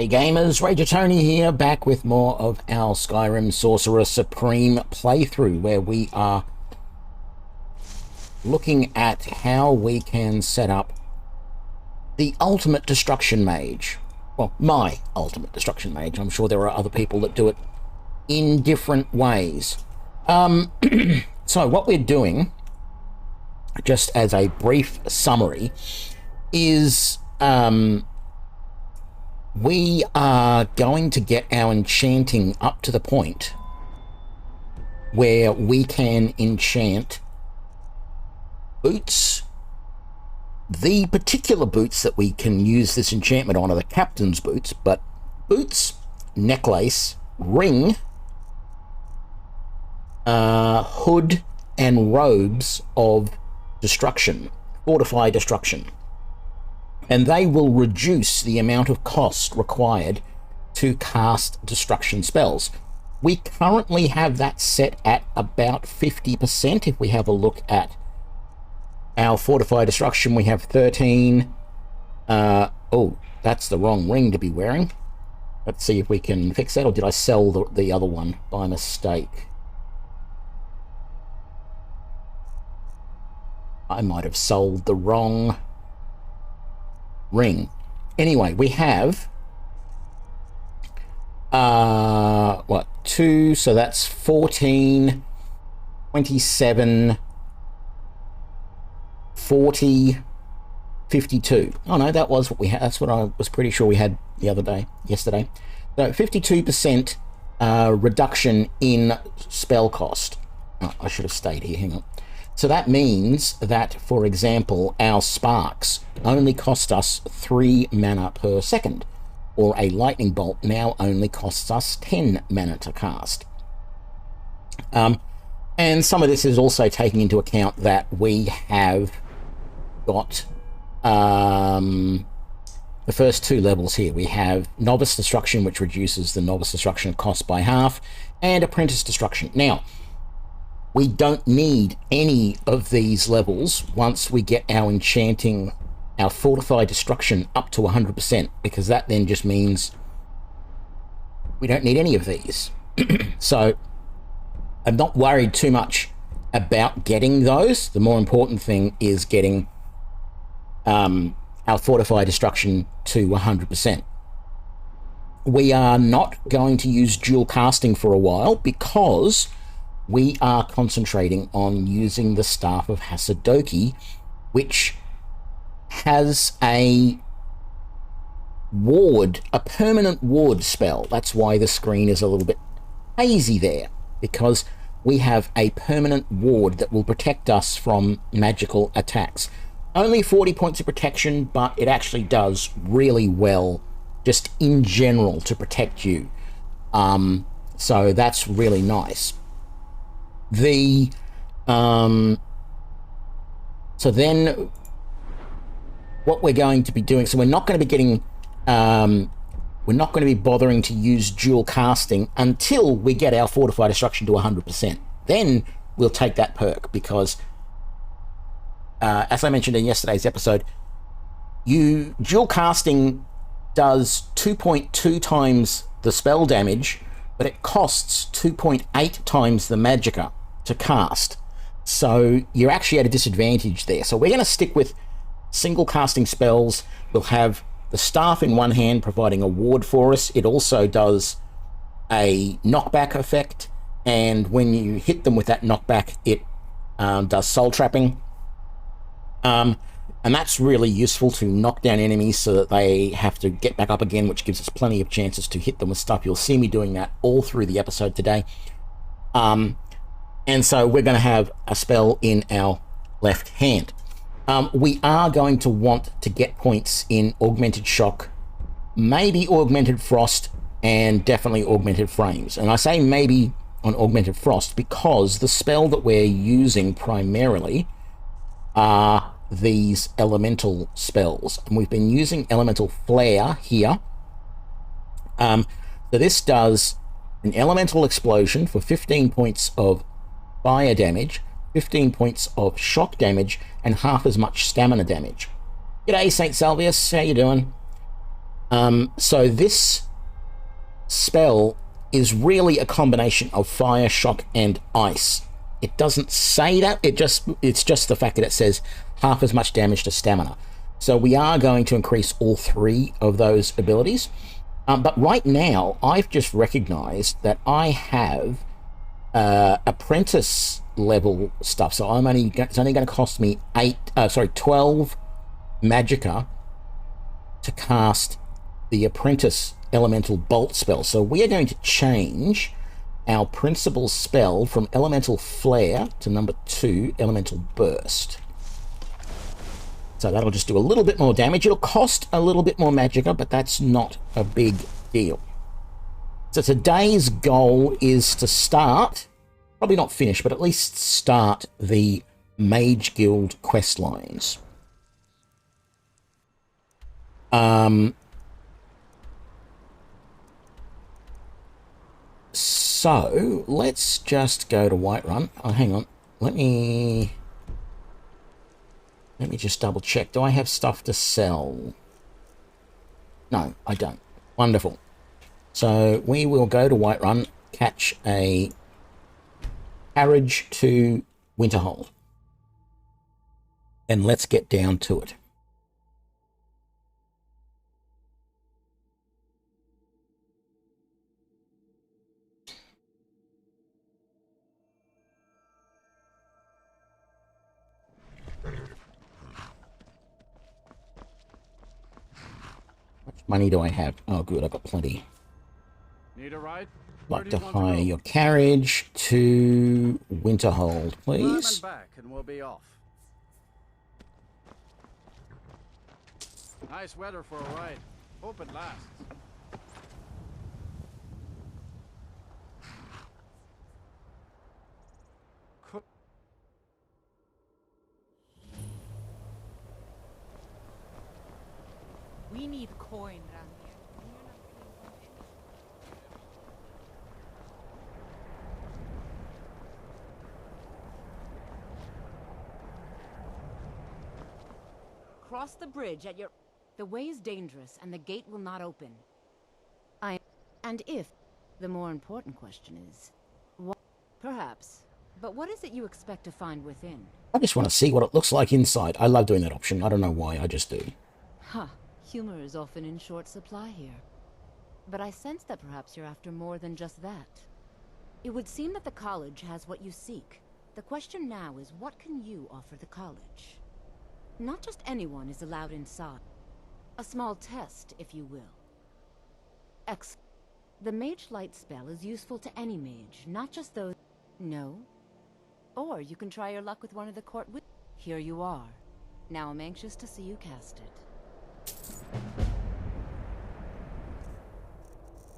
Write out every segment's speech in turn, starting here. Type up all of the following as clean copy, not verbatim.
Hey gamers, Ranger Tony here, back with more of our Skyrim Sorcerer Supreme playthrough, where we are looking at how we can set up the ultimate Destruction Mage. Well, my ultimate Destruction Mage. I'm sure there are other people that do it in different ways. So what we're doing, just as a brief summary, is we are going to get our enchanting up to the point where we can enchant boots. The particular boots that we can use this enchantment on are the captain's boots, but boots, necklace, ring, hood, and robes of destruction, fortified destruction. And they will reduce the amount of cost required to cast destruction spells. We currently have that set at about 50%. If we have a look at our fortified destruction, we have 13. Oh, that's the wrong ring to be wearing. Let's see if we can fix that, or did I sell the other one by mistake? I might have sold the wrong ring. Anyway, we have what, 2, so that's 14, 27, 40, 52. Oh no, that was what we had. That's what I was pretty sure we had yesterday. So 52% reduction in spell cost. Oh, I should have stayed here, hang on. So that means that, for example, our sparks only cost us 3 mana per second, or a lightning bolt now only costs us 10 mana to cast. And some of this is also taking into account that we have got the first 2 levels here. We have Novice Destruction, which reduces the Novice Destruction cost by half, and Apprentice Destruction. Now, we don't need any of these levels once we get our enchanting, our fortified destruction up to 100%, because that then just means we don't need any of these. So I'm not worried too much about getting those. The more important thing is getting our fortified destruction to 100%. We are not going to use dual casting for a while because we are concentrating on using the Staff of Hasedoki, which has a ward, a permanent ward spell. That's why the screen is a little bit hazy there, because we have a permanent ward that will protect us from magical attacks. Only 40 points of protection, but it actually does really well just in general to protect you. So that's really nice. So then what we're going to be doing, so we're not going to be getting, we're not going to be bothering to use dual casting until we get our fortified destruction to 100%. Then we'll take that perk, because as I mentioned in yesterday's episode, dual casting does 2.2 times the spell damage, but it costs 2.8 times the magicka to cast. So you're actually at a disadvantage there. So we're going to stick with single casting spells. We'll have the staff in one hand providing a ward for us. It also does a knockback effect, and when you hit them with that knockback, it does soul trapping. And that's really useful to knock down enemies so that they have to get back up again, which gives us plenty of chances to hit them with stuff. You'll see me doing that all through the episode today. And so we're going to have a spell in our left hand. We are going to want to get points in Augmented Shock, maybe Augmented Frost, and definitely Augmented Frames. And I say maybe on Augmented Frost because the spell that we're using primarily are these elemental spells, and we've been using Elemental Flare here. So this does an elemental explosion for 15 points of fire damage, 15 points of shock damage, and half as much stamina damage. G'day, St. Salvius, how you doing? So this spell is really a combination of fire, shock, and ice. It doesn't say that, it's just the fact that it says half as much damage to stamina. So we are going to increase all three of those abilities. But right now, I've just recognized that I have apprentice level stuff. So it's only going to cost me 12 magicka to cast the apprentice elemental bolt spell. So we are going to change our principal spell from elemental flare to number 2, elemental burst. So that'll just do a little bit more damage. It'll cost a little bit more magicka, but that's not a big deal. So today's goal is to start, probably not finish, but at least start the Mage Guild quest lines. So let's just go to Whiterun. Oh, hang on. Let me just double check. Do I have stuff to sell? No, I don't. Wonderful. So we will go to Whiterun, catch a carriage to Winterhold, and let's get down to it. Money do I have? Oh, good, I've got plenty. Need a ride? Like to hire your carriage to Winterhold, please. Back and we'll be off. Nice weather for a ride. Hope it lasts. We need coin around here. Cross the bridge at your... The way is dangerous and the gate will not open. And if... The more important question is... What? Perhaps. But what is it you expect to find within? I just want to see what it looks like inside. I love doing that option. I don't know why, I just do. Huh. Humor is often in short supply here. But I sense that perhaps you're after more than just that. It would seem that the college has what you seek. The question now is, what can you offer the college? Not just anyone is allowed inside. A small test, if you will. The Mage Light spell is useful to any mage, not just those... No? Or you can try your luck with one of the court... Here you are. Now I'm anxious to see you cast it.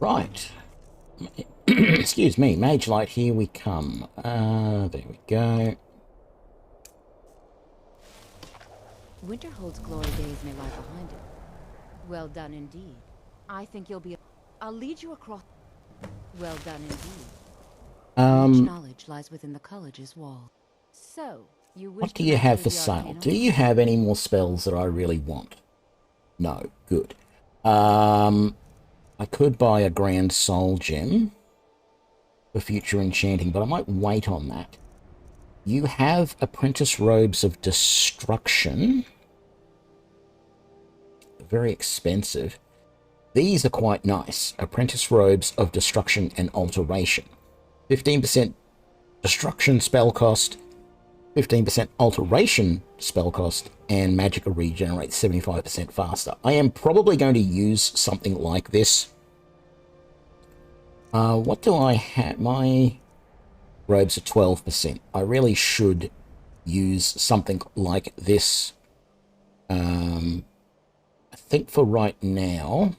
Right. Excuse me, Mage Light, here we come. There we go. Winterhold's glory days may lie behind it. Well done indeed. I think you'll be... I'll lead you across... Well done indeed. Much knowledge lies within the college's wall. So, you wish... What do you have for sale? Do you have any more spells that I really want? No. Good. I could buy a Grand Soul Gem for future enchanting, but I might wait on that. You have Apprentice Robes of Destruction. Very expensive. These are quite nice. Apprentice Robes of Destruction and Alteration. 15% Destruction spell cost, 15% Alteration spell cost, and Magicka regenerates 75% faster. I am probably going to use something like this. What do I have? My robes are 12%. I really should use something like this. I think for right now,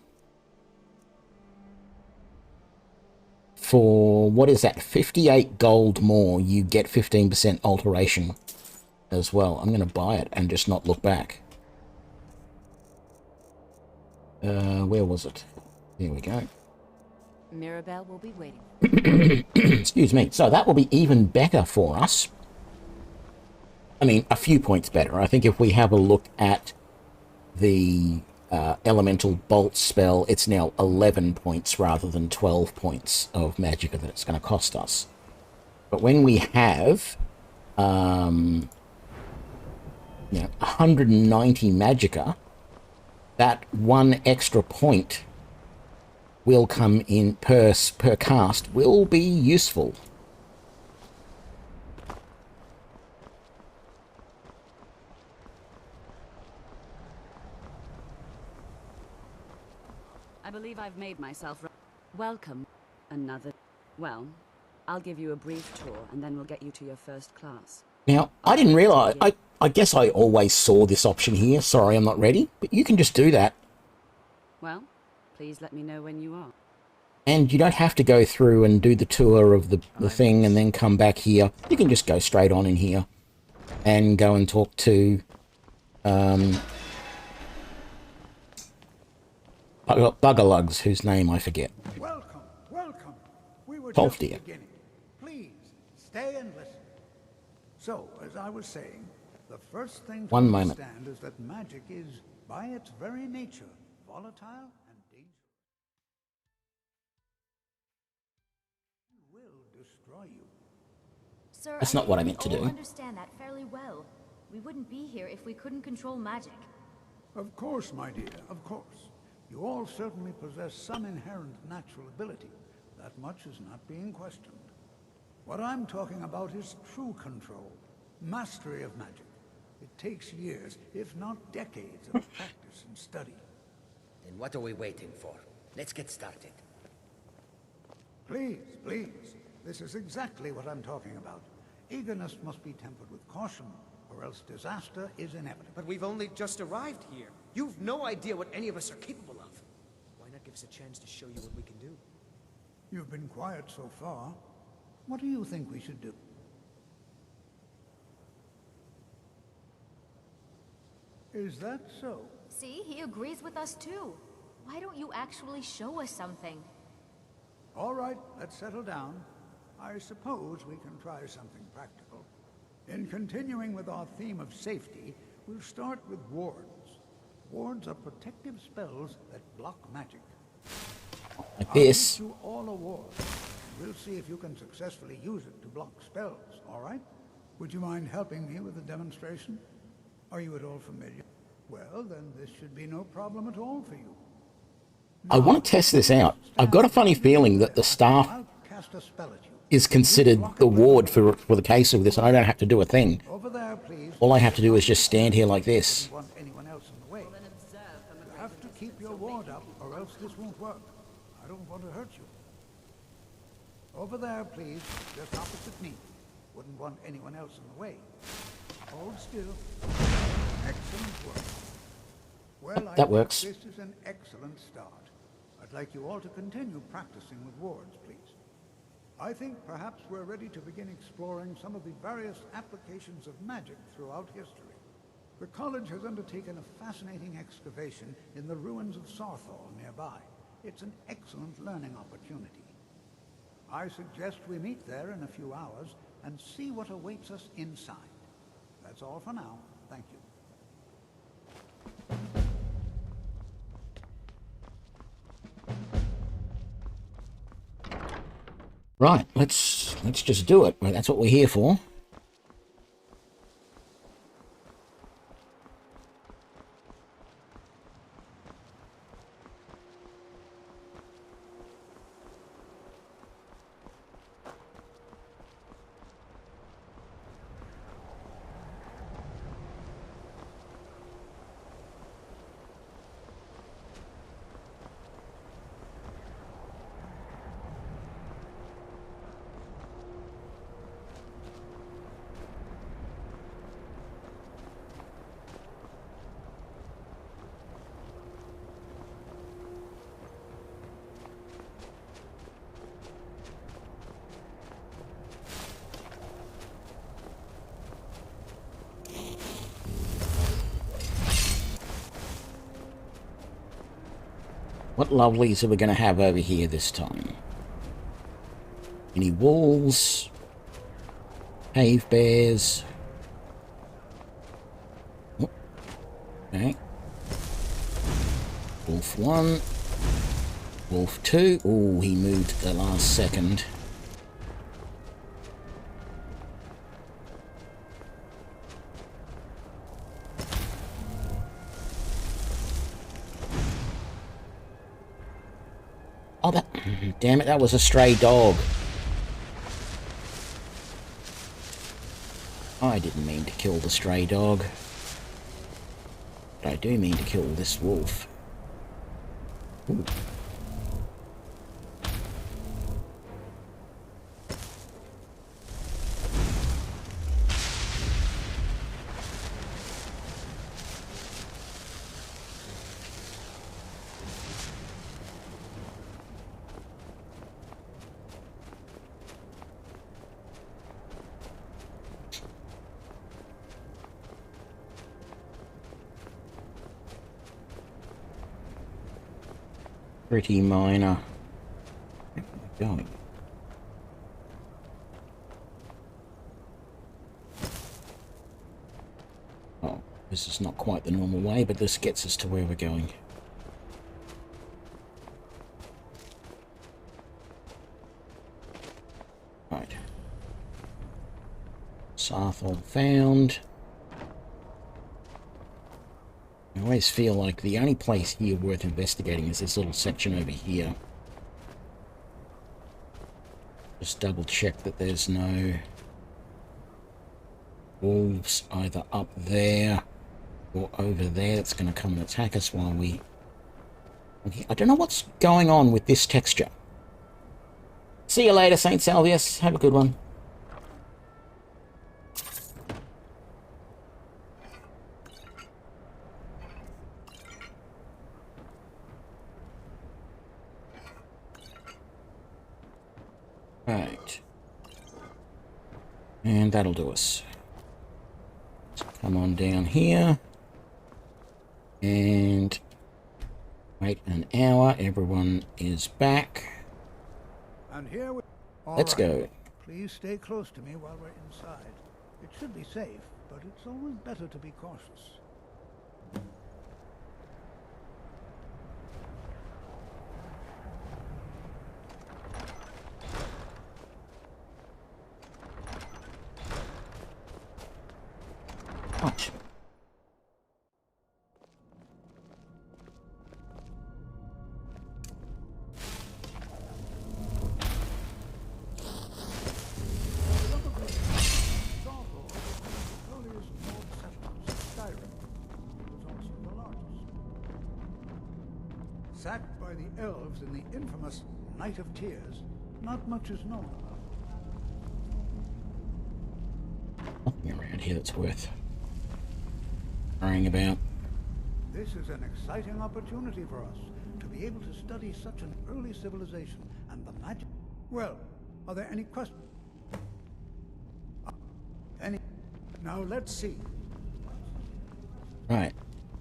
for, what is that, 58 gold more, you get 15% alteration as well. I'm going to buy it and just not look back. Where was it? There we go. Mirabelle will be waiting. Excuse me. So that will be even better for us. I mean, a few points better. I think if we have a look at the elemental bolt spell, it's now 11 points rather than 12 points of magicka that it's going to cost us. But when we have 190 magicka, that one extra point will come in per cast, will be useful. I believe I've made myself welcome. Another. Well, I'll give you a brief tour and then we'll get you to your first class. Now, I didn't realise, I guess I always saw this option here. Sorry, I'm not ready, but you can just do that. Well, please let me know when you are. And you don't have to go through and do the tour of the thing and then come back here. You can just go straight on in here and go and talk to Buggerlugs, whose name I forget. Welcome, welcome. We were Tolf just dear. beginning. Please, stay and listen. So, as I was saying, the first thing to One moment. understand is that magic is, by its very nature, volatile and dangerous. It will destroy you. Sir, That's not what I meant to think we do. all understand that fairly well. We wouldn't be here if we couldn't control magic. Of course, my dear, of course. You all certainly possess some inherent natural ability. That much is not being questioned. What I'm talking about is true control, mastery of magic. It takes years, if not decades, of practice and study. Then what are we waiting for? Let's get started. Please, please. This is exactly what I'm talking about. Eagerness must be tempered with caution, or else disaster is inevitable. But we've only just arrived here. You've no idea what any of us are capable of. Why not give us a chance to show you what we can do? You've been quiet so far. What do you think we should do? Is that so? See, he agrees with us too. Why don't you actually show us something? All right, let's settle down. I suppose we can try something practical. In continuing with our theme of safety, we'll start with wards. Wards are protective spells that block magic. Like this. I'll give you all a ward. We'll see if you can successfully use it to block spells, all right? Would you mind helping me with the demonstration? Are you at all familiar? Well, then this should be no problem at all for you. I want to test this out. I've got a funny feeling that the staff I'll cast a spell at you. is considered the ward for the case of this, and I don't have to do a thing. Over there, please. All I have to do is just stand here like this. Want anyone else in the way? You have to keep your ward up, or else this won't work. I don't want to hurt you. Over there, please, just opposite me. Wouldn't want anyone else in the way. Hold still. Excellent work. Well, I That works. think this is an excellent start. I'd like you all to continue practicing with wards, please. I think perhaps we're ready to begin exploring some of the various applications of magic throughout history. The college has undertaken a fascinating excavation in the ruins of Sorcerer nearby. It's an excellent learning opportunity. I suggest we meet there in a few hours and see what awaits us inside. That's all for now. Thank you. Right, let's just do it. That's what we're here for. What lovelies are we going to have over here this time? Any wolves? Cave bears? Oh, okay. Wolf 1. Wolf 2. Oh, he moved the last second. Oh, that... Damn it, that was a stray dog. I didn't mean to kill the stray dog. But I do mean to kill this wolf. Ooh. Pretty minor. Where am I going? Oh, this is not quite the normal way, but this gets us to where we're going. Right. Sarthol found. I always feel like the only place here worth investigating is this little section over here. Just double check that there's no wolves either up there or over there that's going to come and attack us while we... I don't know what's going on with this texture. See you later, Saint Salvius. Have a good one. Right. And that'll do us. So come on down here. And wait an hour. Everyone is back. And here we... Let's go. Please stay close to me while we're inside. It should be safe, but it's always better to be cautious. Ouch. Sacked by the elves in the infamous Night of Tears, not much is known about it. Nothing around here that's worth worrying about. This is an exciting opportunity for us to be able to study such an early civilization and the magic. Well, are there any questions? Any? Now let's see. Right.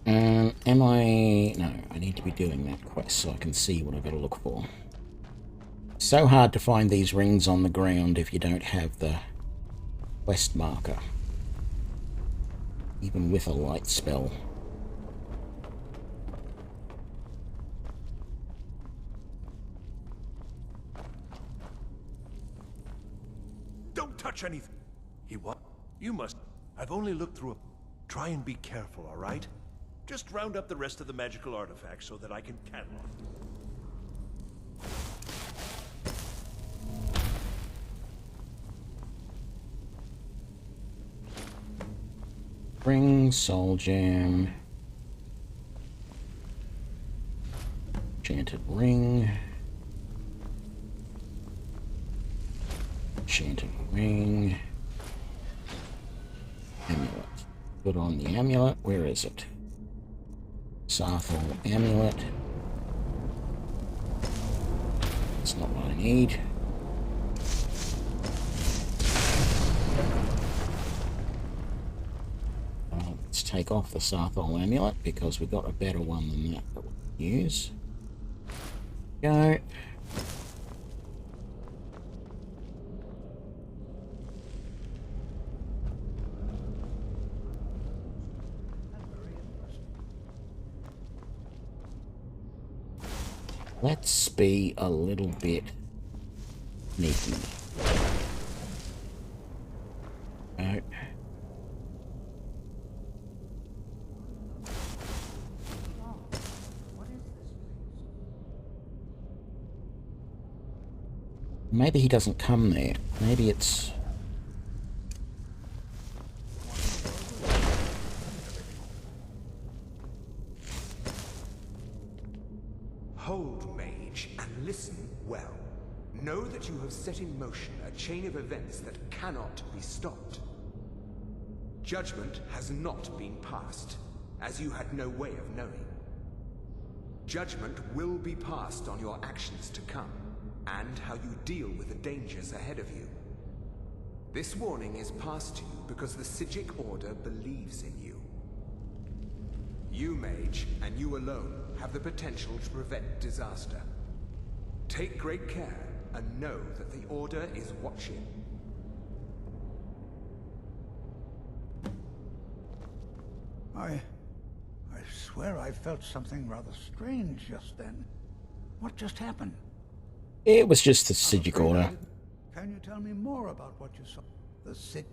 Am I... No, I need to be doing that quest so I can see what I've got to look for. So hard to find these rings on the ground if you don't have the quest marker. Even with a light spell. Don't touch anything! He what? You must... I've only looked through a... Try and be careful, all right? Just round up the rest of the magical artifacts so that I can catalog them. Ring, soul gem. Enchanted ring. Enchanted ring. Amulet. Put on the amulet. Where is it? Sarthol amulet. That's not what I need. Let's take off the Sarthol amulet because we've got a better one than that that we'll use. Go. Let's be a little bit sneaky. No. Maybe he doesn't come there. Maybe it's... Hold, mage, and listen well. Know that you have set in motion a chain of events that cannot be stopped. Judgment has not been passed, as you had no way of knowing. Judgment will be passed on your actions to come, and how you deal with the dangers ahead of you. This warning is passed to you because the Psijic Order believes in you. You, mage, and you alone, have the potential to prevent disaster. Take great care, and know that the Order is watching. I swear I felt something rather strange just then. What just happened? It was just the Psijic Order. Can you tell me more about what you saw? The Psijic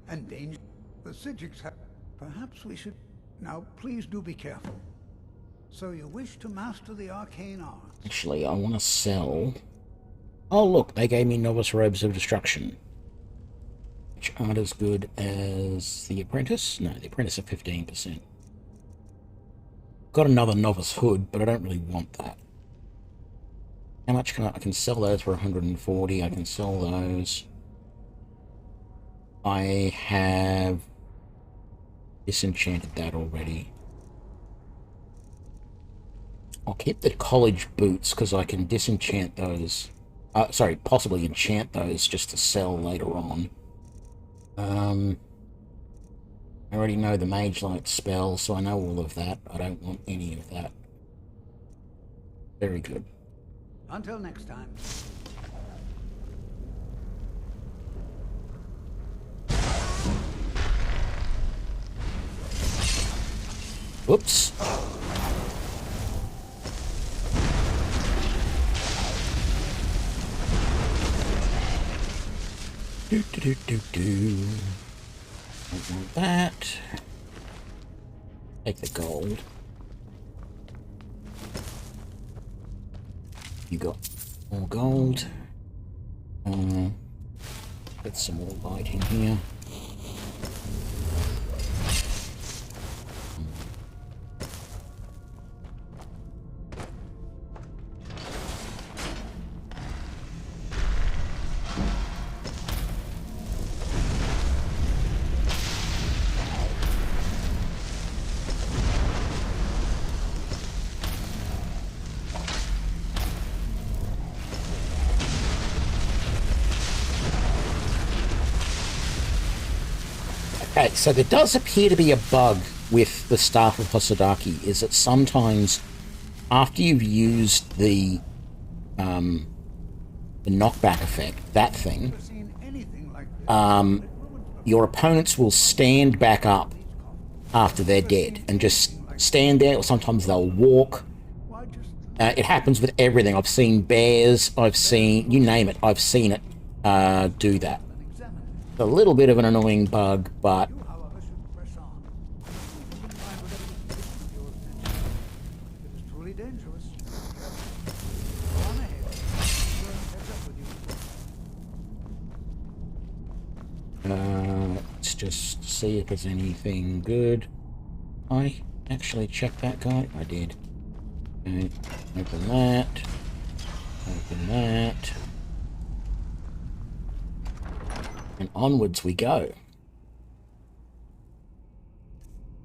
and danger. The Psijics have... Perhaps we should... Now, please do be careful. So you wish to master the arcane arts? Actually, I want to sell... Oh, look, they gave me Novice Robes of Destruction. Which aren't as good as the Apprentice. No, the Apprentice at 15%. Got another Novice Hood, but I don't really want that. How much can I can sell those for 140. I can sell those. I have disenchanted that already. I'll keep the college boots because I can disenchant those. Sorry, possibly enchant those just to sell later on. I already know the Mage Light spell, so I know all of that. I don't want any of that. Very good. Until next time. Whoops. Do. Don't want that. Take the gold. You got more gold. Get some more light in here. Okay, so there does appear to be a bug with the Staff of Hasedoki, is that sometimes after you've used the knockback effect, that thing, your opponents will stand back up after they're dead and just stand there, or sometimes they'll walk. It happens with everything. I've seen bears, I've seen, you name it, I've seen it do that. A little bit of an annoying bug, but let's just see if there's anything good. I actually checked that guy. I did. Okay, open that. Open that. And onwards we go.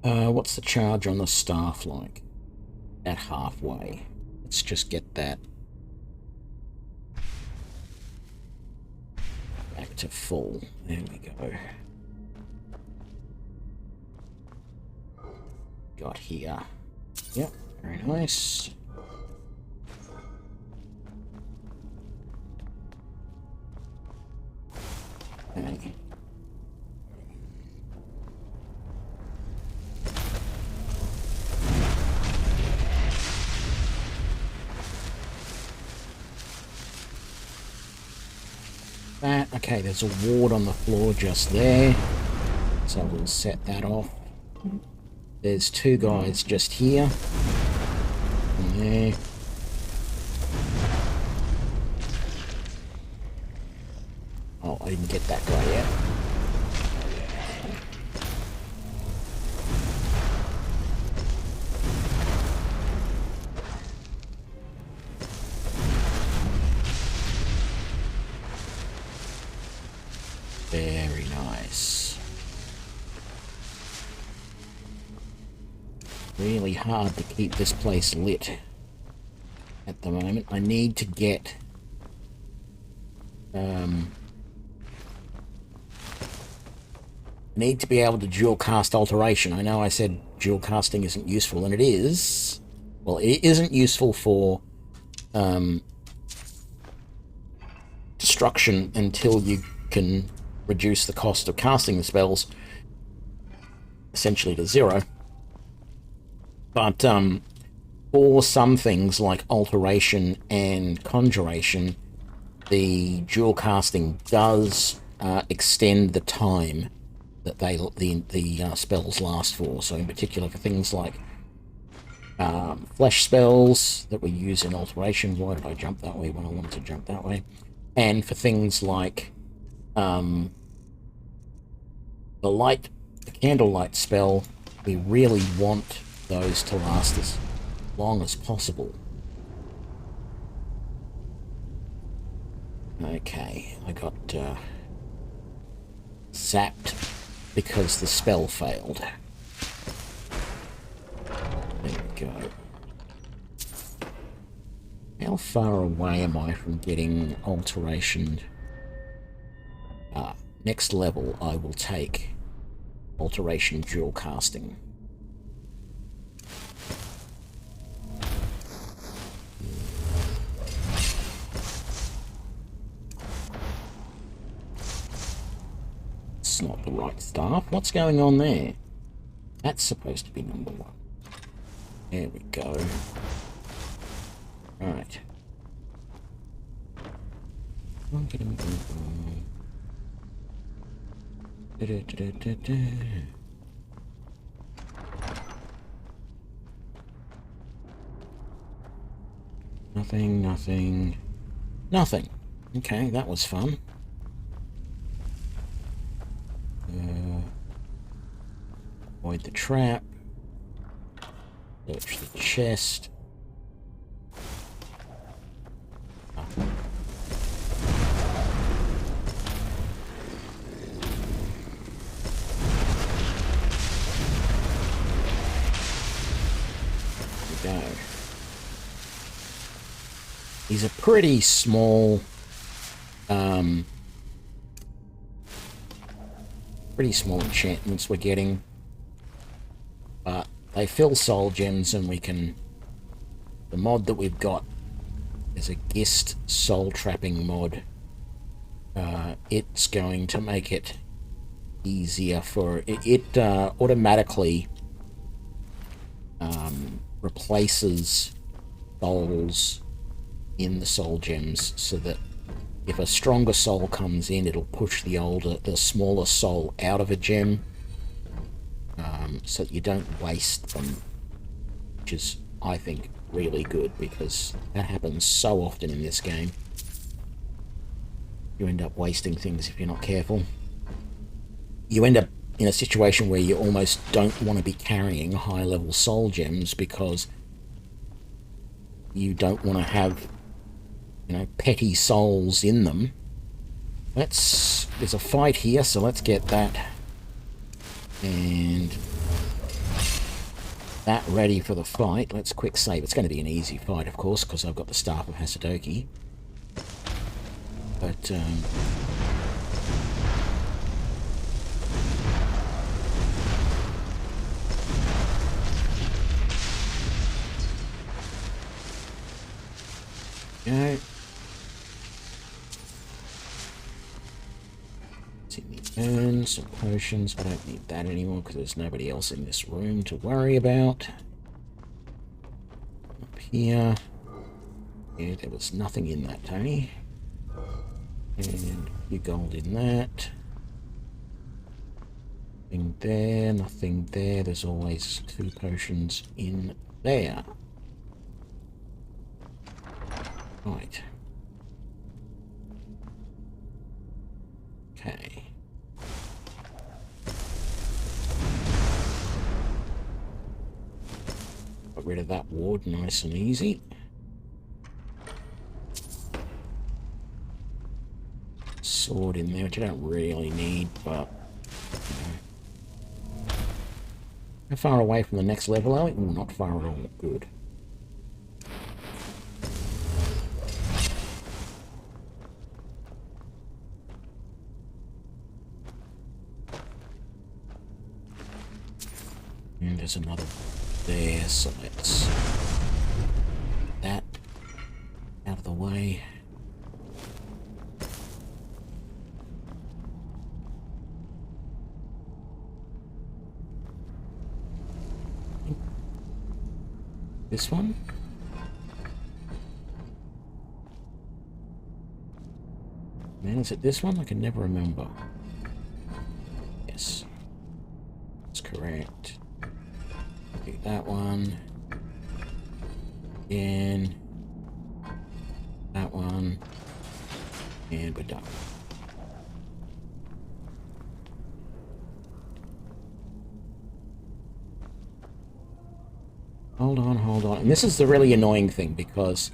What's the charge on the staff like? At halfway. Let's just get that back to full. There we go. Got here. Yep, very nice. Okay. Okay, there's a ward on the floor just there. So we'll set that off. There's two guys just here. And there. Oh, I didn't get that guy yet. Very nice. Really hard to keep this place lit at the moment. I need to get need to be able to dual cast alteration. I know I said dual casting isn't useful, and it is. Well, it isn't useful for destruction until you can reduce the cost of casting the spells essentially to 0. But for some things like alteration and conjuration, the dual casting does extend the time that the spells last for. So in particular for things like flesh spells that we use in alteration. Why did I jump that way when I wanted to jump that way? And for things like the candlelight spell, we really want those to last as long as possible. Okay, I got zapped because the spell failed. There we go. How far away am I from getting alteration? Next level, I will take alteration dual casting. It's not the right staff. What's going on there? That's supposed to be number 1. There we go. Right. Nothing. Okay, that was fun. Avoid the trap. Search the chest. Go. These are pretty small, enchantments we're getting, but they fill soul gems, and we can. The mod that we've got is a Gist soul trapping mod. It's going to make it easier for it. Automatically replaces souls in the soul gems, so that if a stronger soul comes in, it'll push the smaller soul out of a gem, so that you don't waste them, which is, I think, really good, because that happens so often in this game. You end up wasting things if you're not careful. You end up in a situation where you almost don't want to be carrying high-level soul gems, because you don't want to have, petty souls in them. There's a fight here, so let's get that and that ready for the fight. Let's quick save. It's going to be an easy fight, of course, because I've got the Staff of Hasedoki. But go. And some potions. I don't need that anymore because there's nobody else in this room to worry about. Up here. Yeah, there was nothing in that, Tony. And you gold in that. Nothing there, nothing there. There's always 2 potions in there. Right. Okay. Got rid of that ward nice and easy. Sword in there, which I don't really need, but you know. How far away from the next level are we? Ooh, not far at all. Good. And there's another there, so let's that out of the way. This one? Man, is it this one? I can never remember. Yes. That's correct. Take that one. Again. That one. And we're done. Hold on, hold on. And this is the really annoying thing, because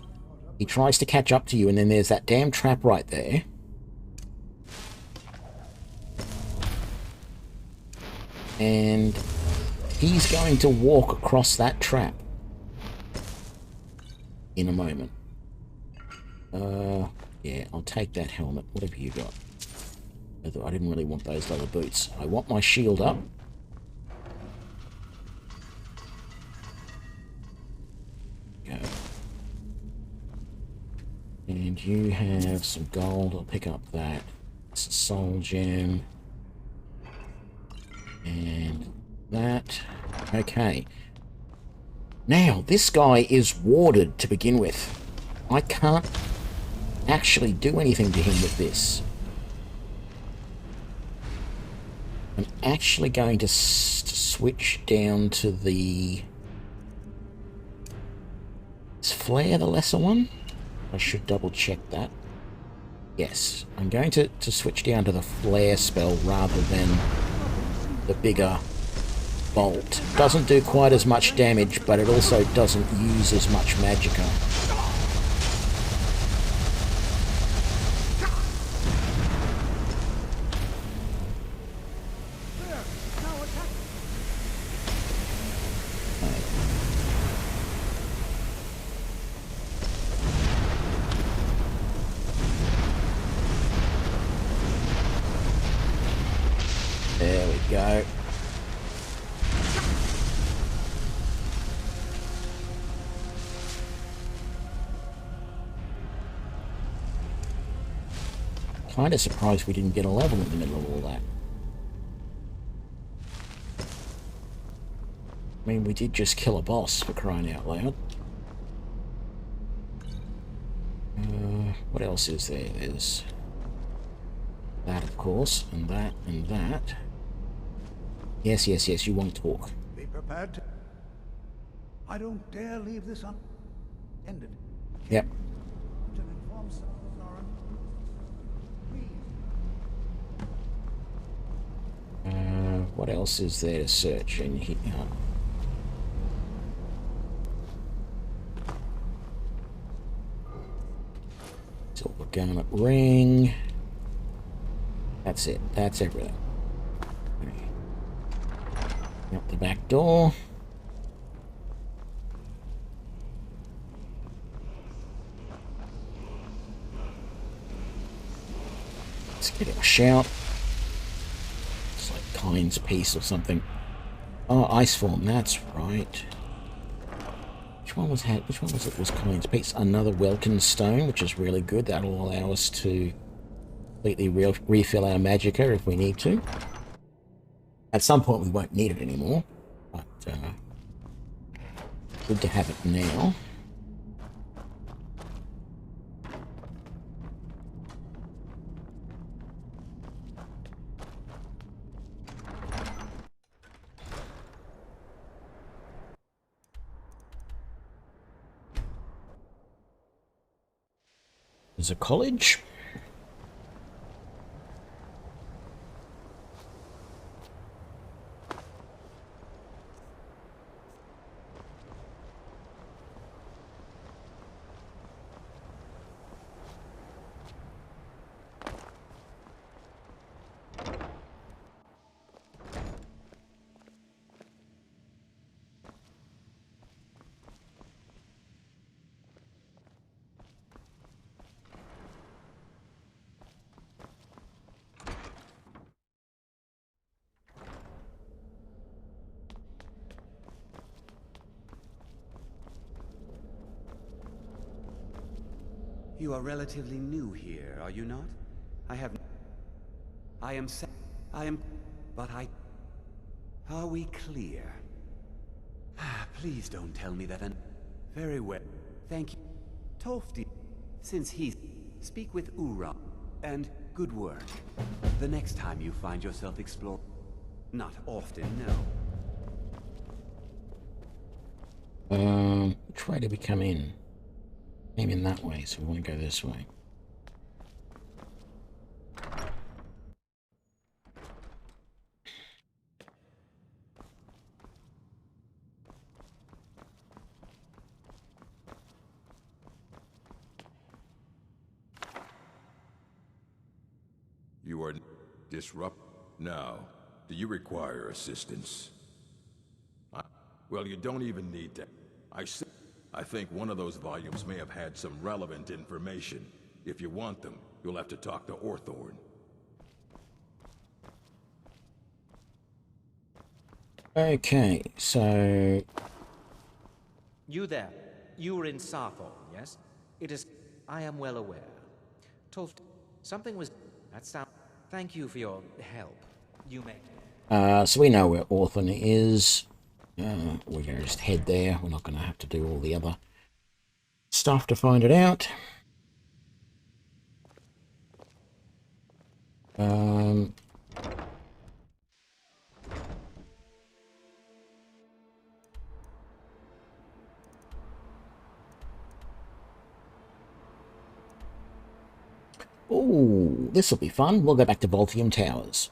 he tries to catch up to you, and then there's that damn trap right there. And he's going to walk across that trap in a moment. Yeah, I'll take that helmet. What have you got? I didn't really want those leather boots. I want my shield up. Go. And you have some gold. I'll pick up that. It's a soul gem. And that. Okay. Now, this guy is warded to begin with. I can't actually do anything to him with this. I'm actually going to switch down to the... Is Flare the lesser one? I should double check that. Yes, I'm going to switch down to the Flare spell rather than the bigger bolt. Doesn't do quite as much damage, but it also doesn't use as much magicka. There we go. Kind of surprised we didn't get a level in the middle of all that. I mean, we did just kill a boss, for crying out loud. What else is there? There's that, of course, and that, and that. Yes, yes, yes, you won't talk. Be prepared to... I don't dare leave this unattended. Yep. To inform Soren. Please. What else is there to search in here? Silver garnet ring. That's it. That's everything. Out the back door. Let's get a shout. It's like Kyne's piece or something. Oh, ice form. That's right. Which one was it? Was Kyne's piece? Another Welkin stone, which is really good. That'll allow us to completely refill our magicka if we need to. At some point we won't need it anymore, but good to have it now. There's a college. You are relatively new here, are you not? Are we clear? Please don't tell me that Very well. Thank you. Tofty. Since he's... Speak with Ura. And good work. The next time you find yourself exploring... Not often, no. Which way did we come in? Came in that way, so we want to go this way. You are disrupt now. Do you require assistance? Well, you don't even need that. I think one of those volumes may have had some relevant information. If you want them, you'll have to talk to Orthorn. Okay, so... You there. You were in Sarthorn, yes? It is... I am well aware. Toft... Something was... That sound... Thank you for your help. You may... so we know where Orthorn is. We're going to just head there. We're not going to have to do all the other stuff to find it out. Oh, this will be fun. We'll go back to Voltium Towers.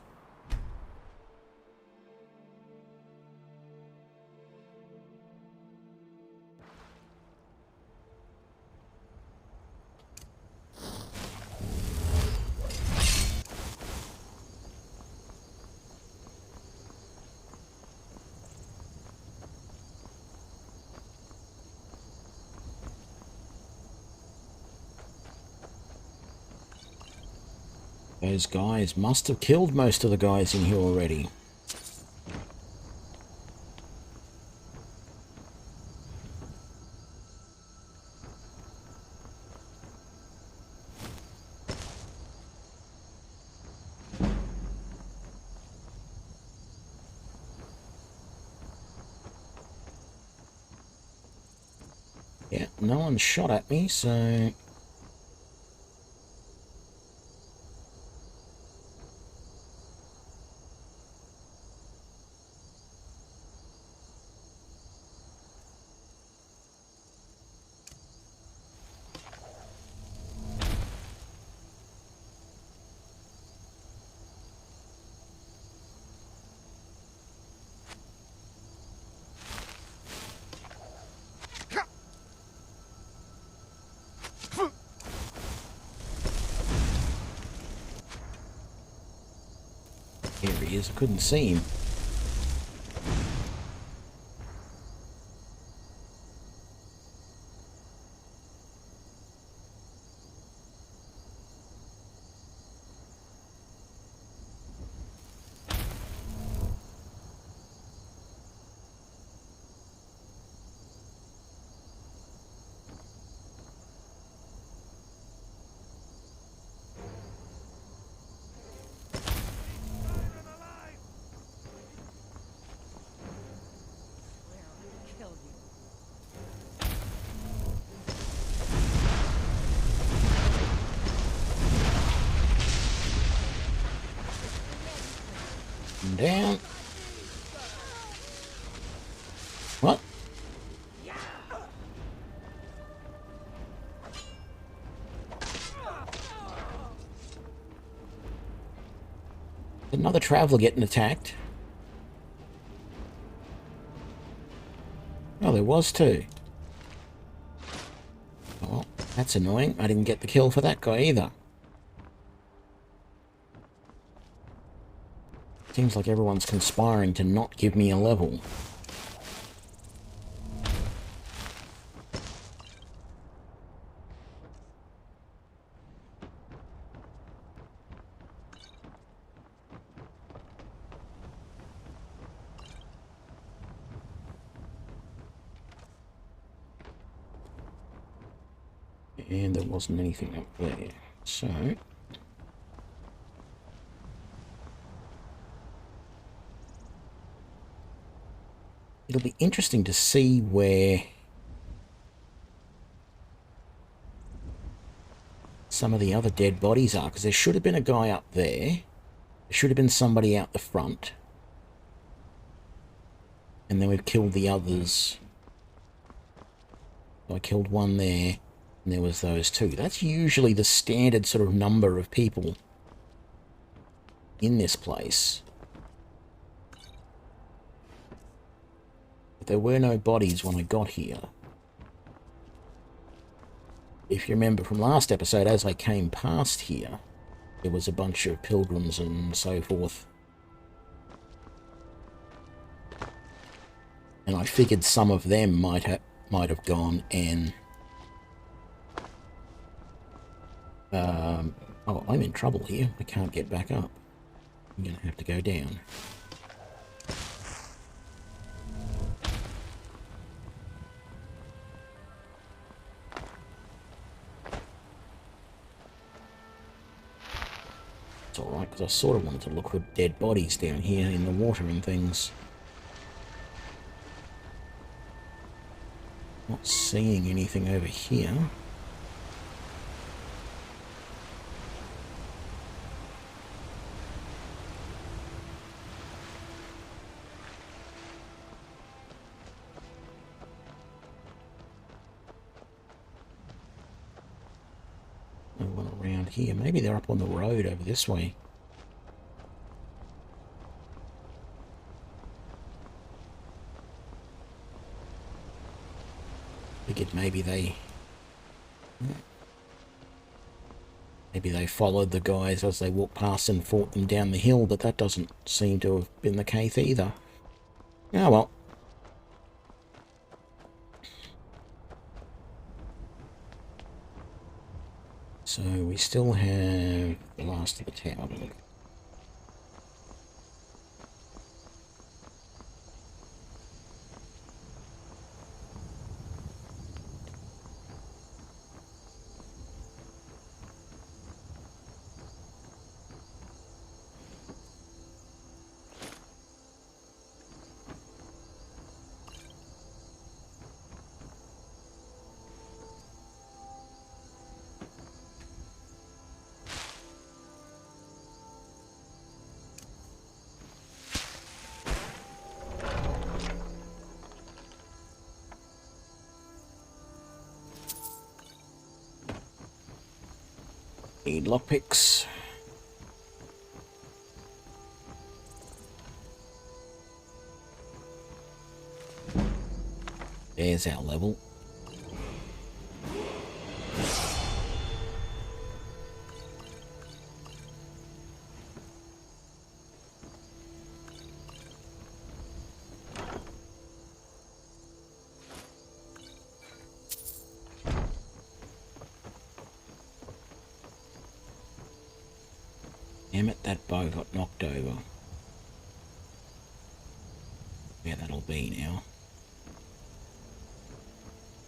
Those guys must have killed most of the guys in here already. Yeah, no one shot at me, so... Here he is, I couldn't see him. Another traveller getting attacked. Oh, there was two. Oh, that's annoying. I didn't get the kill for that guy either. Seems like everyone's conspiring to not give me a level. And there wasn't anything up there, so... It'll be interesting to see where some of the other dead bodies are, because there should have been a guy up there. There should have been somebody out the front. And then we've killed the others. I killed one there. And there was those two. That's usually the standard sort of number of people in this place. But there were no bodies when I got here. If you remember from last episode, as I came past here, there was a bunch of pilgrims and so forth. And I figured some of them might have gone and... oh, I'm in trouble here. I can't get back up. I'm going to have to go down. It's alright, because I sort of wanted to look for dead bodies down here in the water and things. Not seeing anything over here. No one around here. Maybe they're up on the road over this way. Figured maybe they followed the guys as they walked past and fought them down the hill, but that doesn't seem to have been the case either. Oh well. So we still have the last of the tower. Need lockpicks. There's our level. Damn it, that bow got knocked over. Where that'll be now.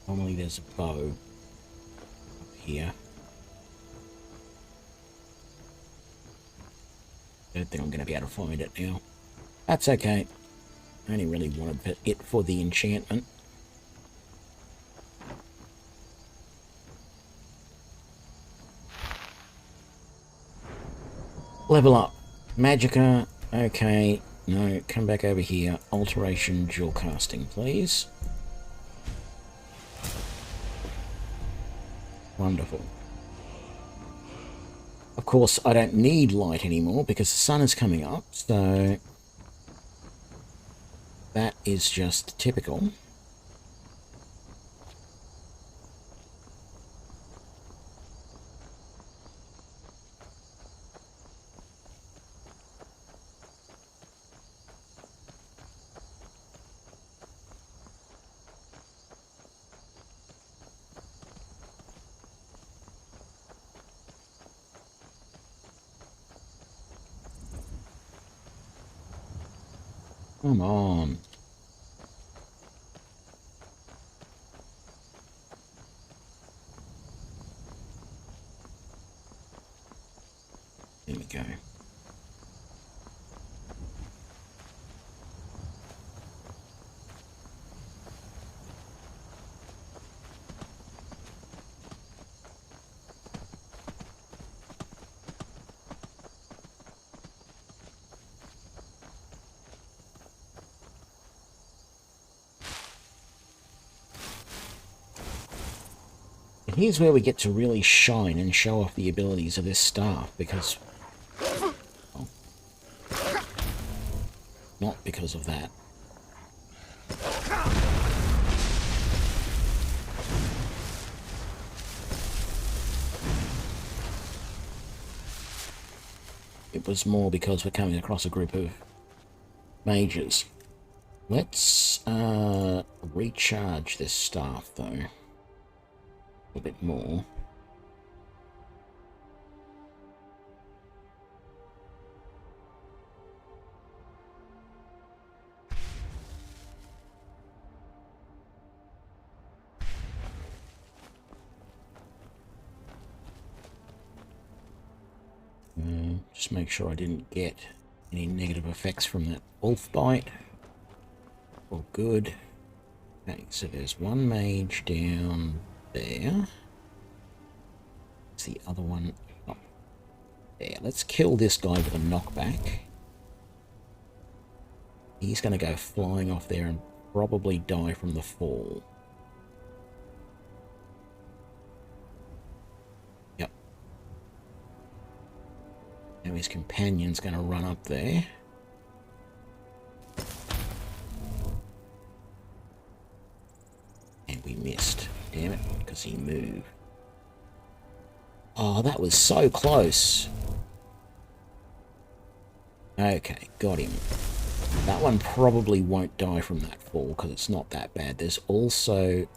Normally there's a bow up here. Don't think I'm going to be able to find it now. That's okay. I only really wanted it for the enchantment. Level up. Magicka. Okay. No, come back over here. Alteration, dual casting, please. Wonderful. Of course, I don't need light anymore because the sun is coming up, so that is just typical. Come on. There we go. Here's where we get to really shine and show off the abilities of this staff, because... well, not because of that. It was more because we're coming across a group of mages. Let's recharge this staff, though. A bit more. Just make sure I didn't get any negative effects from that wolf bite. All good. Okay, so there's one mage down there. It's the other one up there. Let's kill this guy with a knockback. He's going to go flying off there and probably die from the fall. Yep. Now his companion's going to run up there. And we missed. Damn it, because he moved. Oh, that was so close. Okay, got him. That one probably won't die from that fall because it's not that bad. There's also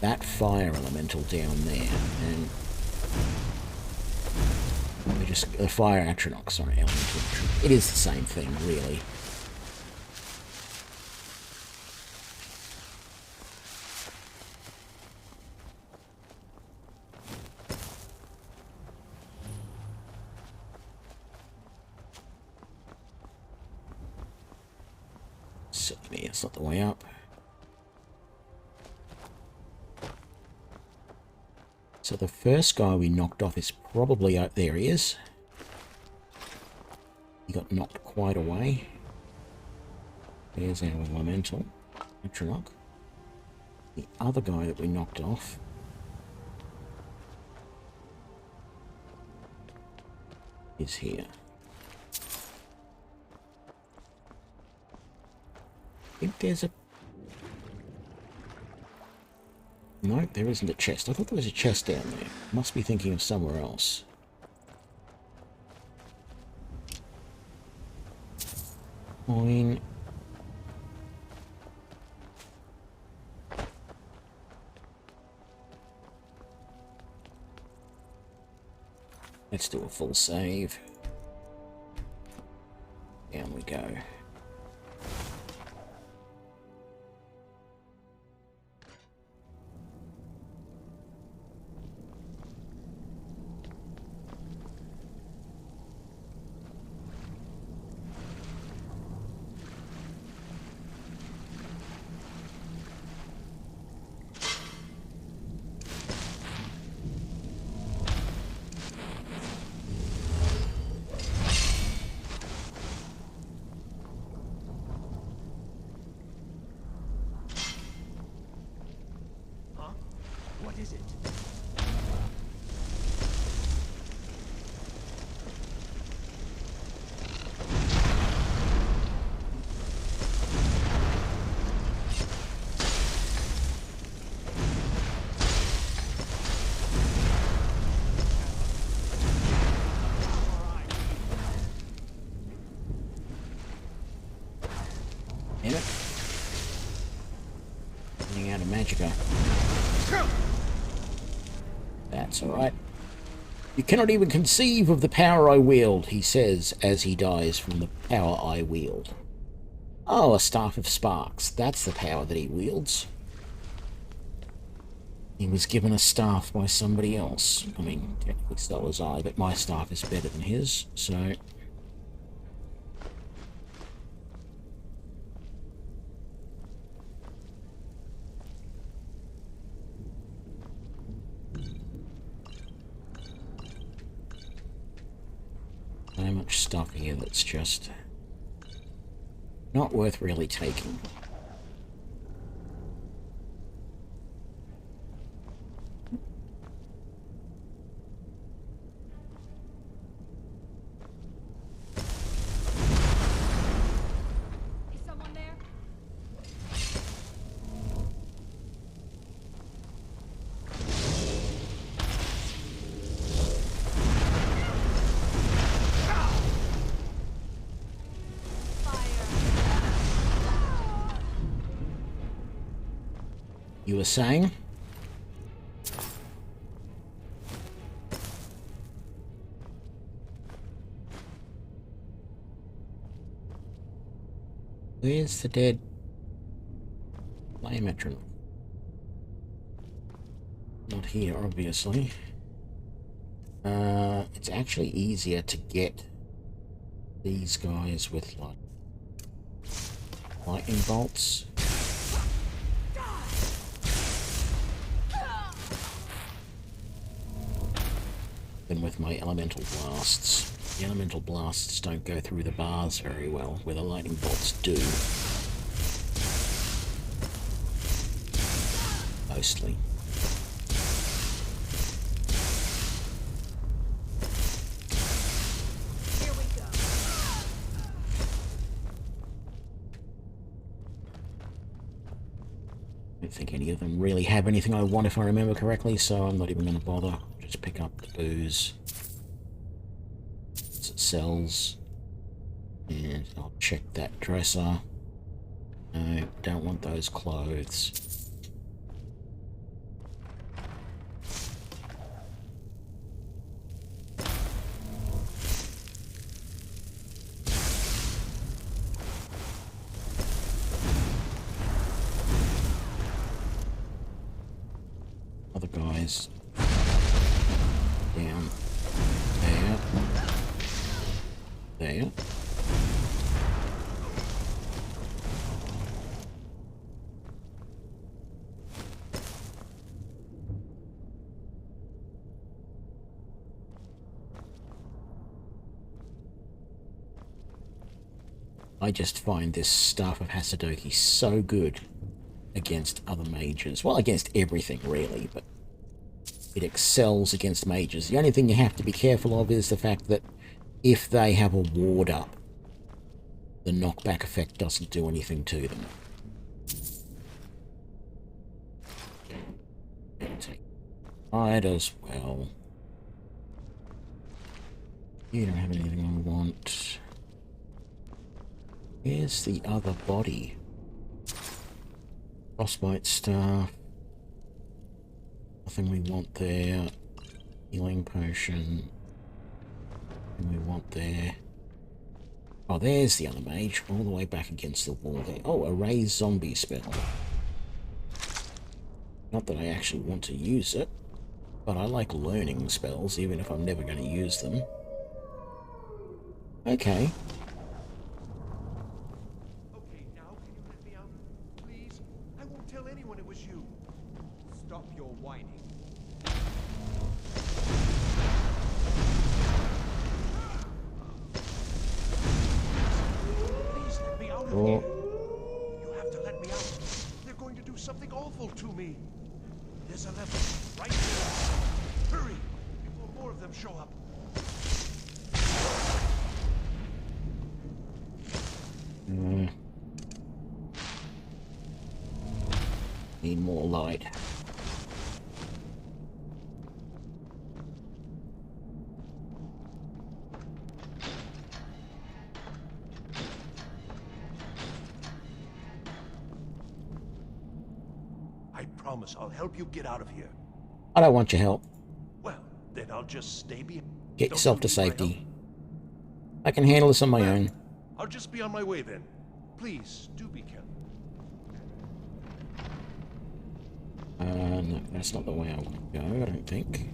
that fire elemental down there, and we just fire atronach. Sorry, elemental. It is the same thing, really. It's not the way up. So the first guy we knocked off is probably out there. He is. He got knocked quite away. There's our elemental atronach. The other guy that we knocked off is here. I think there's a... No, there isn't a chest. I thought there was a chest down there. Must be thinking of somewhere else. Coin. Let's do a full save. Down we go. it. Running out of magicka. That's alright. You cannot even conceive of the power I wield, he says as he dies from the power I wield. Oh, a Staff of Sparks. That's the power that he wields. He was given a staff by somebody else. I mean, technically so was I, but my staff is better than his, so... So much stuff here that's just not worth really taking. Is someone there? You were saying? Where's the dead flame metronome? Not here, obviously. It's actually easier to get these guys with like lightning bolts. Than with my elemental blasts. The elemental blasts don't go through the bars very well, where the lightning bolts do. Mostly. Here we go. I don't think any of them really have anything I want if I remember correctly, so I'm not even going to bother. Just pick up the booze. It sells. And I'll check that dresser. No, don't want those clothes. Other guys. Down there. There. I just find this Staff of Hasedoki so good against other mages. Well, against everything, really, but it excels against mages. The only thing you have to be careful of is the fact that if they have a ward up, the knockback effect doesn't do anything to them. Take Pride as well. You don't have anything I want. Where's the other body? Frostbite staff. Nothing we want there. Healing potion. Nothing we want there. Oh, there's the other mage, all the way back against the wall there. Oh, a raise zombie spell. Not that I actually want to use it, but I like learning spells, even if I'm never going to use them. Okay. Okay, now can you let me out? Please? I won't tell anyone it was you. Stop your whining. Please let me out of here. You have to let me out. They're going to do something awful to me. There's a lever right there. Hurry, before more of them show up. Need more light. I promise I'll help you get out of here. I don't want your help. Well, then I'll just stay behind. Get yourself to safety. I can handle this on my own. I'll just be on my way then. Please, do be careful. No, that's not the way I want to go, I don't think.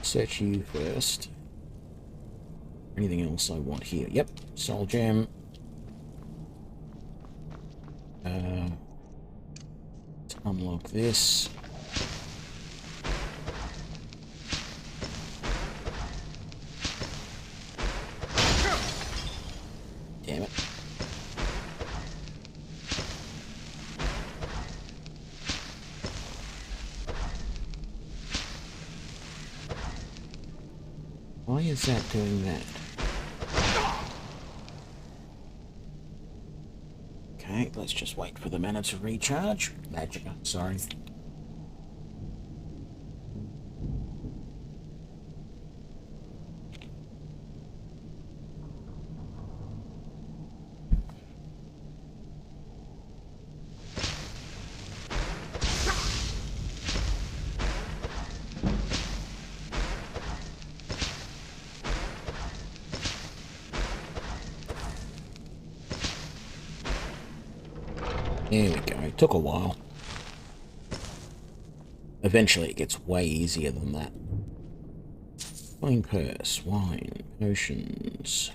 Search you first. Anything else I want here? Yep, soul gem. Let's unlock this. Damn it. Why is that doing that? Okay, let's just wait for the mana to recharge. Magicka, sorry. There we go. It took a while. Eventually it gets way easier than that. Wine purse, wine, potions.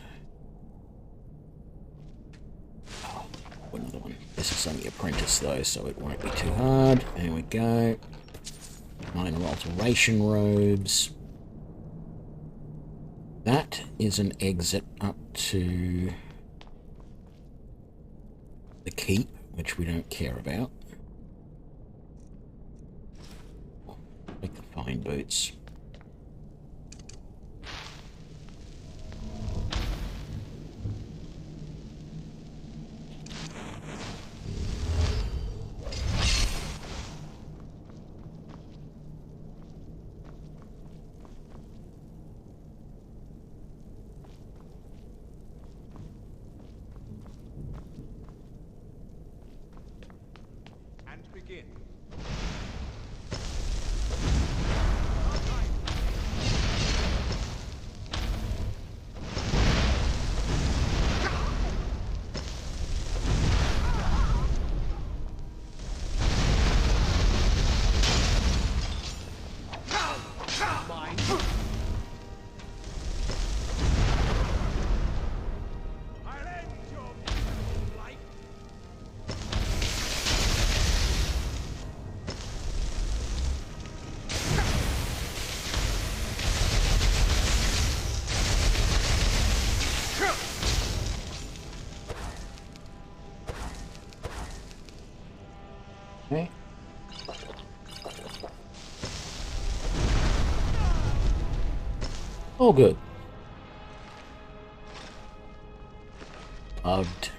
Oh, another one. This is only apprentice though, so it won't be too hard. There we go. Minor alteration robes. That is an exit up to the keep, which we don't care about. Like the fine boots. Okay. All good. Bugged.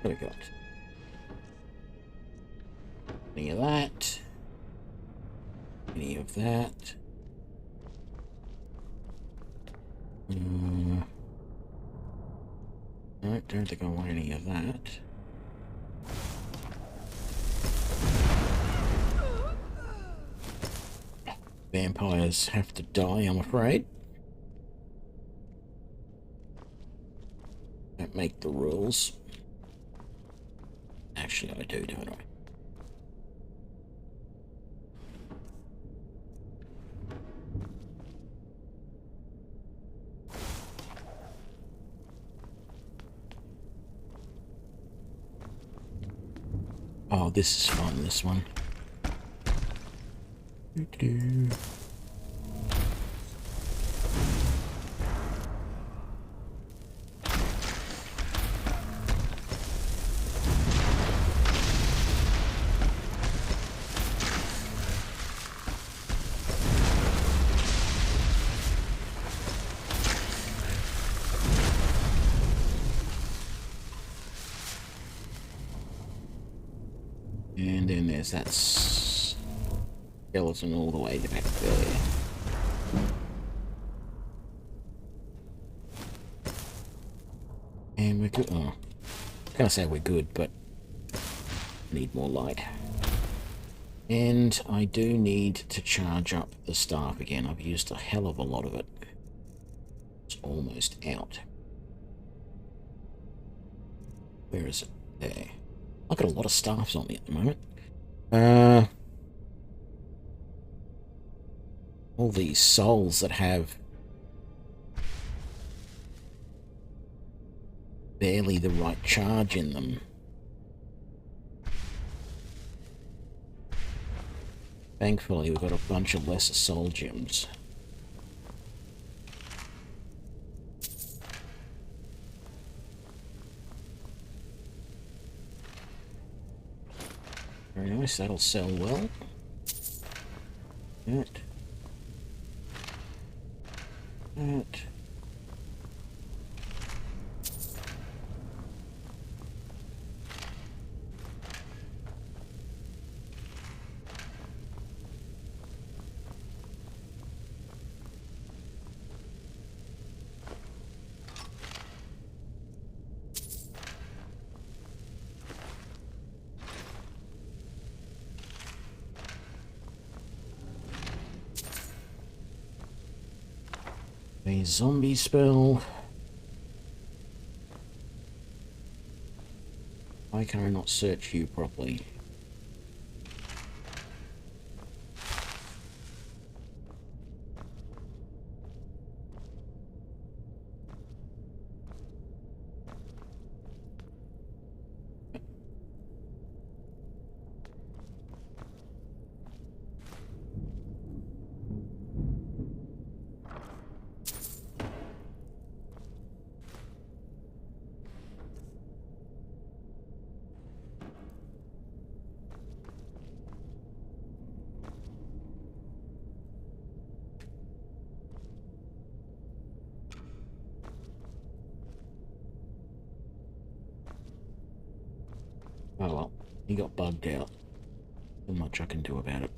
What do we got? Any of that? Any of that? I don't think I want any of that. Vampires have to die, I'm afraid. Don't make the rules. Actually, I do, don't I? Oh, this is fun, this one. Doo-doo. And then there's that skeleton all the way back there. And we're good. Oh, I was gonna say we're good, but need more light. And I do need to charge up the staff again. I've used a hell of a lot of it. It's almost out. Where is it? There. I've got a lot of staffs on me at the moment. All these souls that have barely the right charge in them. Thankfully, we've got a bunch of lesser soul gems. Very nice, that'll sell well. That. A zombie spell. Why can I not search you properly? Oh well, he got bugged out. Not much I can do about it.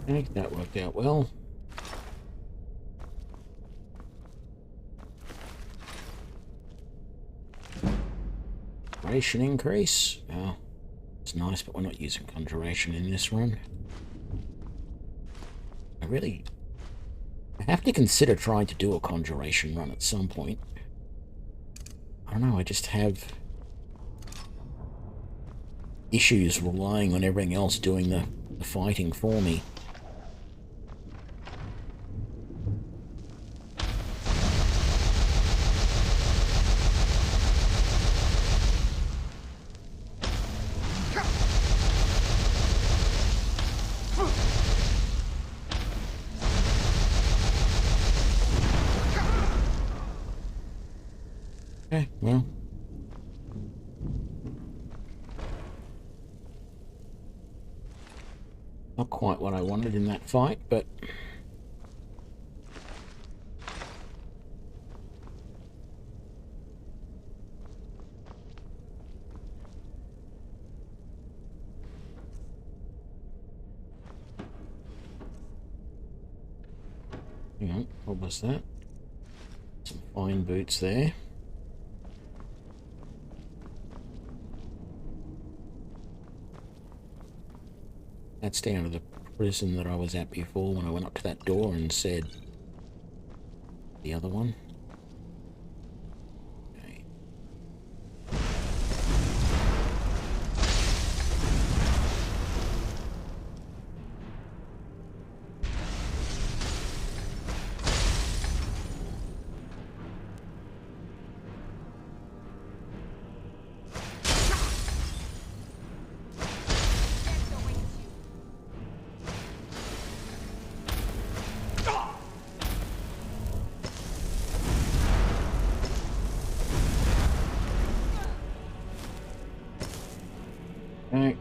I think that worked out well. Conjuration increase. Oh, it's nice, but we're not using conjuration in this run. I have to consider trying to do a conjuration run at some point. I don't know, I just have issues relying on everything else doing the fighting for me. Okay, well. Not quite what I wanted in that fight, but... hang on, what was that? Some fine boots there. That's down to the prison that I was at before when I went up to that door and said the other one. Okay. Okay.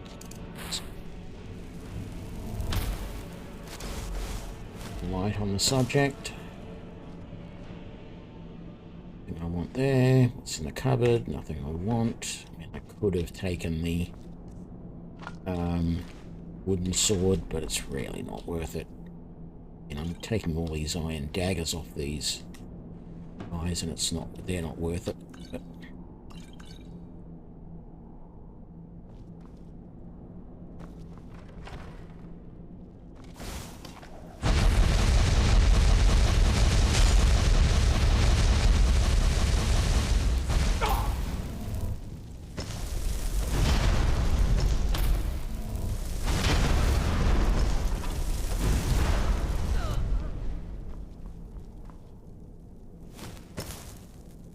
Light on the subject. Nothing I want there. What's in the cupboard? Nothing I want. I mean, I could have taken the wooden sword, but it's really not worth it. And I'm taking all these iron daggers off these guys, and they're not worth it. But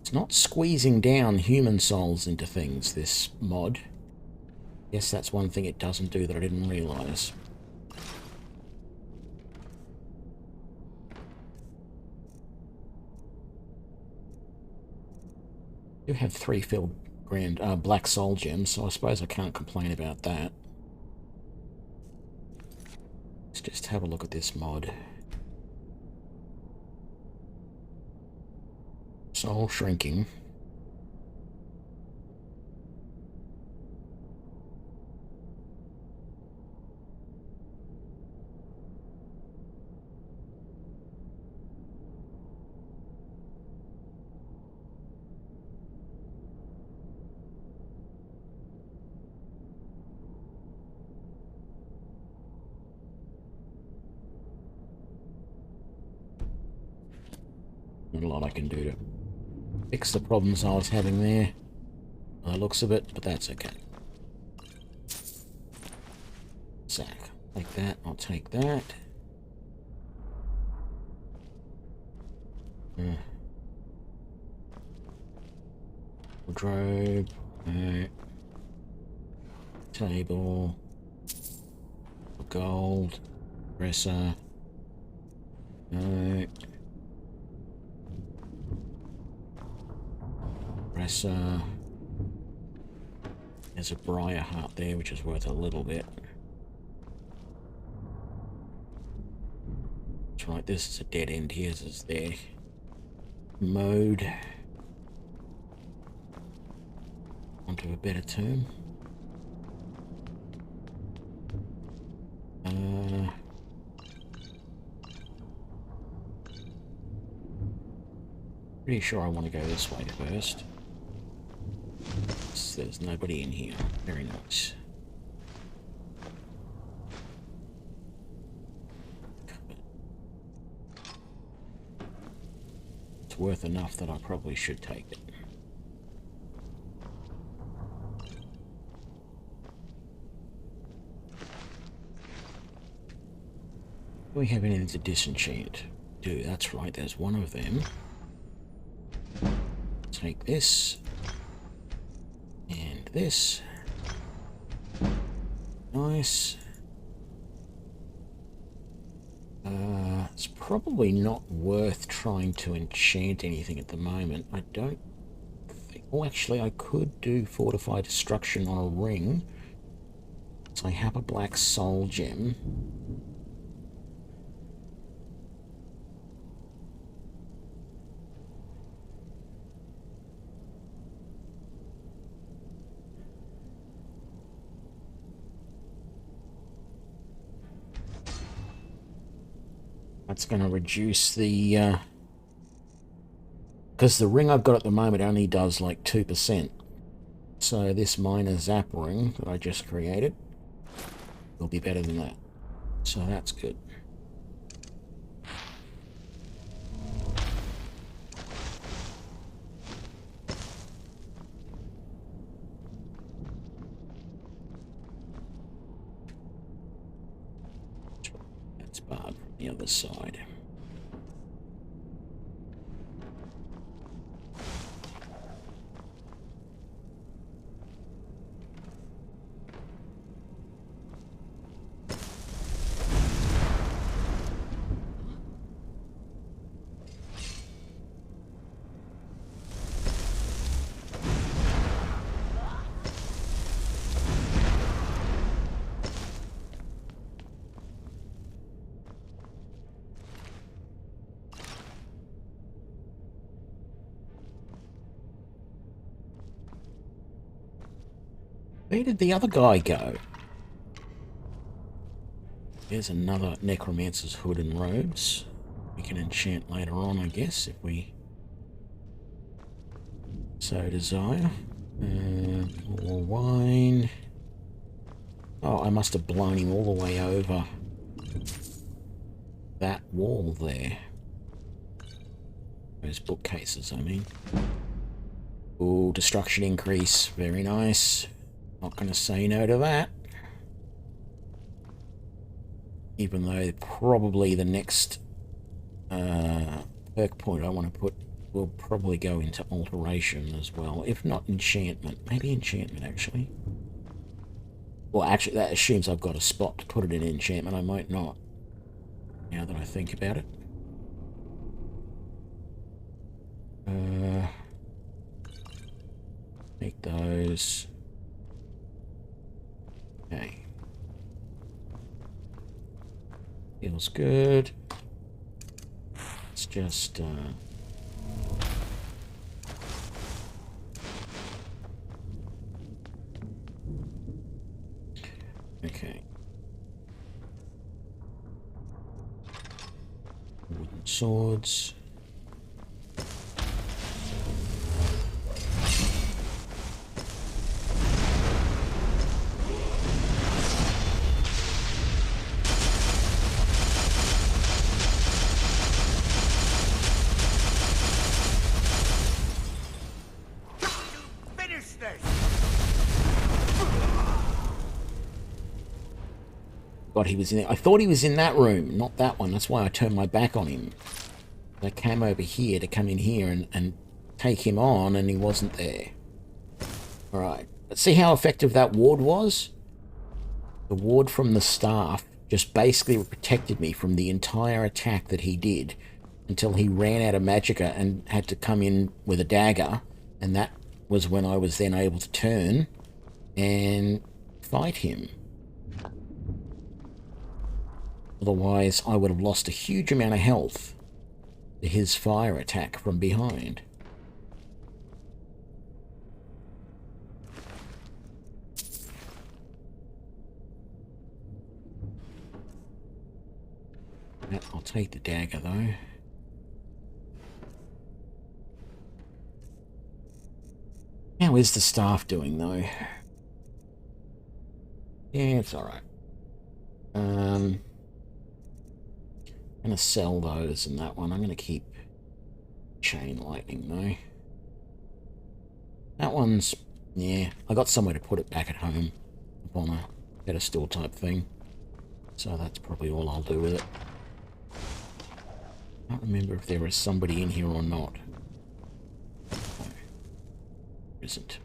it's not squeezing down human souls into things, this mod. Yes, that's one thing it doesn't do that I didn't realise. I do have 3 filled black soul gems, so I suppose I can't complain about that. Let's just have a look at this mod. Soul shrinking. Not a lot I can do to fix the problems I was having there, by the looks of it, but that's okay. Sack. Take that, I'll take that. Wardrobe. Table. Gold. Dresser. No. Dresser. There's a briar heart there, which is worth a little bit. That's right, this is a dead end here, this is there. Mode. Onto a better term. Pretty sure I want to go this way first. There's nobody in here. Very nice. It's worth enough that I probably should take it. Do we have anything to disenchant? Do, that's right, there's one of them. Take this. And this. Nice. It's probably not worth trying to enchant anything at the moment. I don't think... Oh, actually, I could do Fortify Destruction on a ring. So I have a black soul gem. That's going to reduce the... because the ring I've got at the moment only does like 2%. So this minor zap ring that I just created will be better than that. So that's good. That's barred from the other side. Where did the other guy go? There's another Necromancer's hood and robes. We can enchant later on, I guess, if we so desire. More wine. Oh, I must have blown him all the way over that wall there. Those bookcases, I mean. Ooh, destruction increase. Very nice. Not going to say no to that. Even though probably the next perk point I want to put will probably go into alteration as well. If not enchantment. Maybe enchantment, actually. Well, actually, that assumes I've got a spot to put it in enchantment. I might not, now that I think about it. Make those. Okay. Feels good. Let's just, okay. Wooden swords. God, he was in there. I thought he was in that room, not that one. That's why I turned my back on him. I came over here to come in here and take him on, and he wasn't there. Alright. Let's see how effective that ward was. The ward from the staff just basically protected me from the entire attack that he did until he ran out of magicka and had to come in with a dagger, and that was when I was then able to turn and fight him. Otherwise, I would have lost a huge amount of health to his fire attack from behind. I'll take the dagger, though. How is the staff doing, though? Yeah, it's alright. I'm going to sell those and that one. I'm going to keep Chain Lightning, though. That one's... yeah, I got somewhere to put it back at home. Up on a pedestal type thing. So that's probably all I'll do with it. I can't remember if there is somebody in here or not. No, there isn't.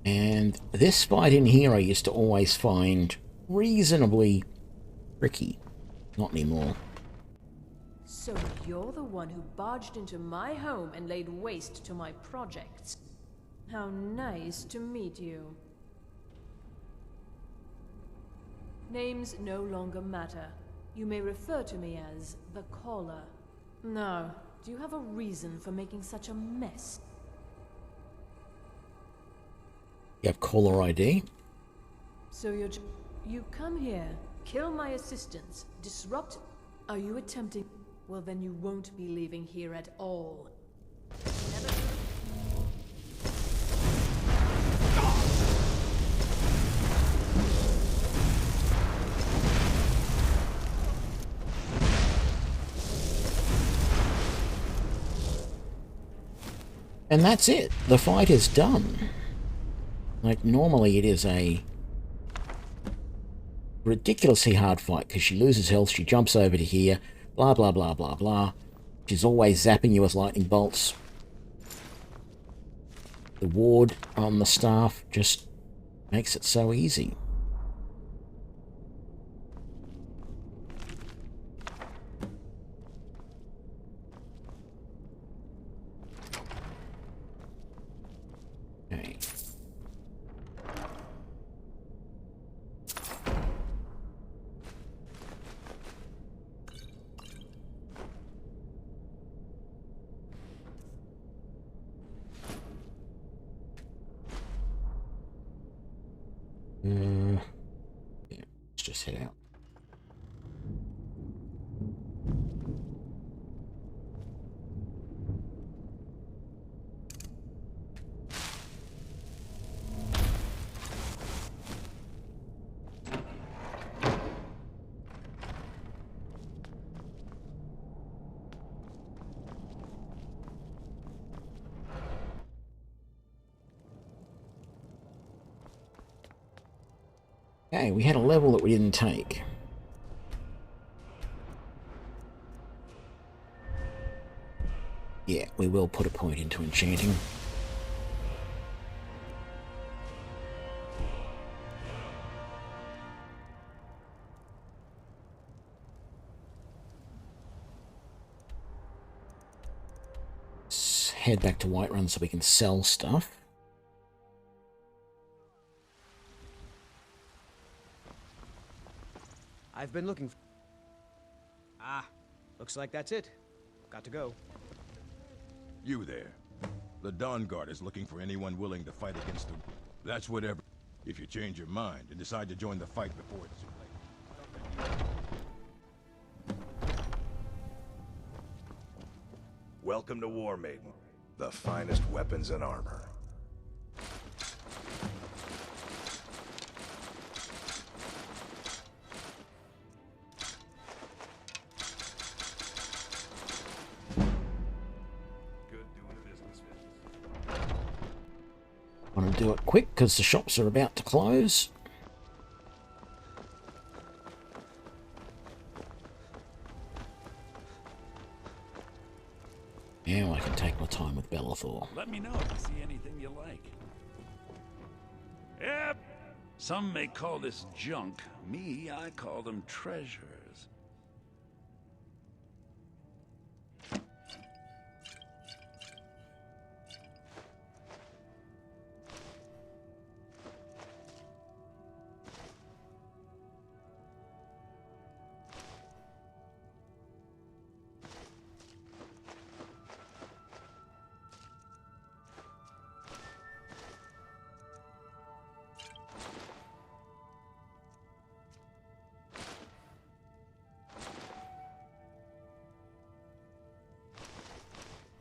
And this fight in here I used to always find reasonably tricky. Not anymore. So you're the one who barged into my home and laid waste to my projects. How nice to meet you. Names no longer matter. You may refer to me as the Caller. Now, do you have a reason for making such a mess? You have caller ID? So you come here, kill my assistants, disrupt... Are you attempting... Well, then you won't be leaving here at all. And that's it. The fight is done. Like, normally it is a ridiculously hard fight because she loses health, she jumps over to here, blah, blah, blah, blah, blah. She's always zapping you with lightning bolts. The ward on the staff just makes it so easy. Okay. Yeah, let's just head out. Okay, we had a level that we didn't take. Yeah, we will put a point into enchanting. Let's head back to Whiterun so we can sell stuff. I've been looking for... Ah, looks like that's it. Got to go. You there. The Dawn Guard is looking for anyone willing to fight against the... That's whatever. If you change your mind and decide to join the fight before it's too late. Welcome to War Maiden. The finest weapons and armor. Want to do it quick because the shops are about to close. Now I can take my time with Bellathor. Let me know if you see anything you like. Yep. Some may call this junk. Me, I call them treasures.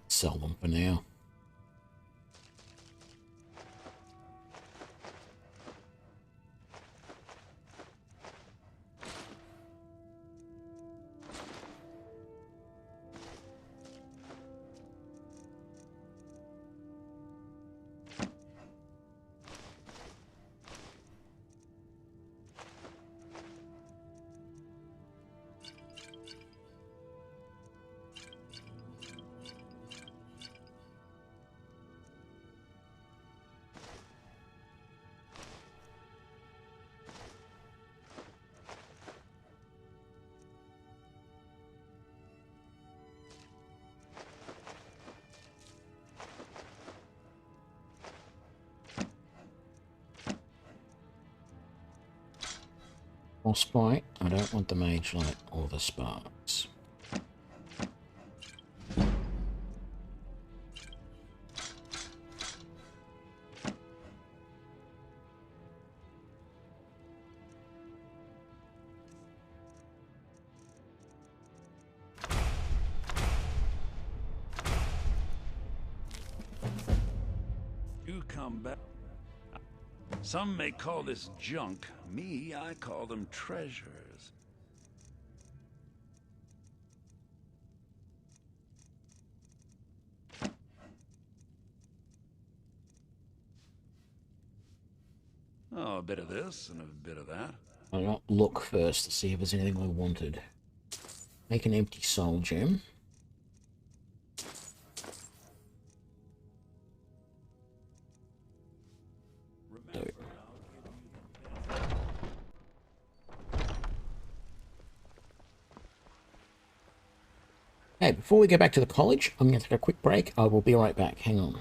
Sell them for now. Frostbite. I don't want the Mage Light or the Sparks. You come back. Some may call this junk. Me, I call them treasures. Oh, a bit of this and a bit of that. I'll not look first to see if there's anything I wanted. Make an empty soul gem. Hey, before we go back to the college, I'm going to take a quick break. I will be right back. Hang on.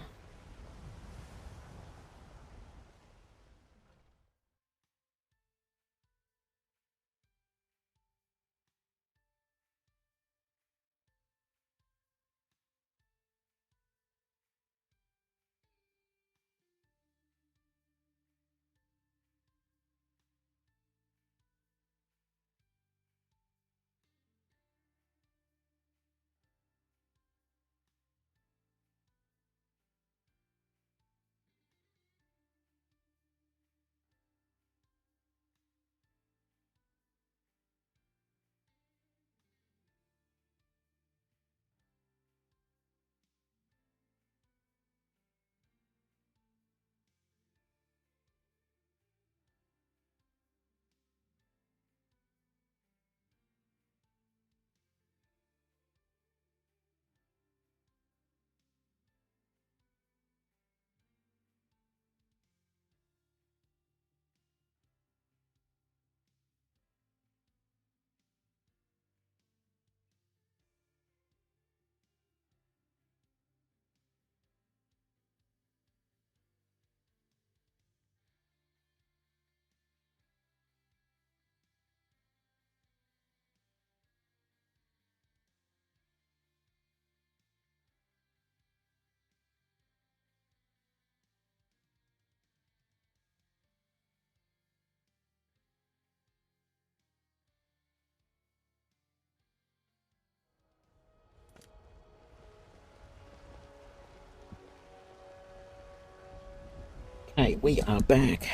Okay, we are back.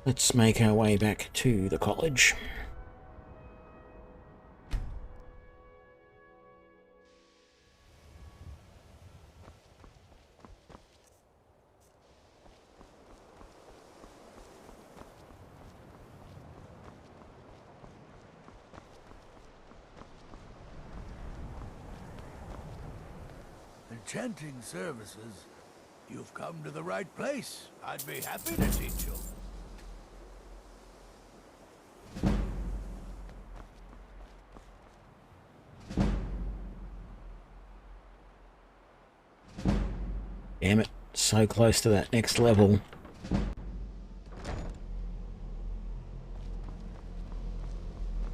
Let's make our way back to the college. Enchanting services. You've come to the right place. I'd be happy to teach you. Damn it, so close to that next level.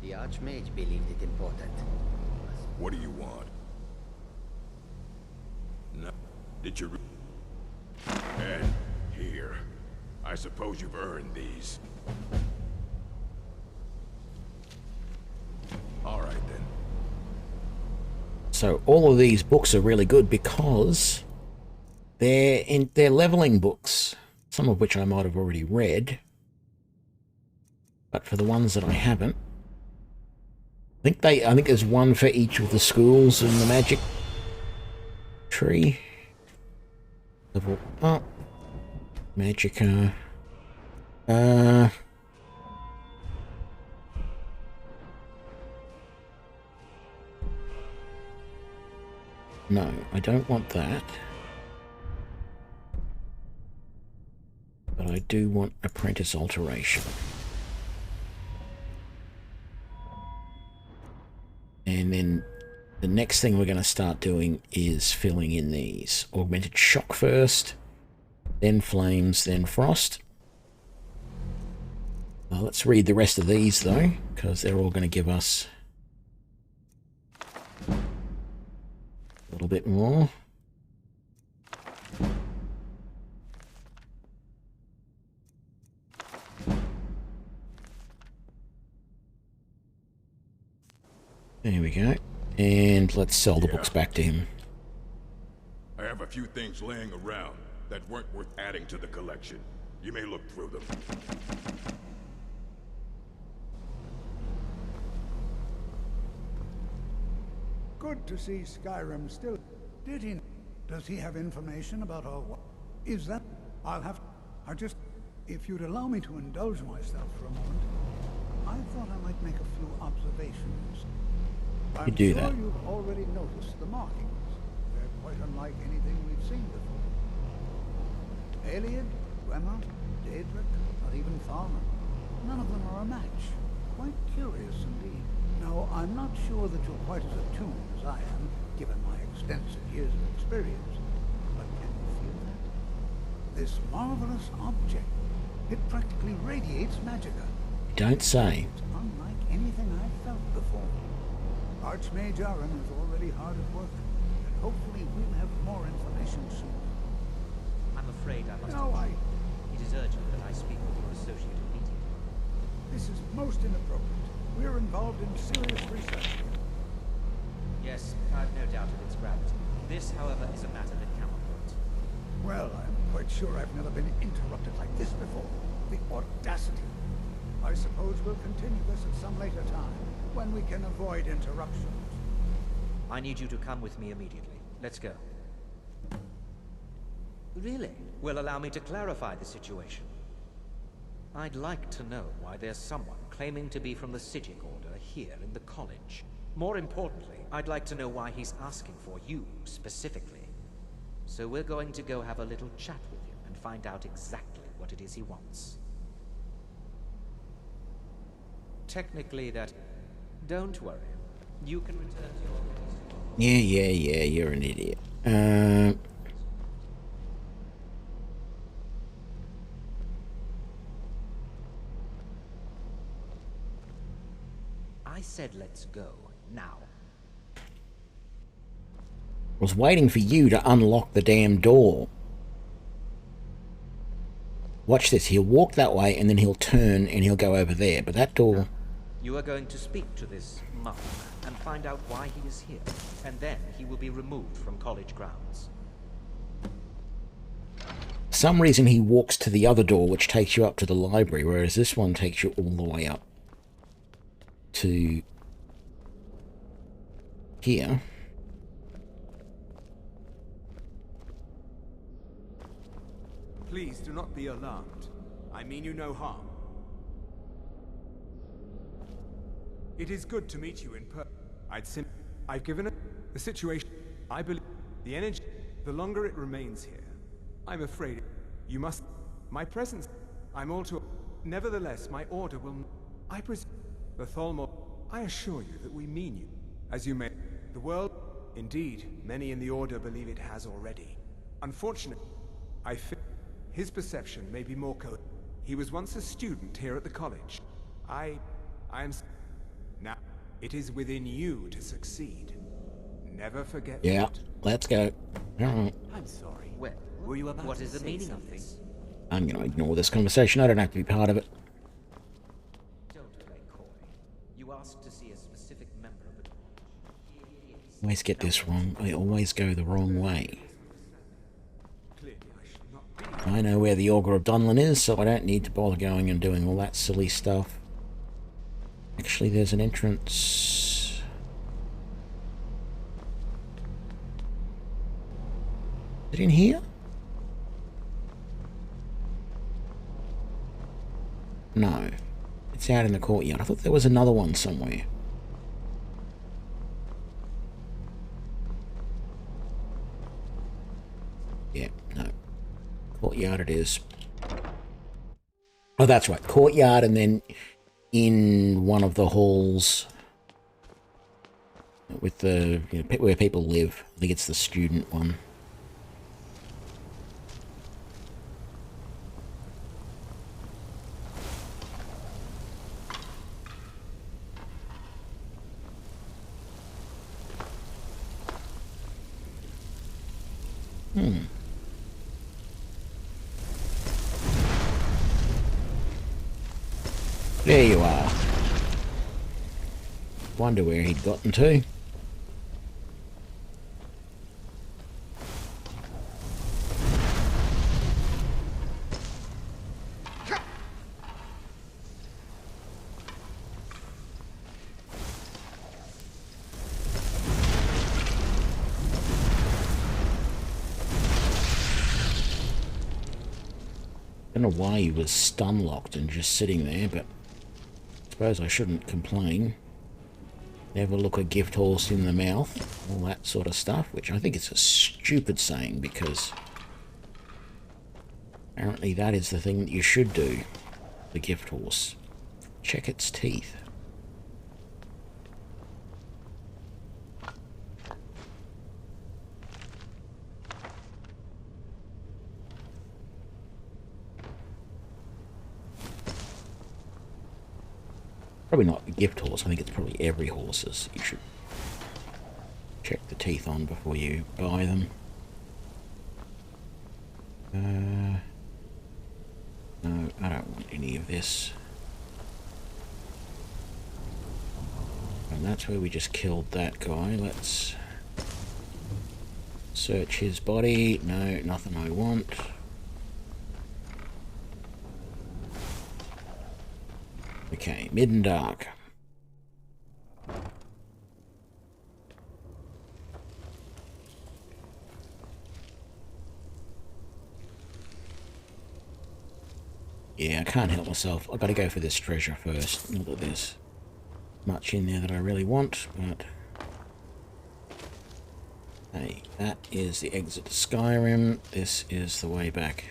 The Archmage believed it important. What do you want? No. Did you... And here. I suppose you've earned these. All right, then. So all of these books are really good because they're leveling books, some of which I might have already read. But for the ones that I haven't, I think there's one for each of the schools in the magic tree. Level up. Magicka. No, I don't want that. But I do want apprentice alteration. And then the next thing we're going to start doing is filling in these. Augmented shock first, then flames, then frost. Well, let's read the rest of these though, because they're all going to give us a little bit more. There we go. And let's sell the books back to him. I have a few things laying around that weren't worth adding to the collection. You may look through them. Good to see Skyrim still. Does he have information about our... Is that... If you'd allow me to indulge myself for a moment, I thought I might make a few observations. You do that. I'm sure you've already noticed the markings. They're quite unlike anything we've seen before. Aliad, Gwemma, Daedric, not even Thalmor. None of them are a match. Quite curious indeed. Now, I'm not sure that you're quite as attuned as I am, given my extensive years of experience. But can you feel that? This marvelous object, it practically radiates magicka. Don't say. It's unlike anything I've felt before. Archmage Aaron is already hard at work, and hopefully we'll have more information soon. I'm afraid I must... No, It is urgent that I speak with your associate immediately. This is most inappropriate. We're involved in serious research here. Yes, I've no doubt of its gravity. This, however, is a matter that cannot wait. Well, I'm quite sure I've never been interrupted like this before. The audacity. I suppose we'll continue this at some later time, when we can avoid interruptions. I need you to come with me immediately. Let's go. Really? Well, allow me to clarify the situation. I'd like to know why there's someone claiming to be from the Psijic Order here in the college. More importantly, I'd like to know why he's asking for you, specifically. So we're going to go have a little chat with him and find out exactly what it is he wants. Technically, that... Don't worry. You can return to your... Yeah, you're an idiot. I said let's go, now. I was waiting for you to unlock the damn door. Watch this, he'll walk that way and then he'll turn and he'll go over there, but that door... You are going to speak to this monk and find out why he is here, and then he will be removed from college grounds. For some reason he walks to the other door, which takes you up to the library, whereas this one takes you all the way up to here. Please do not be alarmed. I mean you no harm. It is good to meet you in person. I've given it the situation. I believe the energy, the longer it remains here, I'm afraid you must. My presence, I'm all too. Nevertheless, my order will. I presume the Thalmor. I assure you that we mean you, as you may. The world, indeed, many in the order believe it has already. Unfortunately, I fear his perception may be more coherent. He was once a student here at the college. I am. Now, it is within you to succeed. Never forget Yeah, that. let's go. Alright. I'm sorry. Well, Were you about what to is the say meaning something? of this? I'm going to ignore this conversation. I don't have to be part of it. Don't play coy. You asked to see a specific member of the college. Always get this wrong. I always go the wrong way. I know where the Augur of Dunlin is, so I don't need to bother going and doing all that silly stuff. Actually, there's an entrance. Is it in here? No. It's out in the courtyard. I thought there was another one somewhere. Yeah, no. Courtyard it is. Oh, that's right. Courtyard, and then in one of the halls with the, you know, where people live. I think it's the student one. There you are. Wonder where he'd gotten to. I don't know why he was stun locked and just sitting there, but I suppose I shouldn't complain. Never look a gift horse in the mouth, all that sort of stuff, which I think is a stupid saying because apparently that is the thing that you should do. The gift horse. Check its teeth. Probably not a gift horse, I think it's probably every horse's. You should check the teeth on before you buy them. No, I don't want any of this. And that's where we just killed that guy. Let's search his body. No, nothing I want. Okay, mid and dark. Yeah, I can't help myself. I've got to go for this treasure first. Not that there's much in there that I really want, but... Hey, that is the exit to Skyrim. This is the way back.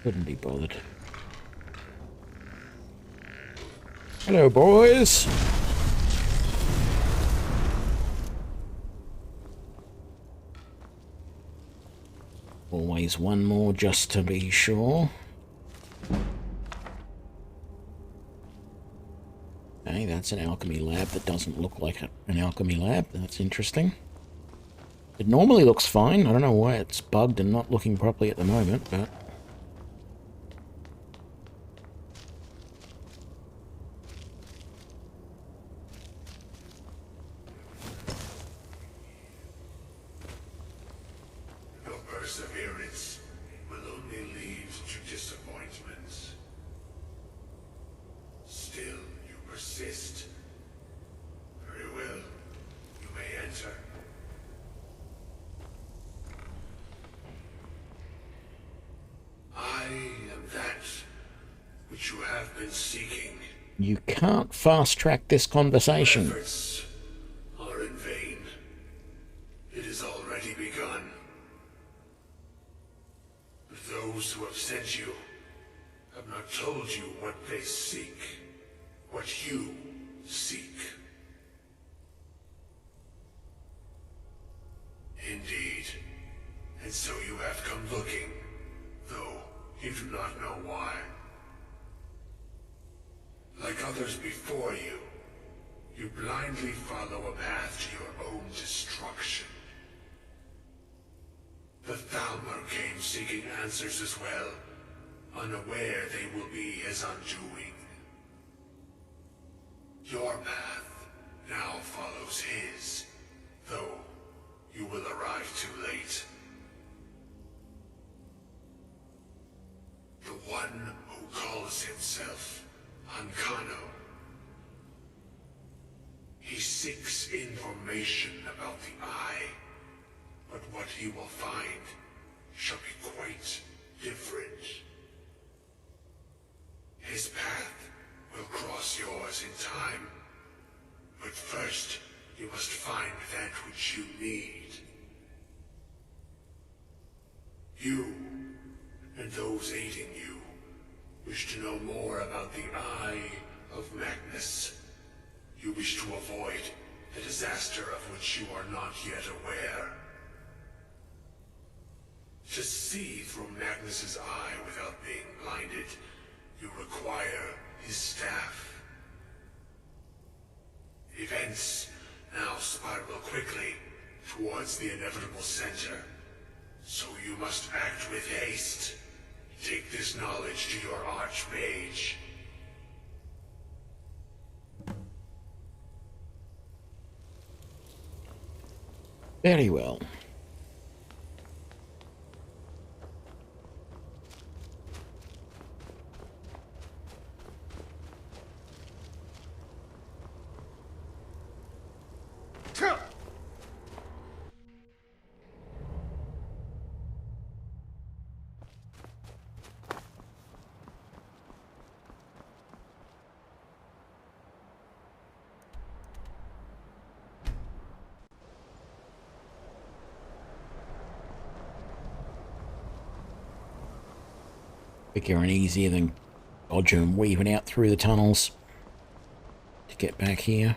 Couldn't be bothered. Hello, boys. Always one more just to be sure. Okay, that's an alchemy lab that doesn't look like an alchemy lab. That's interesting. It normally looks fine. I don't know why it's bugged and not looking properly at the moment, but... Perseverance will only lead to disappointments. Still, you persist. Very well. You may enter. I am that which you have been seeking. You can't fast-track this conversation. Efforts are in vain. It has already begun. Those who have sent you have not told you what they seek, what you seek. Indeed, and so you have come looking, though you do not know why. Like others before you, you blindly follow a path to your own destruction. The Thalmor came seeking answers as well, unaware they will be his undoing. Your path now follows his, though you will arrive too late. The one who calls himself Ankano. He seeks information about the Eye, but what he will find shall be quite different. His path will cross yours in time, but first you must find that which you need. You, and those aiding you, wish to know more about the Eye of Magnus. You wish to avoid the disaster of which you are not yet aware. To see through Magnus's eye without being blinded, you require his staff. Events now spiral quickly towards the inevitable center, so you must act with haste. Take this knowledge to your Archmage. Very well. Quicker and easier than dodging and weaving out through the tunnels to get back here.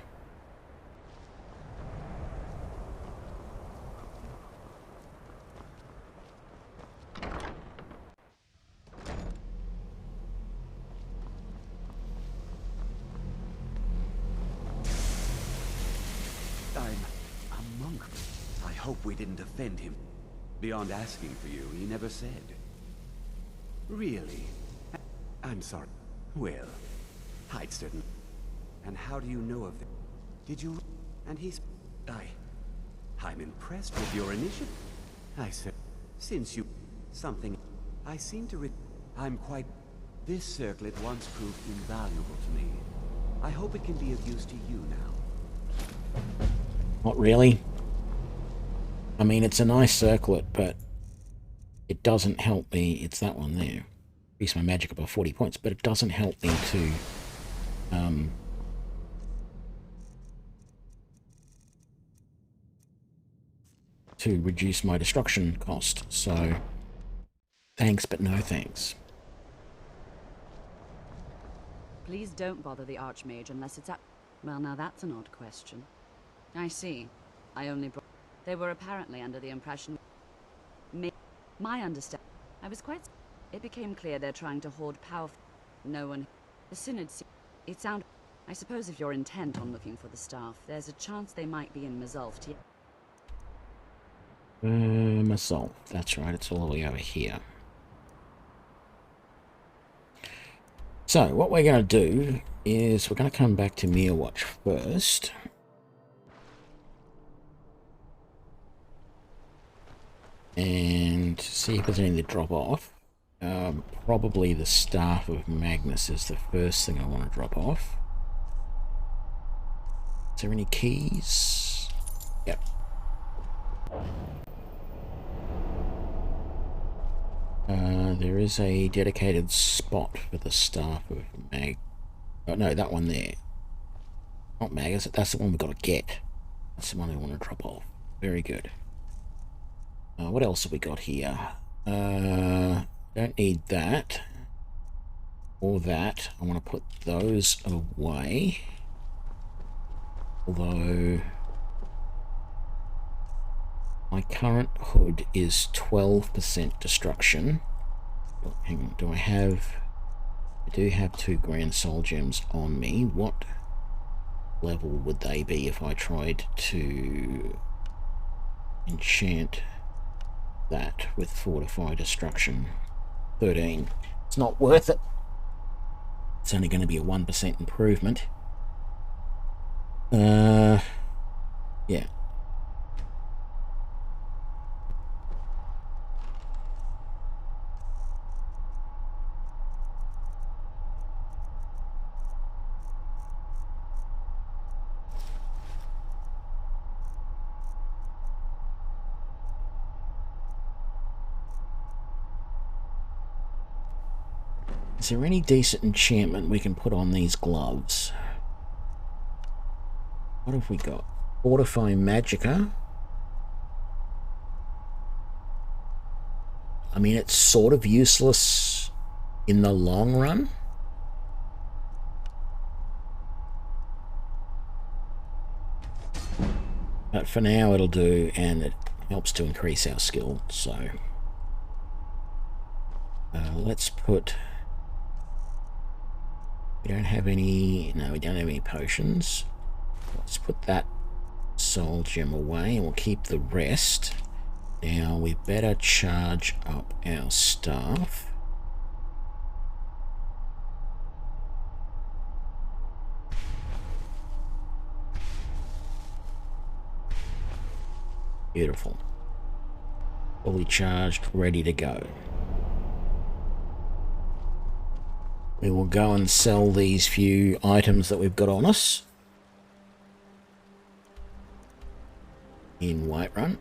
I'm a monk. I hope we didn't offend him. Beyond asking for you, he never said. Really? I'm sorry. Well, I'd certain. And how do you know of them? Did you? And he's... I'm impressed with your initiative. I said, since you... Something... I seem to I'm quite... This circlet once proved invaluable to me. I hope it can be of use to you now. Not really. I mean, it's a nice circlet, but it doesn't help me. It's that one there. Increase my magic by 40 points, but it doesn't help me to reduce my destruction cost. So, thanks, but no thanks. Please don't bother the Archmage unless it's at... Well, now that's an odd question. I see. I only brought... They were apparently under the impression... My understanding... I was quite... It became clear they're trying to hoard power... No one... The Synod... It sounded... I suppose if you're intent on looking for the staff, there's a chance they might be in Mazulf. Mazulf. That's right, it's all the way over here. So, what we're going to do is we're going to come back to Mirwatch first. And see if there's anything to drop off. Probably the Staff of Magnus is the first thing I want to drop off. Is there any keys? Yep. There is a dedicated spot for the Staff of Mag... Oh, no, that one there. Not Mag, that's the one we've got to get. That's the one I want to drop off. Very good. What else have we got here? Don't need that. Or that. I want to put those away. Although... my current hood is 12% destruction. Hang on, do I have... I do have 2 Grand Soul Gems on me. What level would they be if I tried to enchant that with Fortify Destruction? 13. It's not worth it. It's only going to be a 1% improvement. Yeah. Is there any decent enchantment we can put on these gloves? What have we got? Fortify Magicka. I mean, it's sort of useless in the long run. But for now it'll do, and it helps to increase our skill, so... let's put... We don't have any... No, we don't have any potions. Let's put that soul gem away, and we'll keep the rest. Now, we better charge up our staff. Beautiful. Fully charged, ready to go. We will go and sell these few items that we've got on us in Whiterun.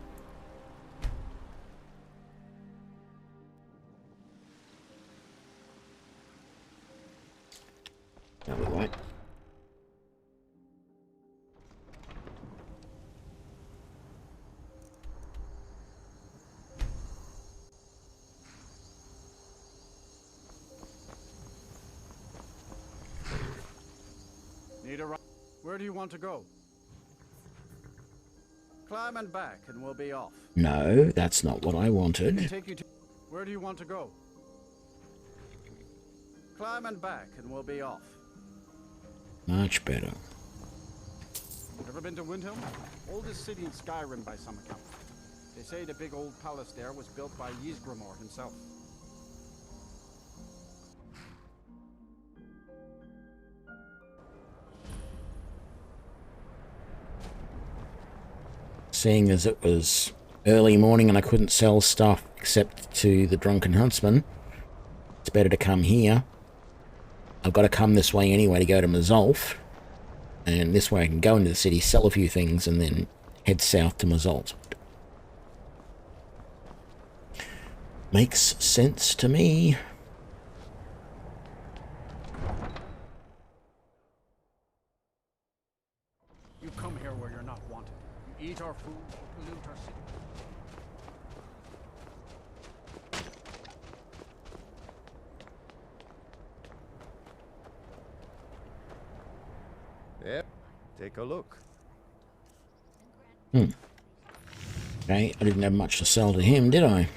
No, we won't. Need a ride? Where do you want to go? Climb and back and we'll be off. No, that's not what I wanted. Take you to... Where do you want to go? Climb and back and we'll be off. Much better. Ever been to Windhelm? Oldest city in Skyrim by some account. They say the big old palace there was built by Ysgramor himself. Seeing as it was early morning and I couldn't sell stuff except to the Drunken Huntsman, it's better to come here. I've got to come this way anyway to go to Mazolf, and this way I can go into the city, sell a few things, and then head south to Mazolf. Makes sense to me. You come here where you're not wanted. You eat our food, pollute our city. Yep, take a look. Okay, I didn't have much to sell to him, did I?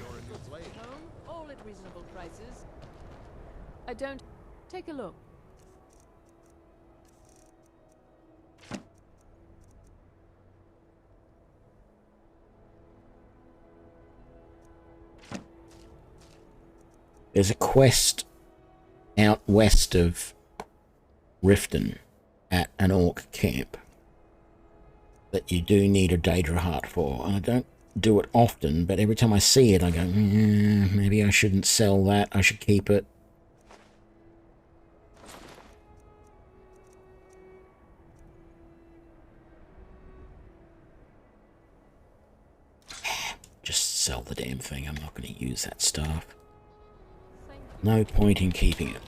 All at reasonable prices. I don't... Take a look. There's a quest out west of Riften at an orc camp that you do need a Daedra heart for, and I don't do it often, but every time I see it I go, maybe I shouldn't sell that, I should keep it. Just sell the damn thing, I'm not going to use that staff. No point in keeping it.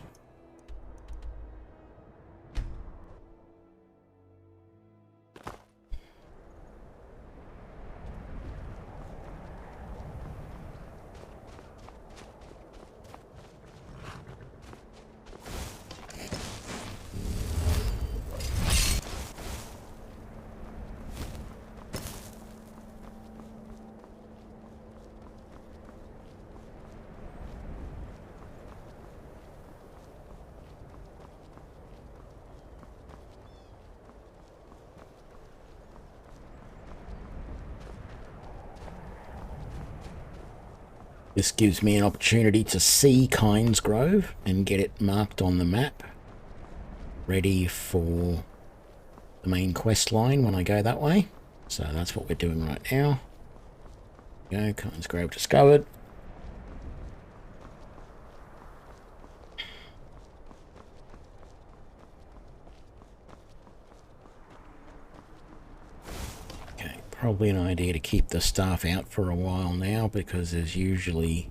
This gives me an opportunity to see Kynes Grove and get it marked on the map, ready for the main quest line when I go that way. So that's what we're doing right now. Go, Kynes Grove discovered. Probably an idea to keep the staff out for a while now, because there's usually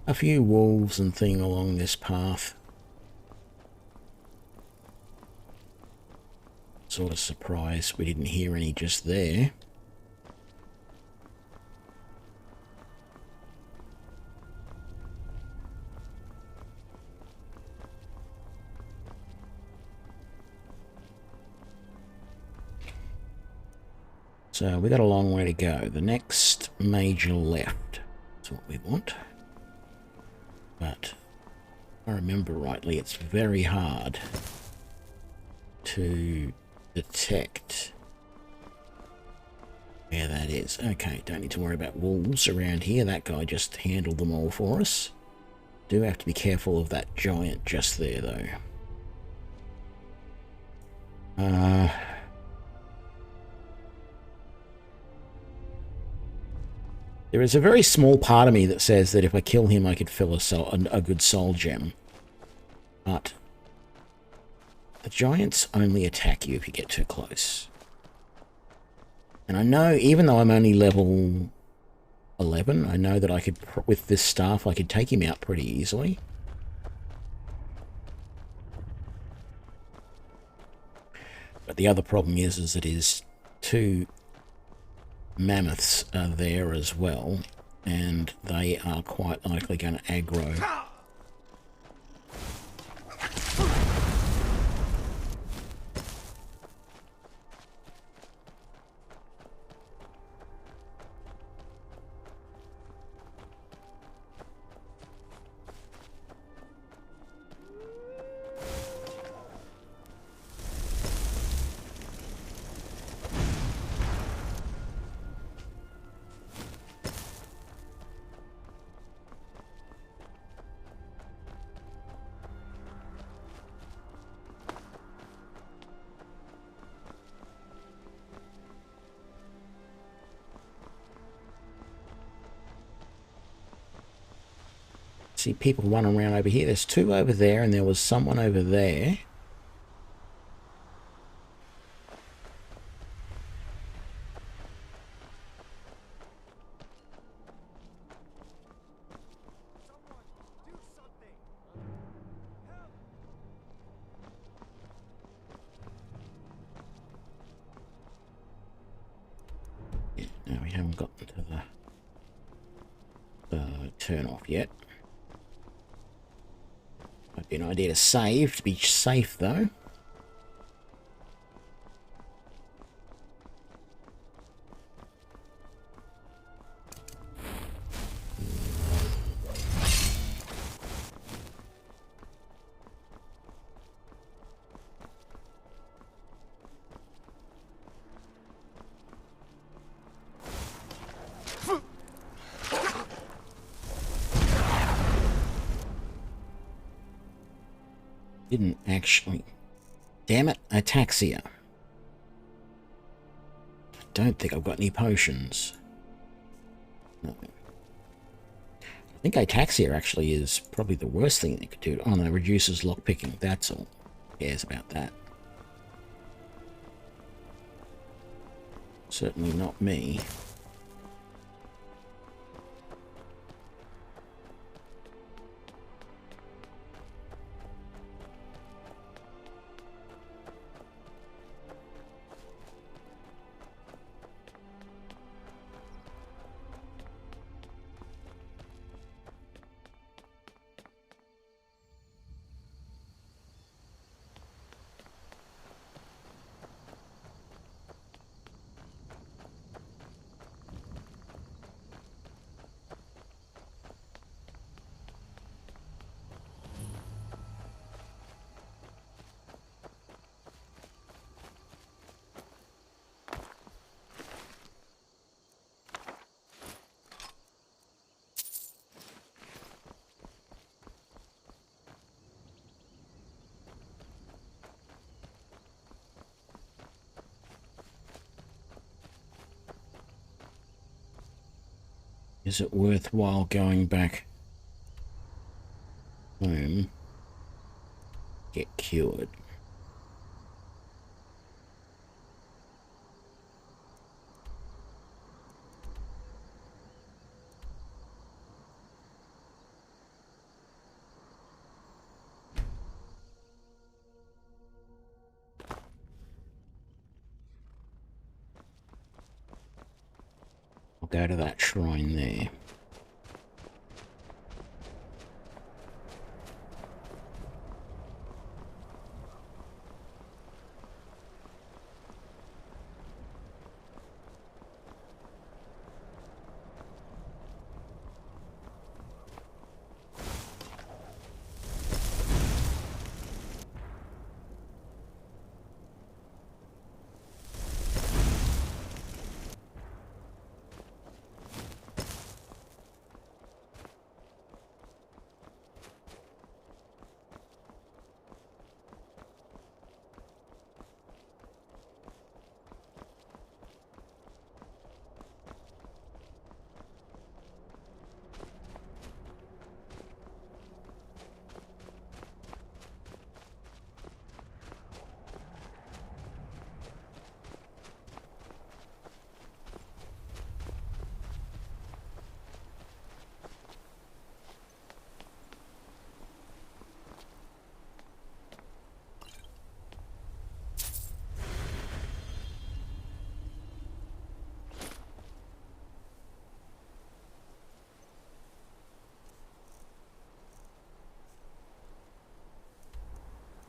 a few wolves and thing along this path. Sort of surprised we didn't hear any just there. So we got a long way to go. The next major left is what we want. But if I remember rightly, it's very hard to detect where that is. Okay, don't need to worry about wolves around here. That guy just handled them all for us. Do have to be careful of that giant just there, though. There is a very small part of me that says that if I kill him, I could fill a good soul gem. But the giants only attack you if you get too close. And I know, even though I'm only level 11, I know that I could, with this staff, I could take him out pretty easily. But the other problem is that his two mammoths are there as well, and they are quite likely going to aggro. See people running around over here. There's two over there, and there was someone over there. Yeah, no, we haven't gotten to the turn off yet. Might be an idea to save, to be safe though. Didn't actually. Damn it, ataxia. Don't think I've got any potions. No. I think ataxia actually is probably the worst thing they could do. Oh no, reduces lockpicking. That's all. Who cares about that? Certainly not me. Is it worthwhile going back home? Get cured. go to that shrine there.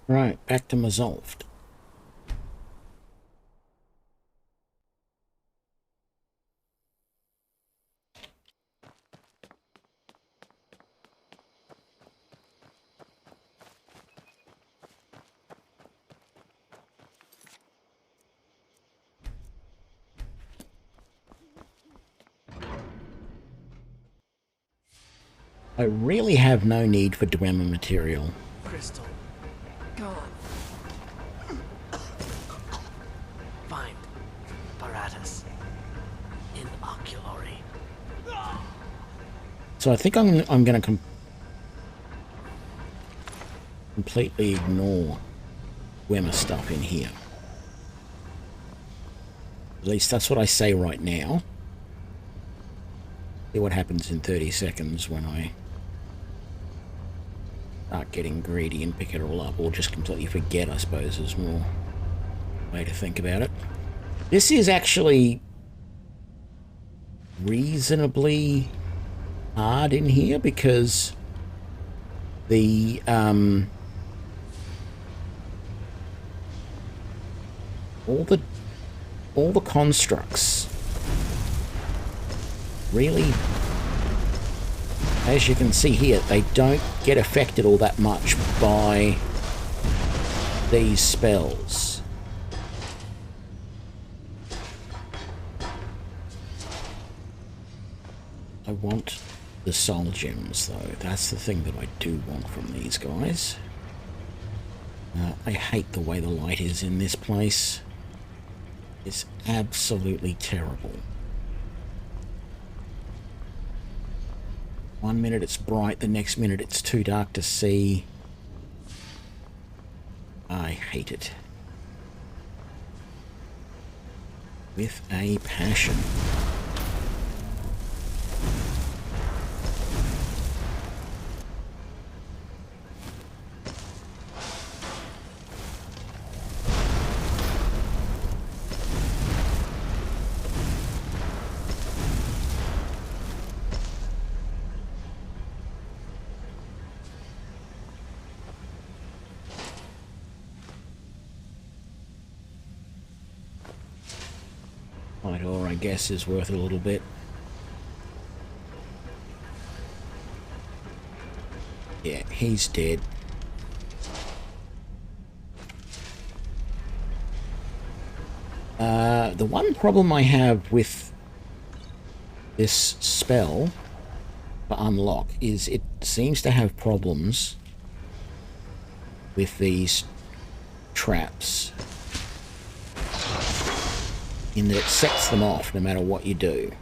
Right, back to Mazolft. I really have no need for Dwemer material. Crystal. Gone. Find apparatus in oculory. So I think I'm going to completely ignore Dwemer stuff in here. At least that's what I say right now. See what happens in 30 seconds when I start getting greedy and pick it all up, or just completely forget, I suppose, is more way to think about it. This is actually reasonably hard in here because the all the constructs really, as you can see here, they don't get affected all that much by these spells. I want the soul gems though. That's the thing that I do want from these guys. I hate the way the light is in this place. It's absolutely terrible. 1 minute it's bright, the next minute it's too dark to see. I hate it. With a passion. Or I guess is worth a little bit. Yeah, he's dead. The one problem I have with this spell for unlock is it seems to have problems with these traps, in that it sets them off no matter what you do.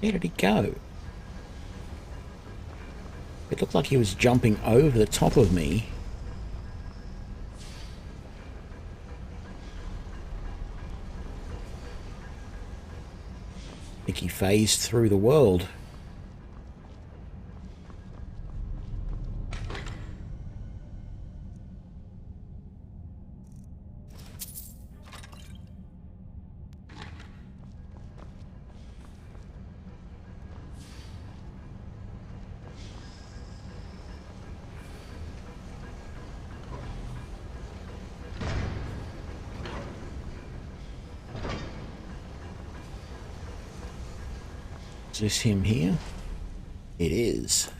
Where did he go? It looked like he was jumping over the top of me. I think he phased through the world. Is this him here? It is.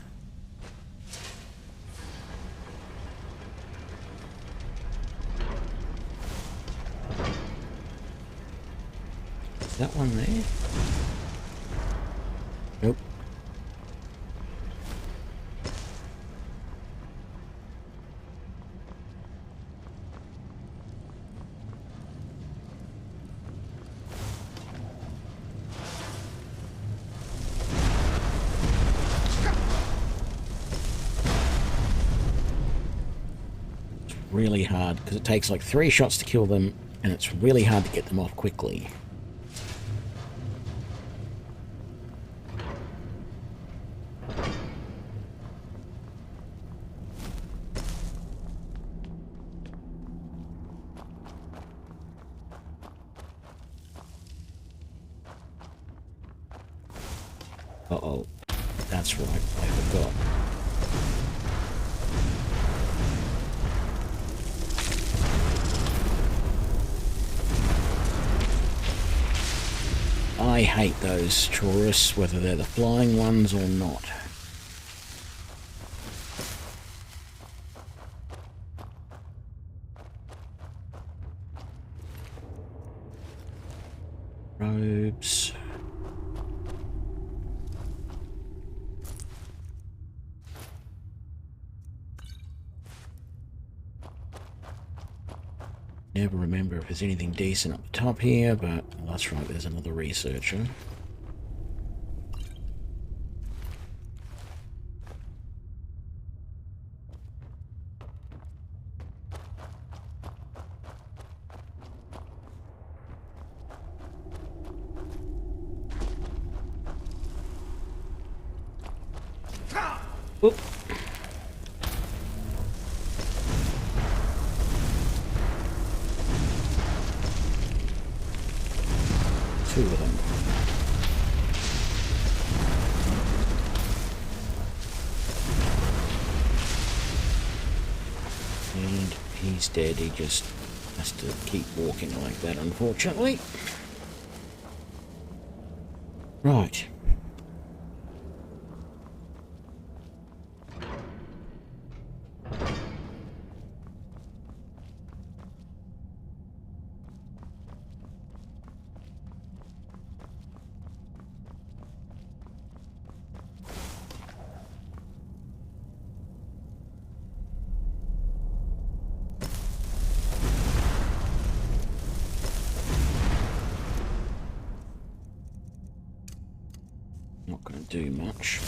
Is that one there? Nope. Really hard because it takes like 3 shots to kill them, and it's really hard to get them off quickly. Uh-oh, that's right, I forgot. I hate those tourists, whether they're the flying ones or not. Robes. Never remember if there's anything decent up the top here, but well, that's right, there's another researcher. Oop. Two of them. And he's dead. He just has to keep walking like that, unfortunately. Right. Not going to do much.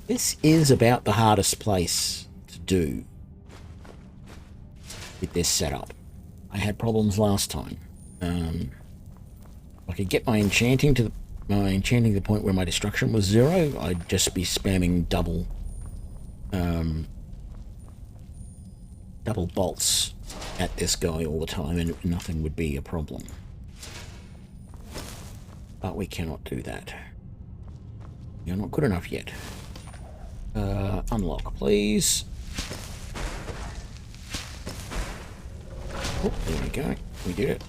This is about the hardest place to do with this setup. I had problems last time. I could get my enchanting to the point where my destruction was 0. I'd just be spamming double bolts at this guy all the time, and nothing would be a problem. But we cannot do that. You're not good enough yet. Unlock, please. Oh, there we go. We did it.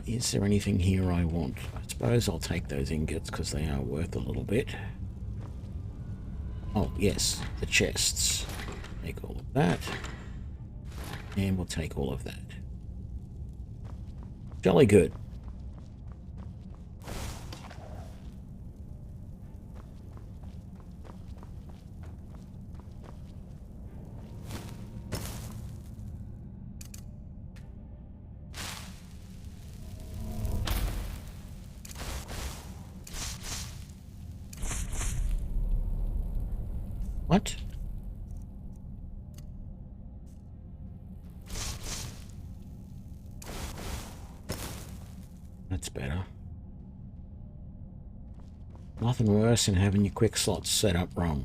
Is there anything here I want? I suppose I'll take those ingots because they are worth a little bit. Oh, yes, the chests. Take all of that. And we'll take all of that. Jolly good. What? That's better. Nothing worse than having your quick slots set up wrong.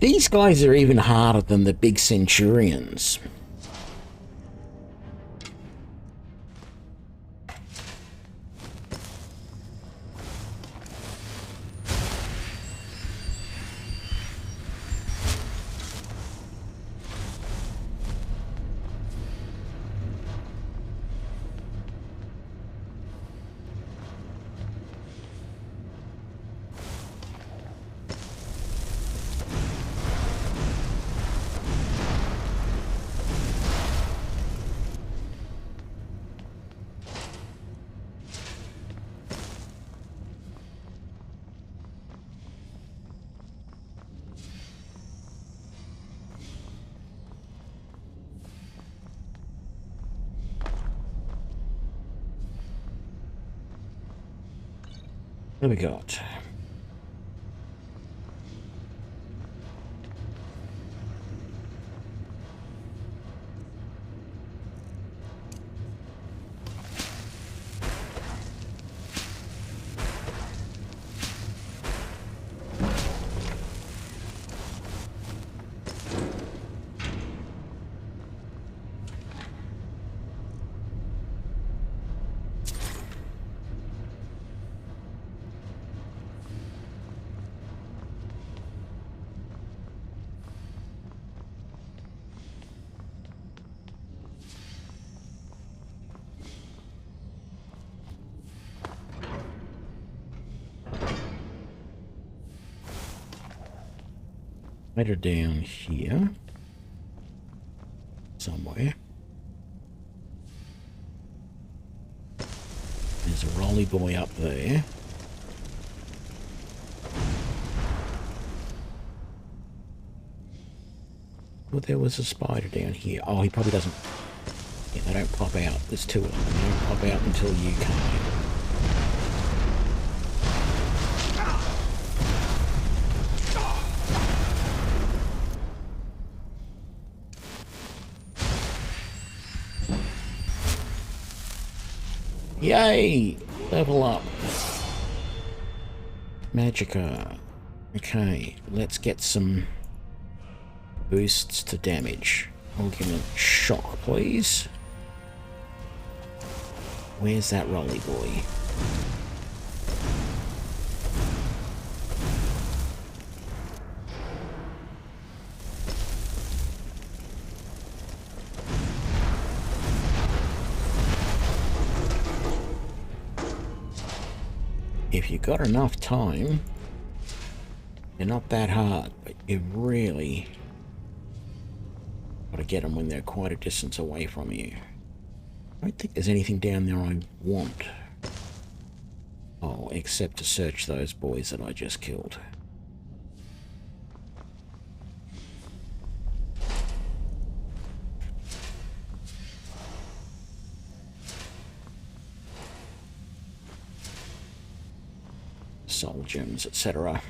These guys are even harder than the big Centurions. What have we got? Later down here. Somewhere. There's a rolly boy up there. Well, there was a spider down here. Oh, he probably doesn't... Yeah, they don't pop out. There's two of them. They don't pop out until you come in. Yay! Level up. Magicka. Okay, let's get some boosts to damage. Argument shock, please. Where's that rolly boy? If you got enough time, they're not that hard, but you really got to get them when they're quite a distance away from you. I don't think there's anything down there I want. Oh, except to search those boys that I just killed. Soul gems, etc.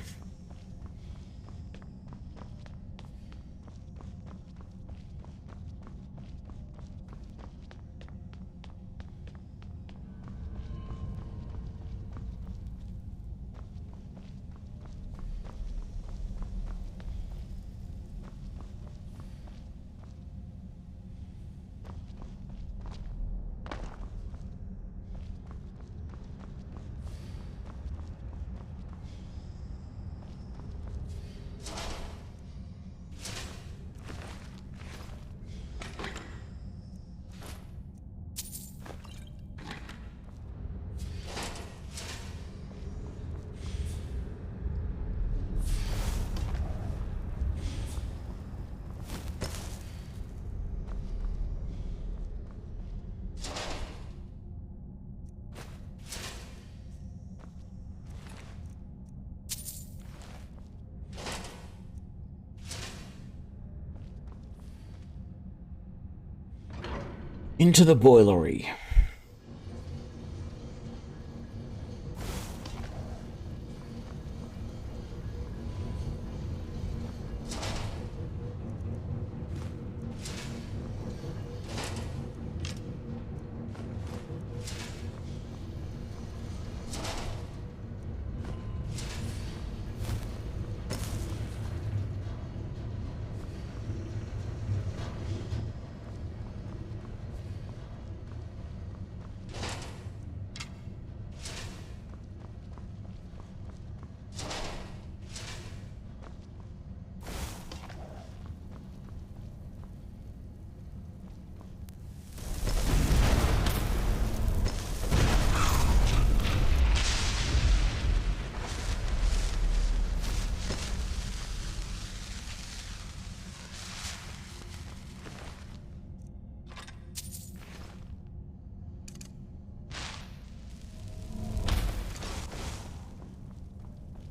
Into the boilery.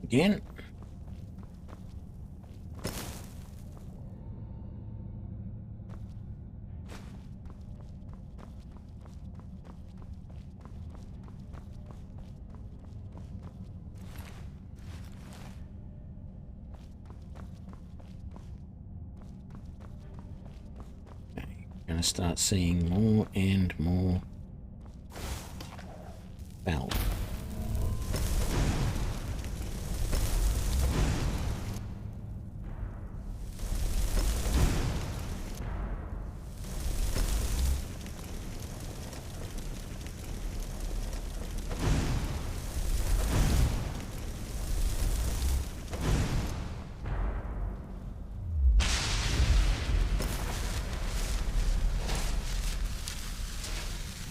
Again. Gonna start seeing more and more valve.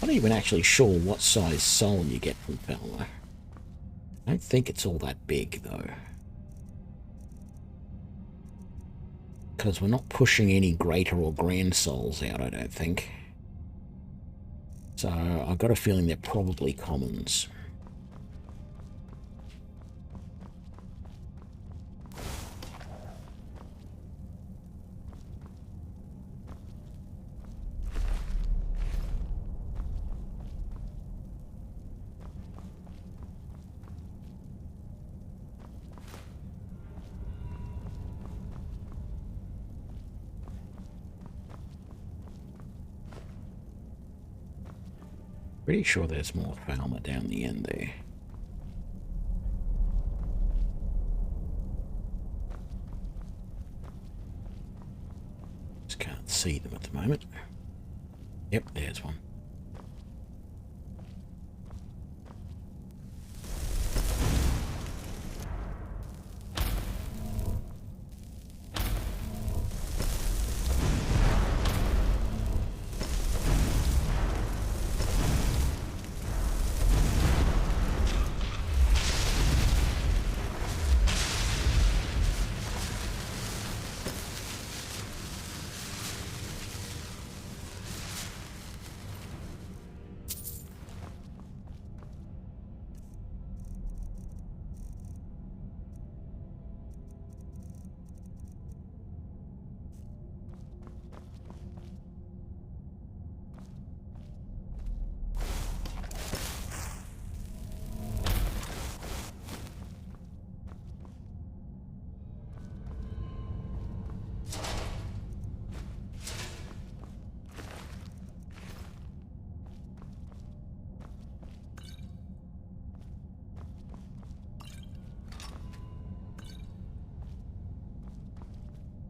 I'm not even actually sure what size soul you get from Falmer. I don't think it's all that big, though. Because we're not pushing any greater or grand souls out, I don't think. So I've got a feeling they're probably commons. Pretty sure there's more Falmer down the end there. Just can't see them at the moment. Yep, there's one.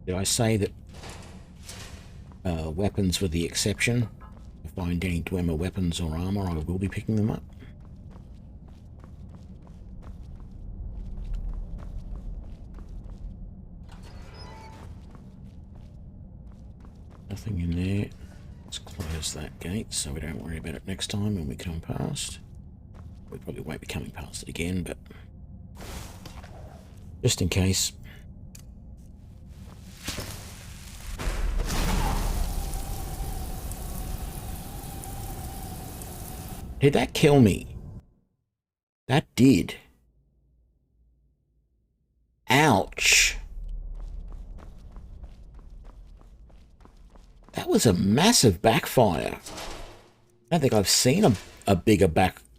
Did I say that weapons were the exception? If I find any Dwemer weapons or armor, I will be picking them up. Nothing in there. Let's close that gate so we don't worry about it next time when we come past. We probably won't be coming past it again, but just in case. Did that kill me? That did. Ouch. That was a massive backfire. I don't think I've seen a bigger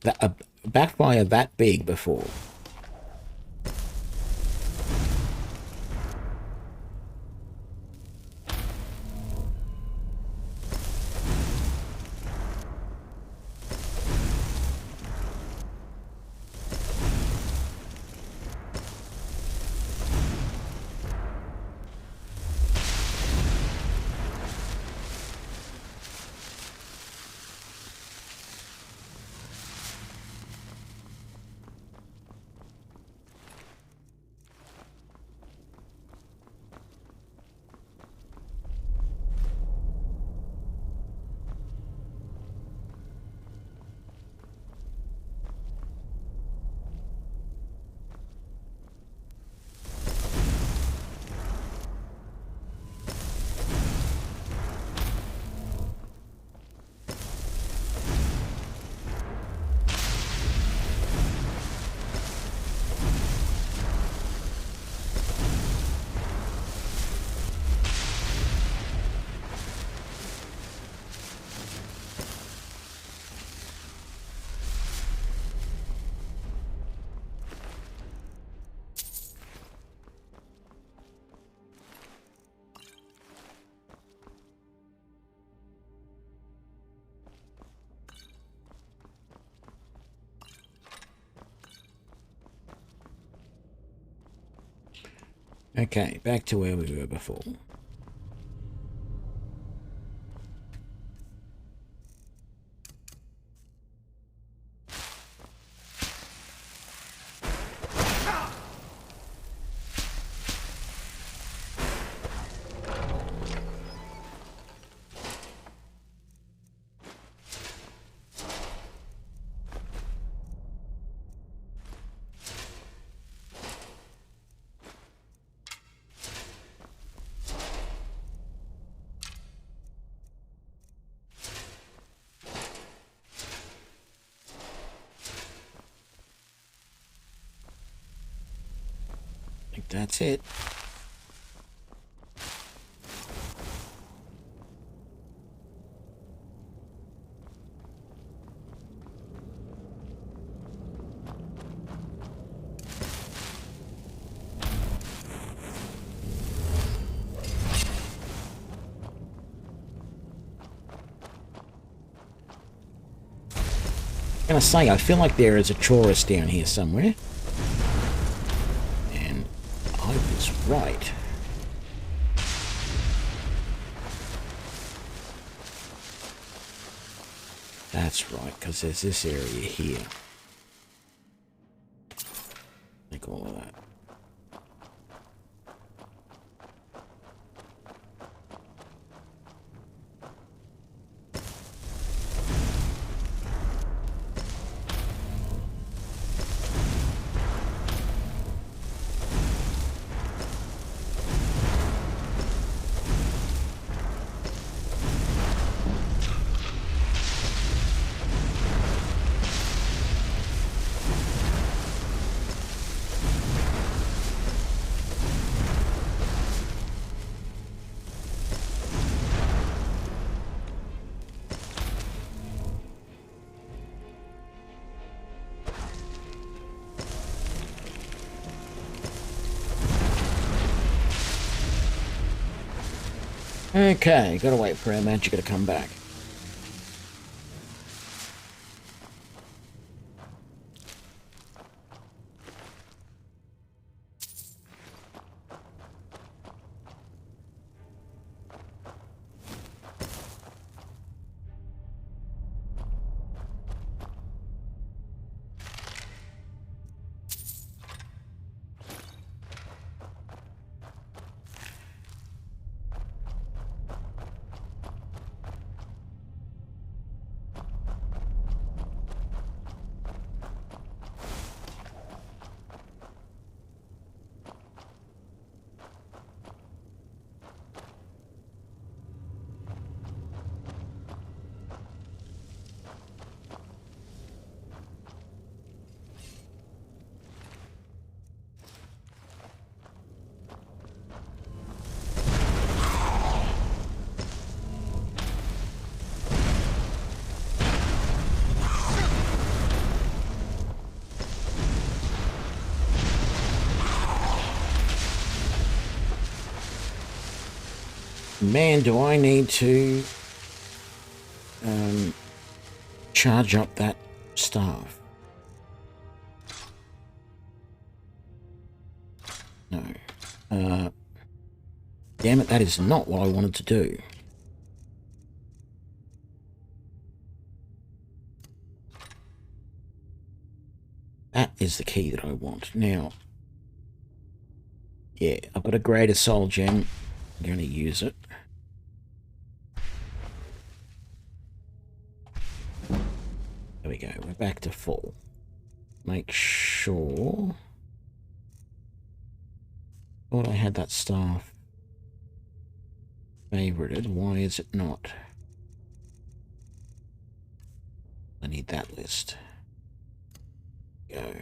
a backfire that big before. Okay, back to where we were before. I think that's it. I'm gonna say, I feel like there is a Chorus down here somewhere. And I was right. That's right, because there's this area here. Like all of that. Okay, gotta wait for our magic to come back. Man, do I need to charge up that staff? No. Damn it, that is not what I wanted to do. That is the key that I want. Now, yeah, I've got a greater soul gem. I'm going to use it. There we go. We're back to full. Make sure... thought I had that staff favorited. Why is it not? I need that list. Go.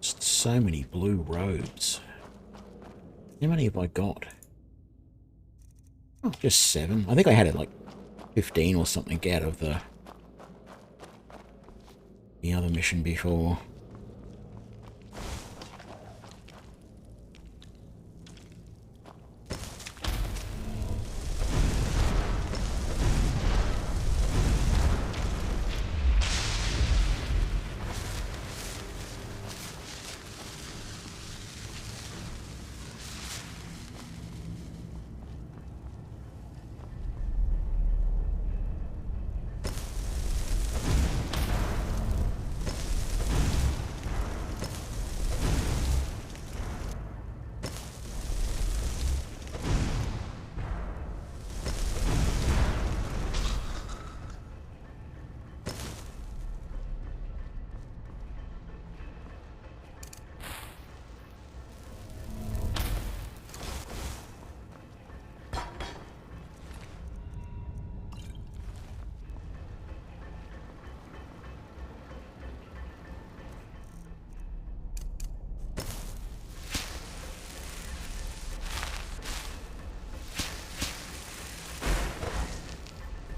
So many blue robes. How many have I got? Oh, just 7. I think I had it like 15 or something out of the other mission before.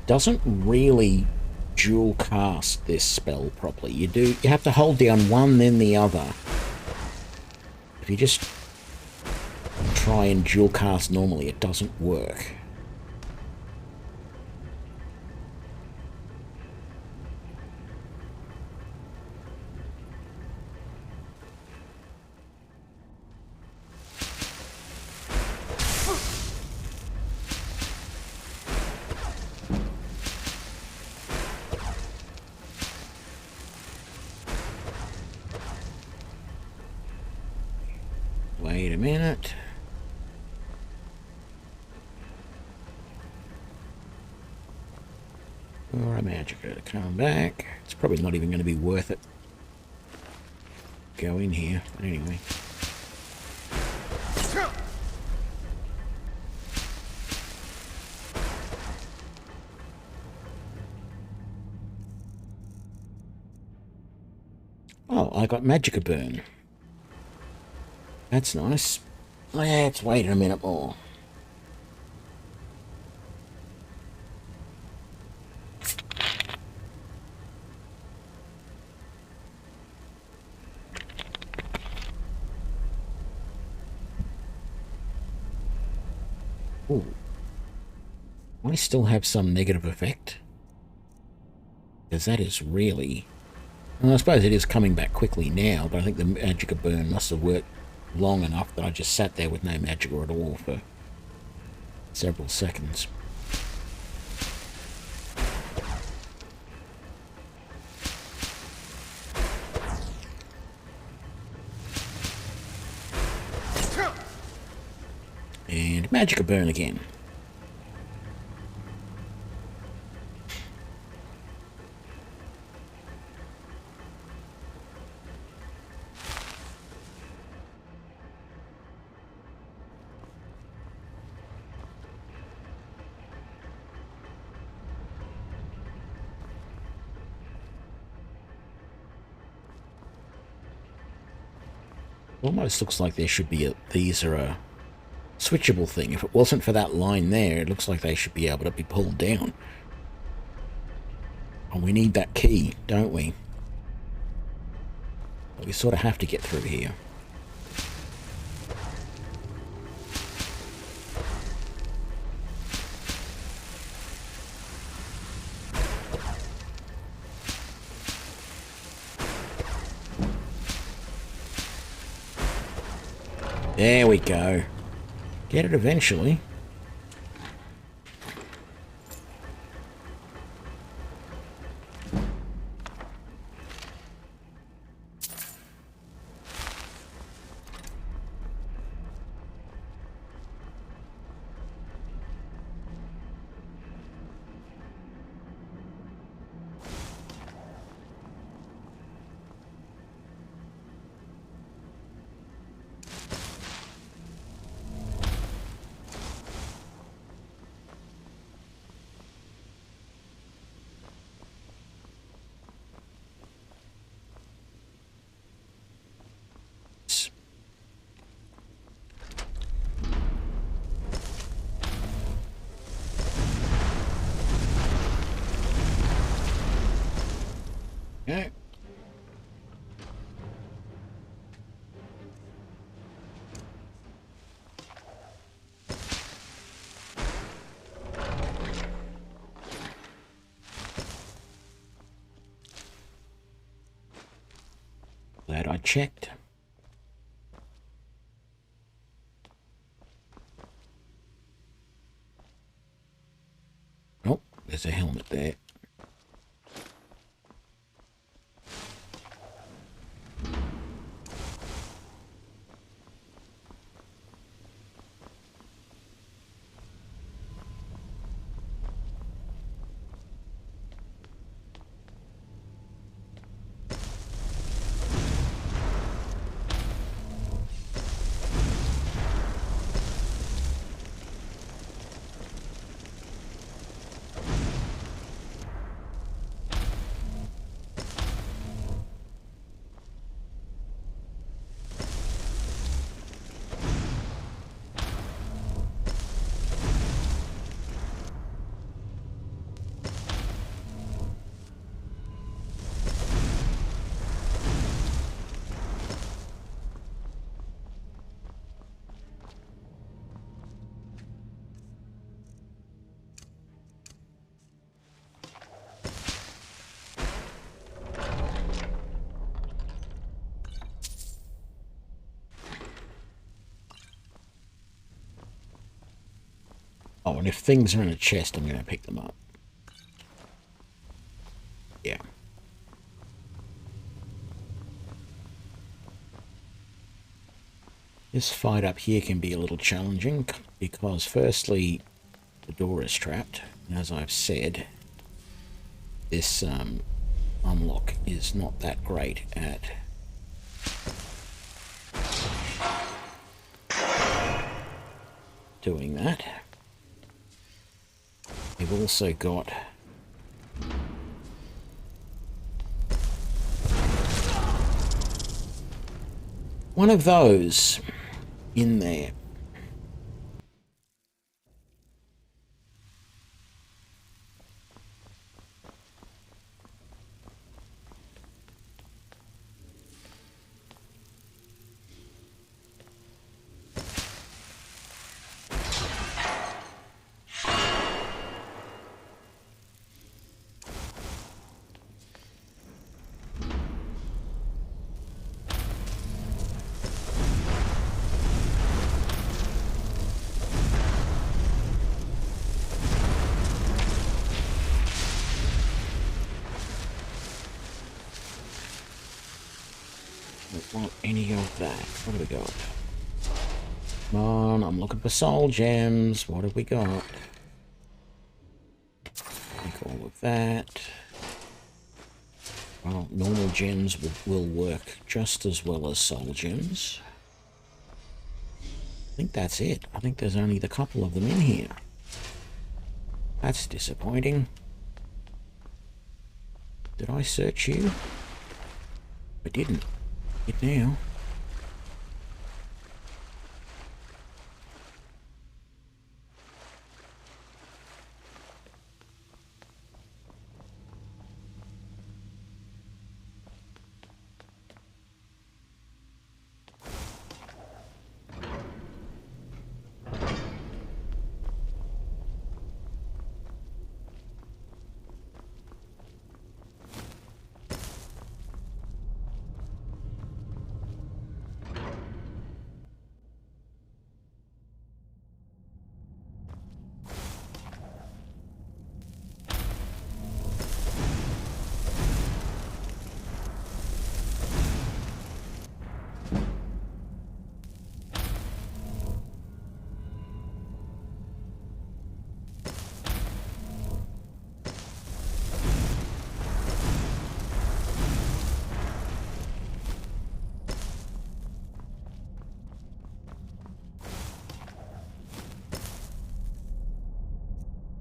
Doesn't really dual cast this spell properly. You have to hold down one then the other. If you just try and dual cast normally, it doesn't work. Wait a minute. Or a Magica to come back. It's probably not even going to be worth it. Go in here. But anyway. Oh, I got Magica Burn. That's nice. Let's wait a minute more. Ooh. I still have some negative effect. Because that is really... Well, I suppose it is coming back quickly now, but I think the Magica Burn must have worked long enough that I just sat there with no Magica at all for several seconds. And Magica Burn again. Almost looks like there should be these are a switchable thing. If it wasn't for that line there, it looks like they should be able to be pulled down. And we need that key, don't we? But we sort of have to get through here. There we go. Get it eventually. Okay. Glad I checked. Oh, there's a helmet there. Oh, and if things are in a chest, I'm going to pick them up. Yeah. This fight up here can be a little challenging because firstly, the door is trapped. And as I've said, this unlock is not that great at doing that. We've also got one of those in there. Don't want any of that. What have we got? Come on, I'm looking for soul gems. What have we got? Take all of that. Well, normal gems will work just as well as soul gems. I think that's it. I think there's only the couple of them in here. That's disappointing. Did I search you? I didn't. It now.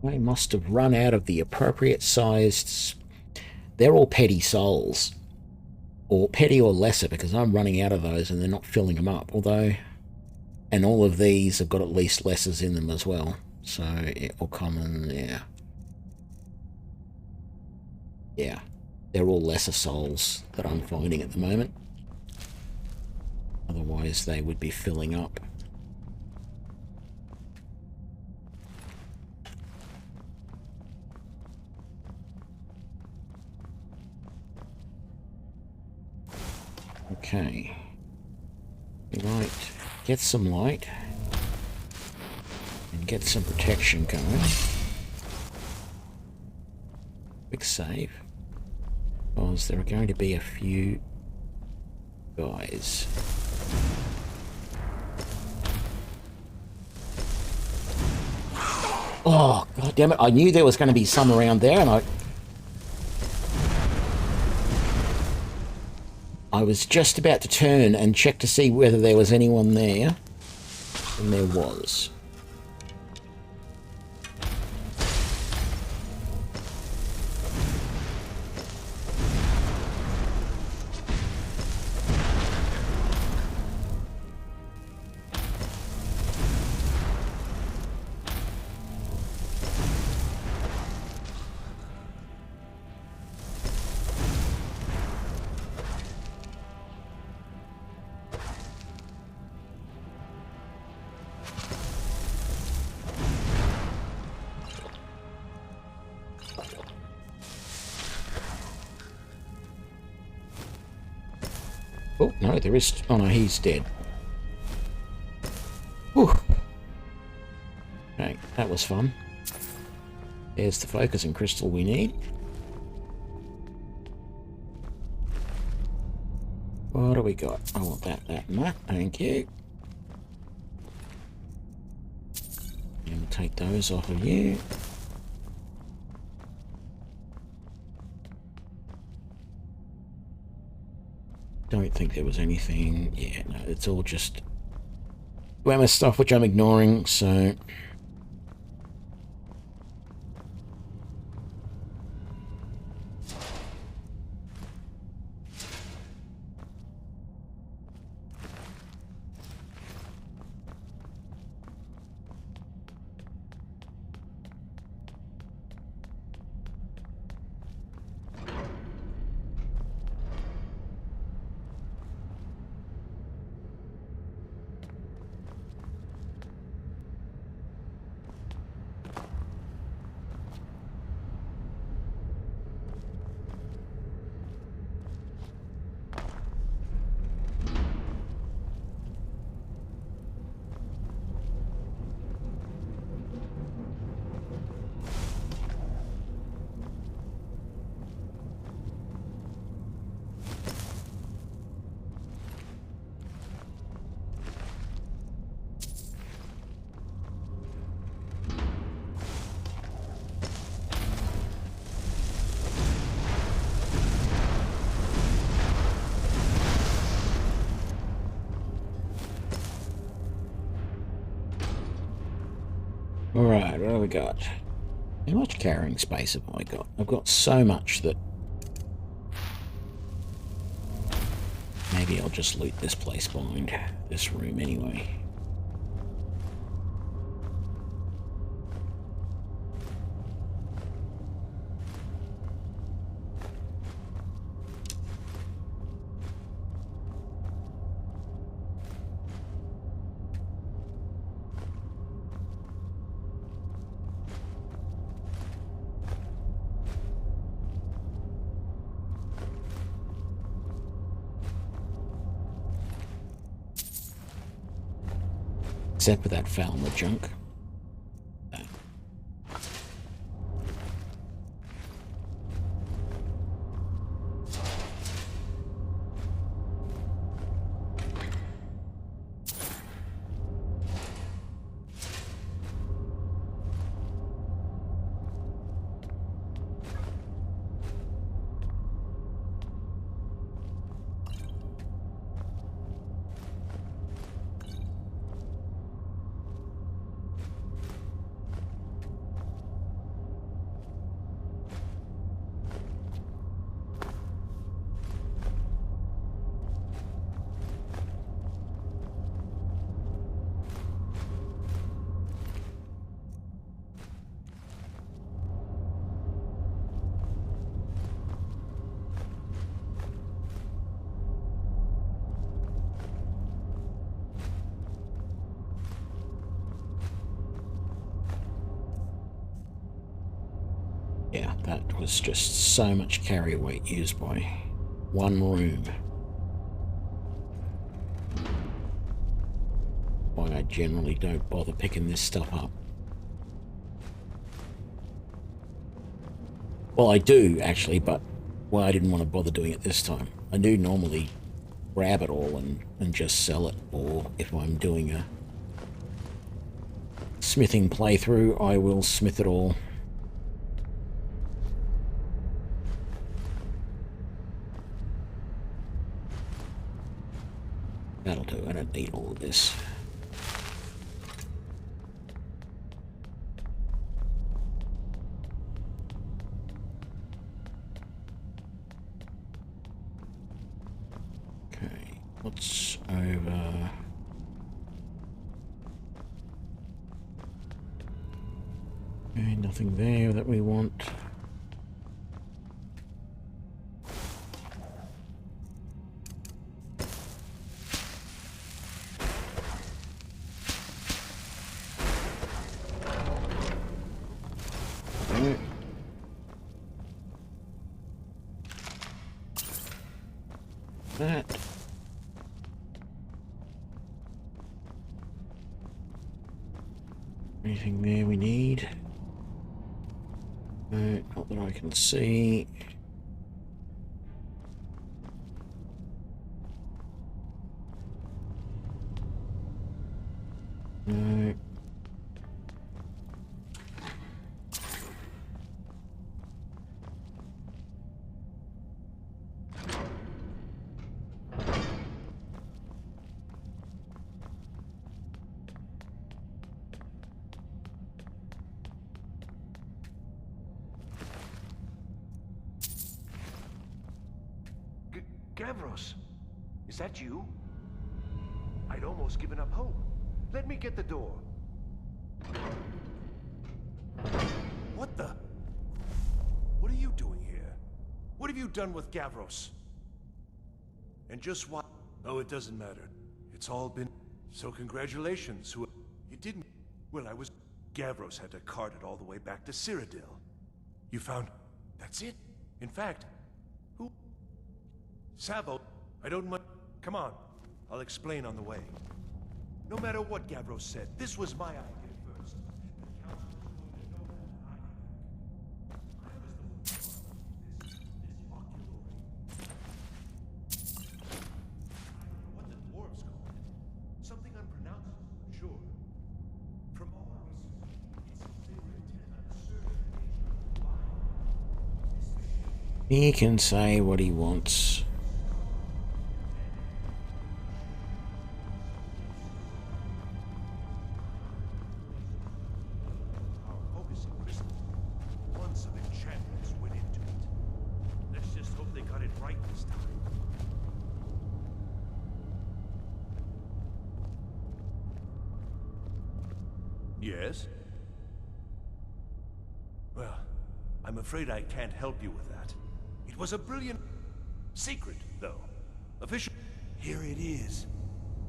I must have run out of the appropriate sized... They're all petty souls. Or petty or lesser, because I'm running out of those and they're not filling them up. Although... And all of these have got at least lessers in them as well. So, or common, yeah. Yeah. They're all lesser souls that I'm finding at the moment. Otherwise they would be filling up. Okay. Right. Get some light. And get some protection going. Quick save. Because there are going to be a few guys. Oh, god damn it. I knew there was going to be some around there, and I was just about to turn and check to see whether there was anyone there. And there was. Oh, no, there is... Oh, no, he's dead. Whew. Okay, that was fun. There's the focusing crystal we need. What do we got? I want that, and that. Thank you. And we'll take those off of you. Don't think there was anything. Yeah, no, it's all just glamour stuff which I'm ignoring, so... Alright, what do we got? How much carrying space have I got? I've got so much that... Maybe I'll just loot this place behind this room anyway. Except for that Falmer junk. Yeah, that was just so much carry weight used by one room. Why I generally don't bother picking this stuff up. Well, I do actually, but well, I didn't want to bother doing it this time. I do normally grab it all and just sell it, or if I'm doing a smithing playthrough, I will smith it all. That'll do, I don't need all of this. Okay, what's over? Okay, nothing there that we want. That. Anything there we need? No, not that I can see. No. Gavros, is that you? I'd almost given up hope. Let me get the door. What the? What are you doing here? What have you done with Gavros? And just what? Oh, it doesn't matter. It's all been... So congratulations. Who... You didn't... Well, I was... Gavros had to cart it all the way back to Cyrodiil. You found... That's it? In fact... Who... Savo, I don't mind. Come on, I'll explain on the way. No matter what Gavros said, this was my idea first. The Council was going to know that I was the one this oculory. I don't know what the dwarves call it. Something unpronounceable, sure. From all research, it's clear intent on a certain nature of the He can say what he wants. Yes? Well, I'm afraid I can't help you with that. It was a brilliant... secret, though. Official... Here it is.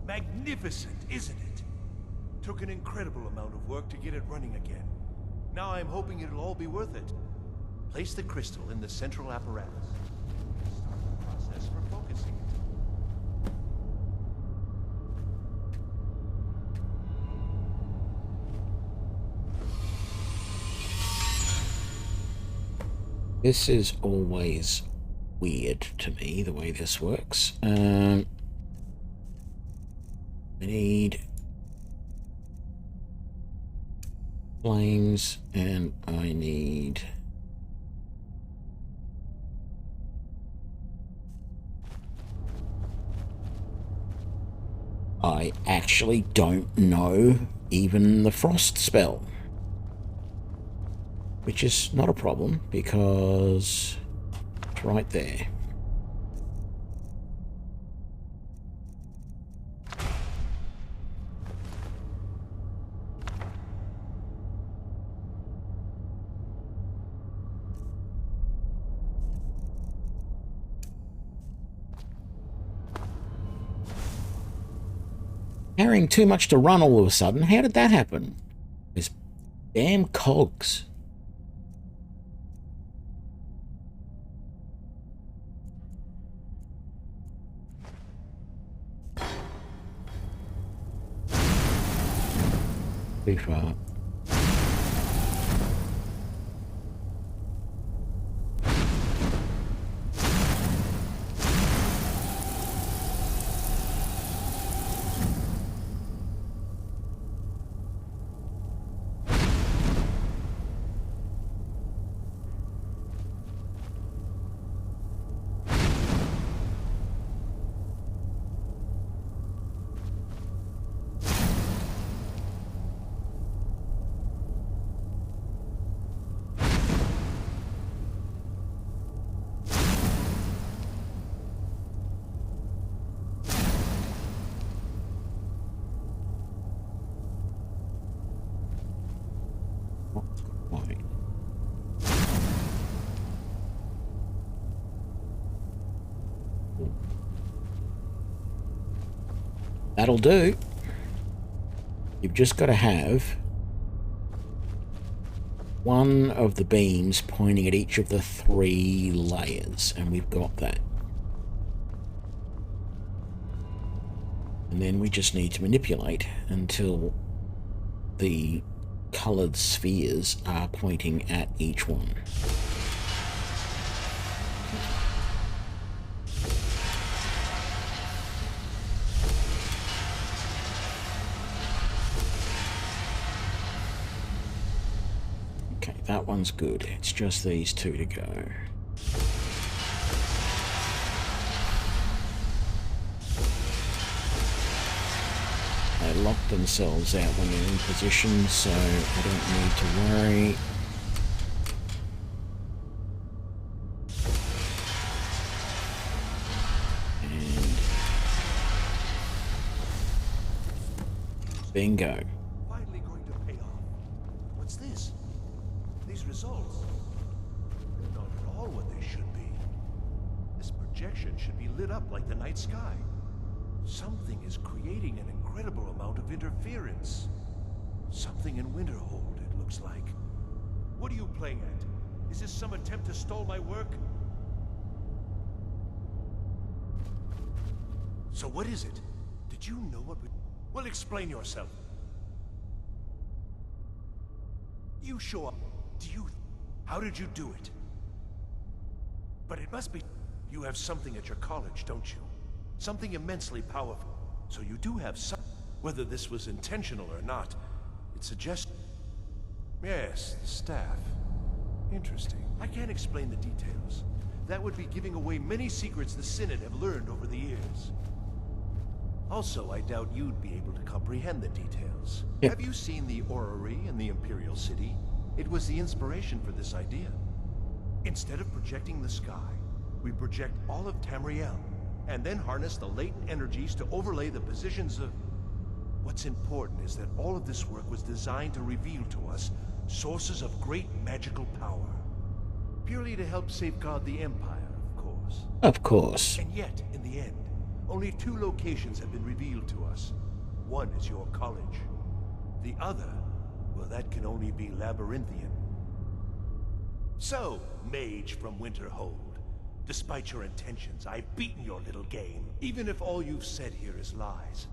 Magnificent, isn't it? Took an incredible amount of work to get it running again. Now I'm hoping it'll all be worth it. Place the crystal in the central apparatus. Start the process for focusing it. This is always weird to me, the way this works. I need flames, and I need... I actually don't know even the frost spell. Which is not a problem, because it's right there. Carrying too much to run all of a sudden. How did that happen? These damn cogs. too far. That'll do. You've just got to have one of the beams pointing at each of the 3 layers, and we've got that. And then we just need to manipulate until the coloured spheres are pointing at each one. Okay, that one's good. It's just these 2 to go. They lock themselves out when they're in position, so I don't need to worry. And bingo. Finally going to pay off. What's this? These results. They're not at all what they should be. This projection should be lit up like the night sky. Something is creating an incredible amount of interference. Something in Winterhold, it looks like. What are you playing at? Is this some attempt to stall my work? So what is it? Did you know what we... Well, explain yourself. You show up. Do you... How did you do it? But it must be... You have something at your college, don't you? Something immensely powerful. So you do have some... Whether this was intentional or not, it suggests... Yes, the staff. Interesting. I can't explain the details. That would be giving away many secrets the Synod have learned over the years. Also, I doubt you'd be able to comprehend the details. Yep. Have you seen the orrery in the Imperial City? It was the inspiration for this idea. Instead of projecting the sky, we project all of Tamriel, and then harness the latent energies to overlay the positions of... What's important is that all of this work was designed to reveal to us sources of great magical power. Purely to help safeguard the Empire, of course. Of course. And yet, in the end, only 2 locations have been revealed to us. One is your college. The other, well, that can only be Labyrinthian. So, mage from Winterhold, despite your intentions, I've beaten your little game. Even if all you've said here is lies,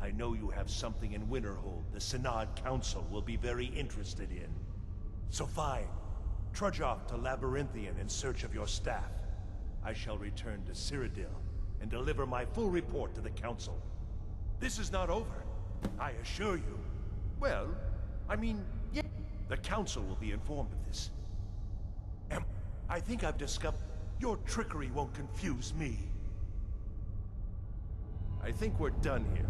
I know you have something in Winterhold the Synod Council will be very interested in. So fine, trudge off to Labyrinthian in search of your staff. I shall return to Cyrodiil and deliver my full report to the Council. This is not over, I assure you. Well, I mean, yeah, the Council will be informed of this. And I think I've discovered your trickery won't confuse me. I think we're done here.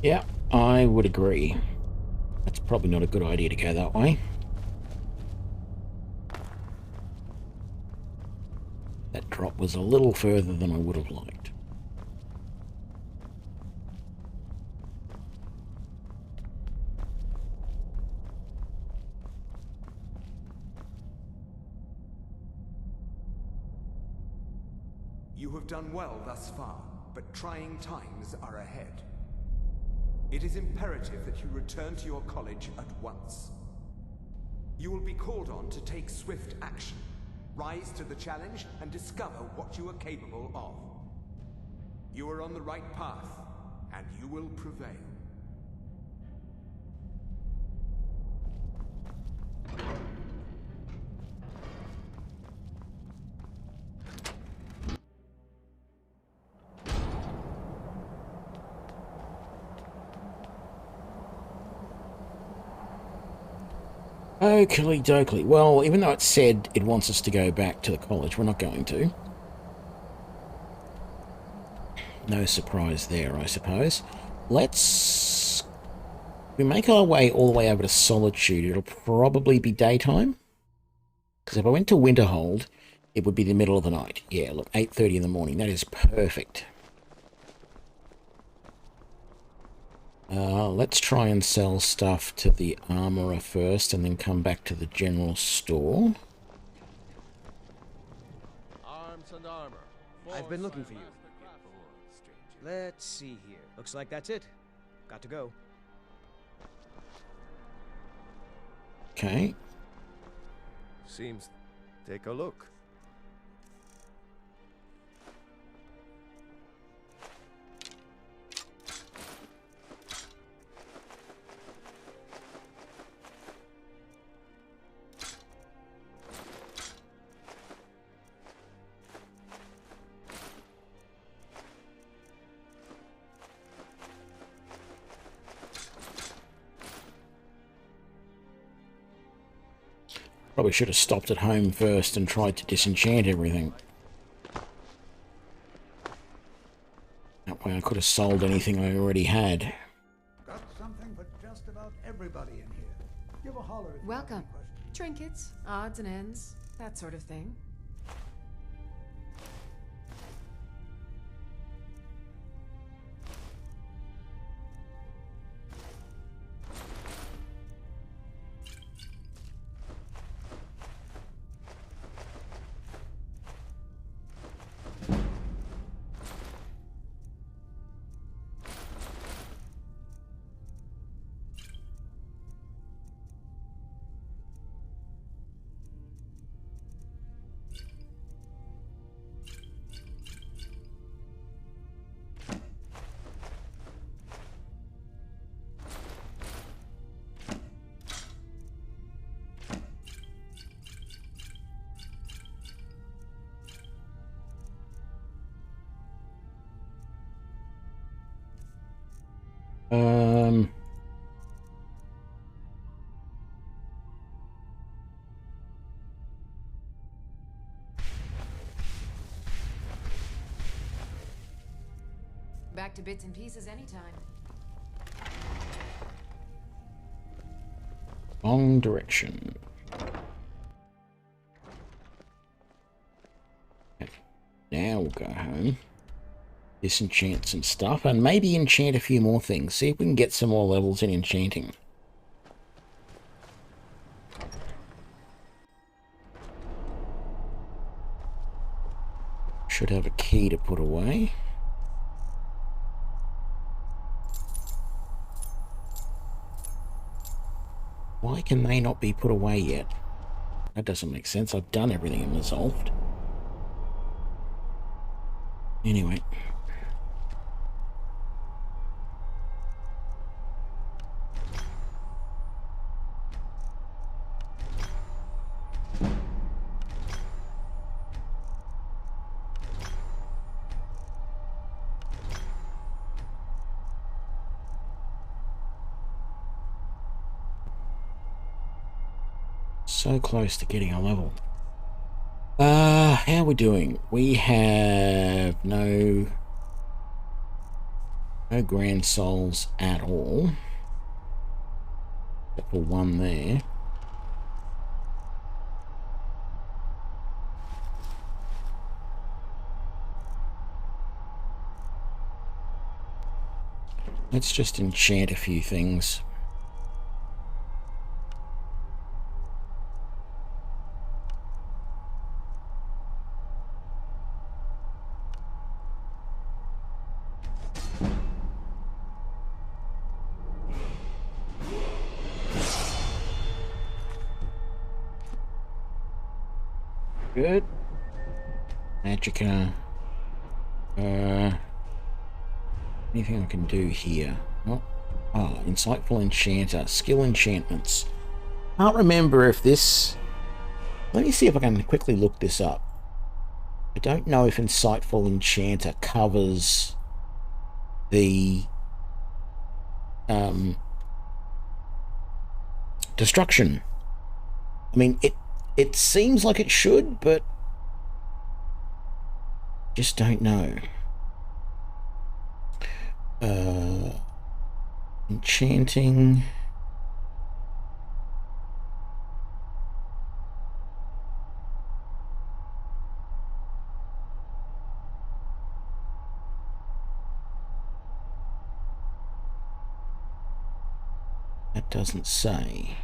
Yeah, I would agree. That's probably not a good idea to go that way. That drop was a little further than I would have liked. You have done well thus far, but trying times are ahead. It is imperative that you return to your college at once. You will be called on to take swift action. Rise to the challenge and discover what you are capable of. You are on the right path, and you will prevail. Oakley dokley. Well, even though it said it wants us to go back to the college, we're not going to. No surprise there, I suppose. Let's... If we make our way all the way over to Solitude, it'll probably be daytime. Because if I went to Winterhold, it would be the middle of the night. Yeah, look, 8:30 in the morning. That is perfect. Let's try and sell stuff to the armorer first and then come back to the general store. Arms and armor. I've been looking for you. Let's see here. Looks like that's it. Got to go. Okay. Seems... Take a look. Probably should have stopped at home first and tried to disenchant everything. That way I could have sold anything I already had. Got something for just about everybody in here. Give a holler if you have Welcome. any questions. Trinkets, odds and ends, that sort of thing. Back to bits and pieces anytime. Wrong direction. Okay. Now we'll go home. Disenchant some stuff and maybe enchant a few more things. See if we can get some more levels in enchanting. Should have a key to put away. Why can they not be put away yet? That doesn't make sense. I've done everything and resolved. Anyway. So close to getting a level. How are we doing? We have no grand souls at all. Except for one there. Let's just enchant a few things. Good. Magicka. Anything I can do here? Oh, Insightful Enchanter. Skill enchantments. Can't remember if this... Let me see if I can quickly look this up. I don't know if Insightful Enchanter covers the destruction. I mean, it seems like it should, but just don't know. Enchanting. That doesn't say.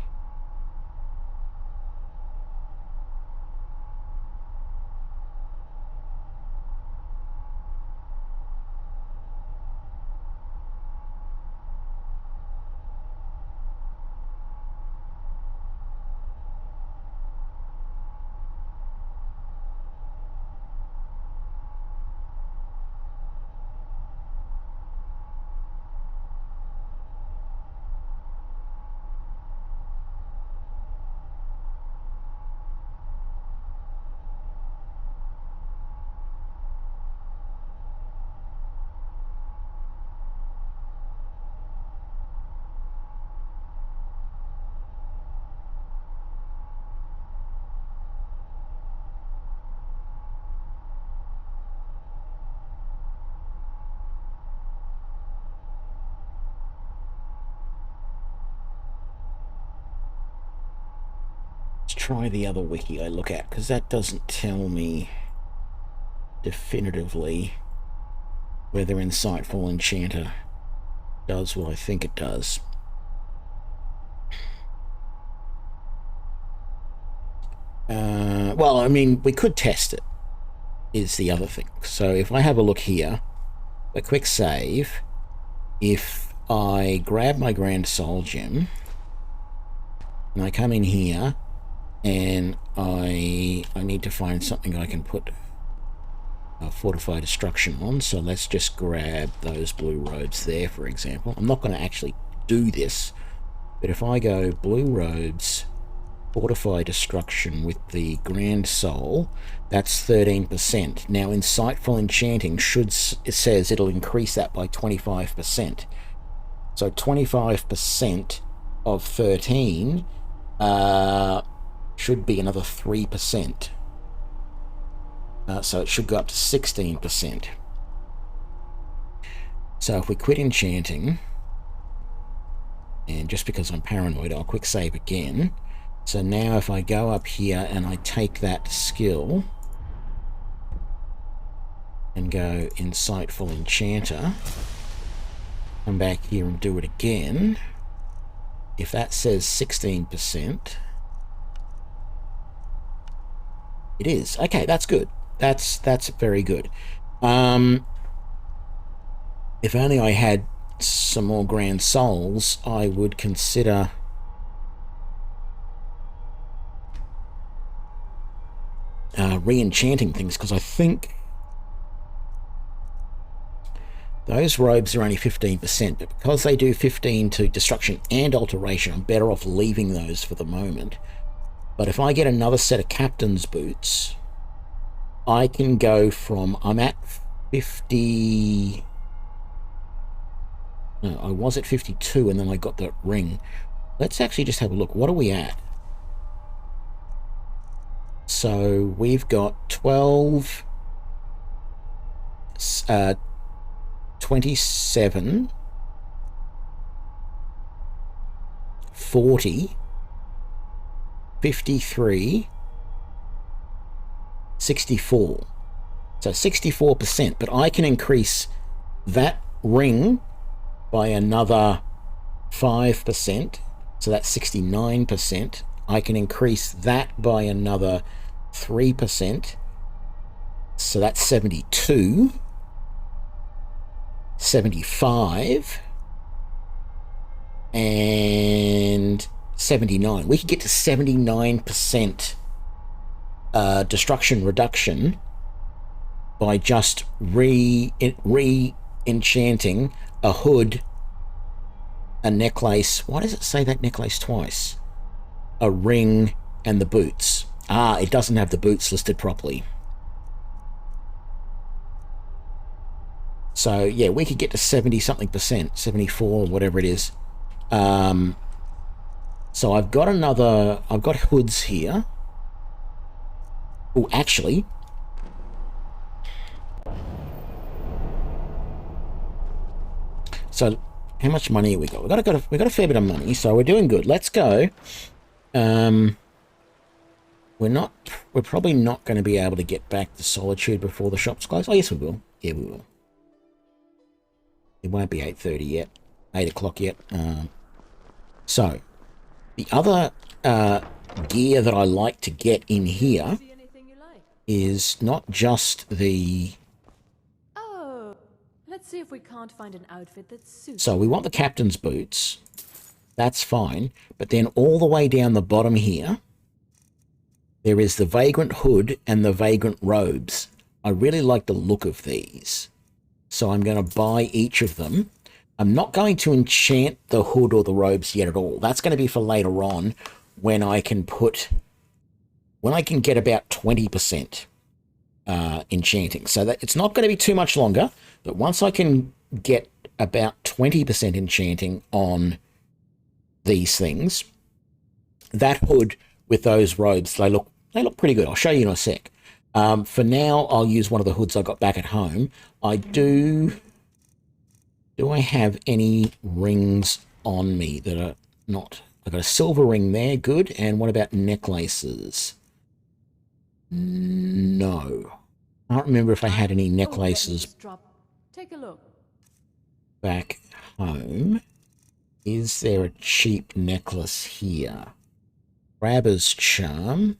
Try the other wiki I look at, because that doesn't tell me definitively whether Insightful Enchanter does what I think it does. Well, I mean, we could test it, is the other thing. So if I have a look here, a quick save, if I grab my Grand Soul Gem, and I come in here, and I need to find something I can put Fortify Destruction on, so let's just grab those blue robes there, for example. I'm not going to actually do this, but if I go blue robes, Fortify Destruction with the Grand Soul, that's 13%. Now, Insightful Enchanting it says it'll increase that by 25%. So 25% of 13 should be another 3%. So it should go up to 16%. So if we quit enchanting, and just because I'm paranoid, I'll quick save again. So now if I go up here and I take that skill and go Insightful Enchanter, come back here and do it again. If that says 16%, it is. Okay, that's good. That's very good. If only I had some more Grand Souls, I would consider re-enchanting things, because I think those robes are only 15%, but because they do 15 to destruction and alteration, I'm better off leaving those for the moment. But if I get another set of captain's boots, I can go from, I'm at 50, no, I was at 52 and then I got that ring. Let's actually just have a look. What are we at? So we've got 12, 27, 40, 53, 64. So 64%, but I can increase that ring by another 5%, so that's 69%. I can increase that by another 3%, so that's 72, 75, and 79. We could get to 79% destruction reduction by just re-enchanting a hood, a necklace. Why does it say that necklace twice? A ring and the boots. Ah, it doesn't have the boots listed properly. So yeah, we could get to 70-something%, 74 or whatever it is. So I've got hoods here. Oh, actually, so how much money have we got? We got a fair bit of money, so we're doing good. Let's go. We're probably not going to be able to get back to Solitude before the shops close. Oh yes, we will. Yeah, we will. It won't be 8:30 yet, 8 o'clock yet. So the other gear that I like to get in here is not just the... Oh, let's see if we can't find an outfit that suits. So we want the captain's boots. That's fine. But then all the way down the bottom here, there is the Vagrant hood and the Vagrant robes. I really like the look of these. So I'm going to buy each of them. I'm not going to enchant the hood or the robes yet at all. That's going to be for later on when I can get about 20% enchanting. So that it's not going to be too much longer, but once I can get about 20% enchanting on these things, that hood with those robes, they look pretty good. I'll show you in a sec. For now, I'll use one of the hoods I got back at home. Do I have any rings on me that are not... I've got a silver ring there, good. And what about necklaces? No. I don't remember if I had any necklaces Take a look. back home. Is there a cheap necklace here? Grabber's Charm.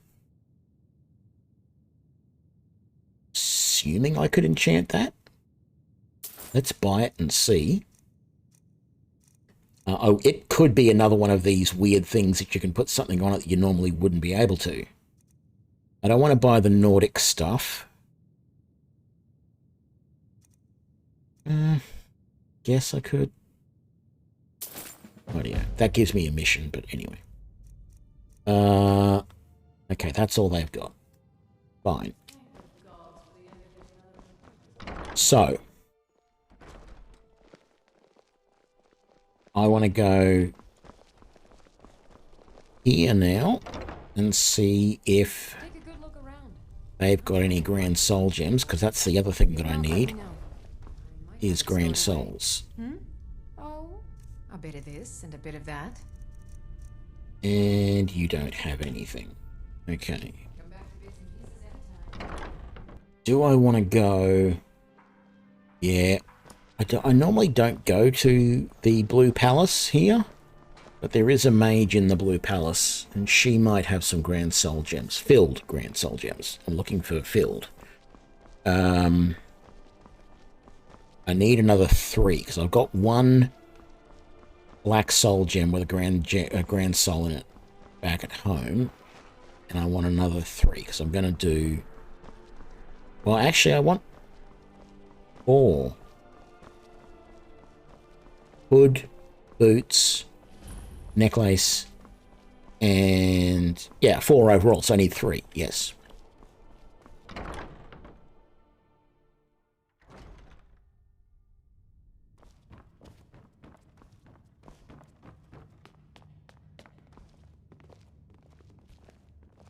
Assuming I could enchant that. Let's buy it and see. Oh, it could be another one of these weird things that you can put something on it that you normally wouldn't be able to. I don't want to buy the Nordic stuff. Guess I could. Oh yeah, that gives me a mission, but anyway. Okay, that's all they've got. Fine. So, I want to go here now and see if they've got any Grand Soul Gems, because that's the other thing that I need, is Grand Souls. Oh, a bit of this and a bit of that. And you don't have anything. Okay. Do I want to go... Yeah. I normally don't go to the Blue Palace here, but there is a mage in the Blue Palace, and she might have some Grand Soul Gems. Filled Grand Soul Gems. I'm looking for filled. I need another 3, because I've got 1 Black Soul Gem with a Grand Soul in it back at home, and I want another 3, because I'm going to do... Well, actually, I want 4. Hood, boots, necklace, and... Yeah, 4 overall, so I need 3, yes.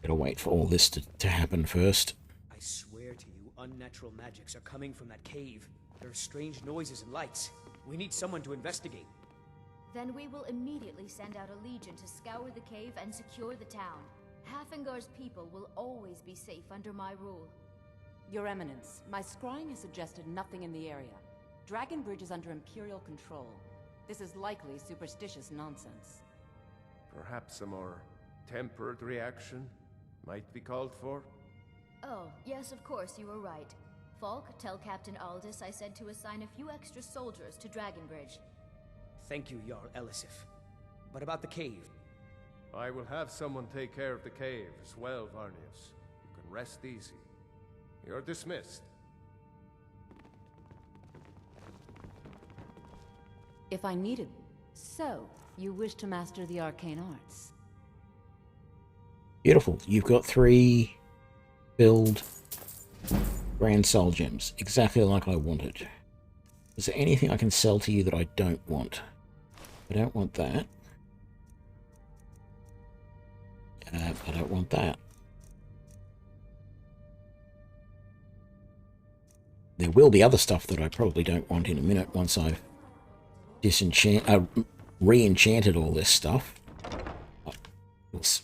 Gotta wait for all this to happen first. I swear to you, unnatural magics are coming from that cave. There are strange noises and lights. We need someone to investigate. Then we will immediately send out a legion to scour the cave and secure the town. Hafengar's people will always be safe under my rule. Your Eminence, my scrying has suggested nothing in the area. Dragonbridge is under Imperial control. This is likely superstitious nonsense. Perhaps a more tempered reaction might be called for? Oh, yes, of course, you were right. Falk, tell Captain Aldous I said to assign a few extra soldiers to Dragonbridge. Thank you, Jarl Elisif. But about the cave? I will have someone take care of the cave as well, Varnius. You can rest easy. You're dismissed. If I needed... So, you wish to master the arcane arts? Beautiful. You've got 3 build Grand Soul Gems. Exactly like I wanted. Is there anything I can sell to you that I don't want? I don't want that. I don't want that. There will be other stuff that I probably don't want in a minute once I've re-enchanted all this stuff.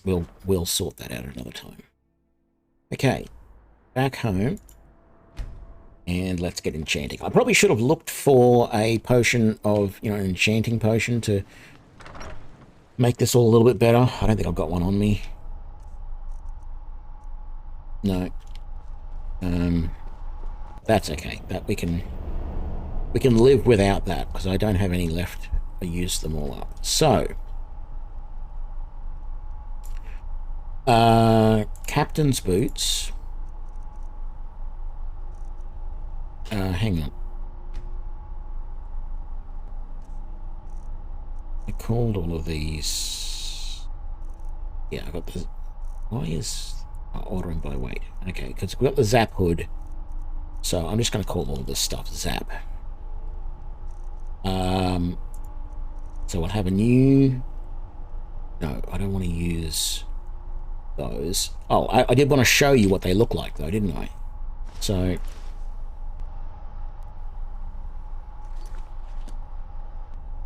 We'll sort that out another time. Okay, back home, and let's get enchanting. I probably should have looked for a potion of, an enchanting potion to make this all a little bit better. I don't think I've got one on me. No. That's okay. That we can live without that because I don't have any left. I used them all up. So, captain's boots. Hang on. I called all of these. Yeah, I got the. Why is ordering by weight? Okay, because we've got the Zap hood. So I'm just going to call all this stuff Zap. So I'll have a new... No, I don't want to use those. Oh, I did want to show you what they look like, though, didn't I? So...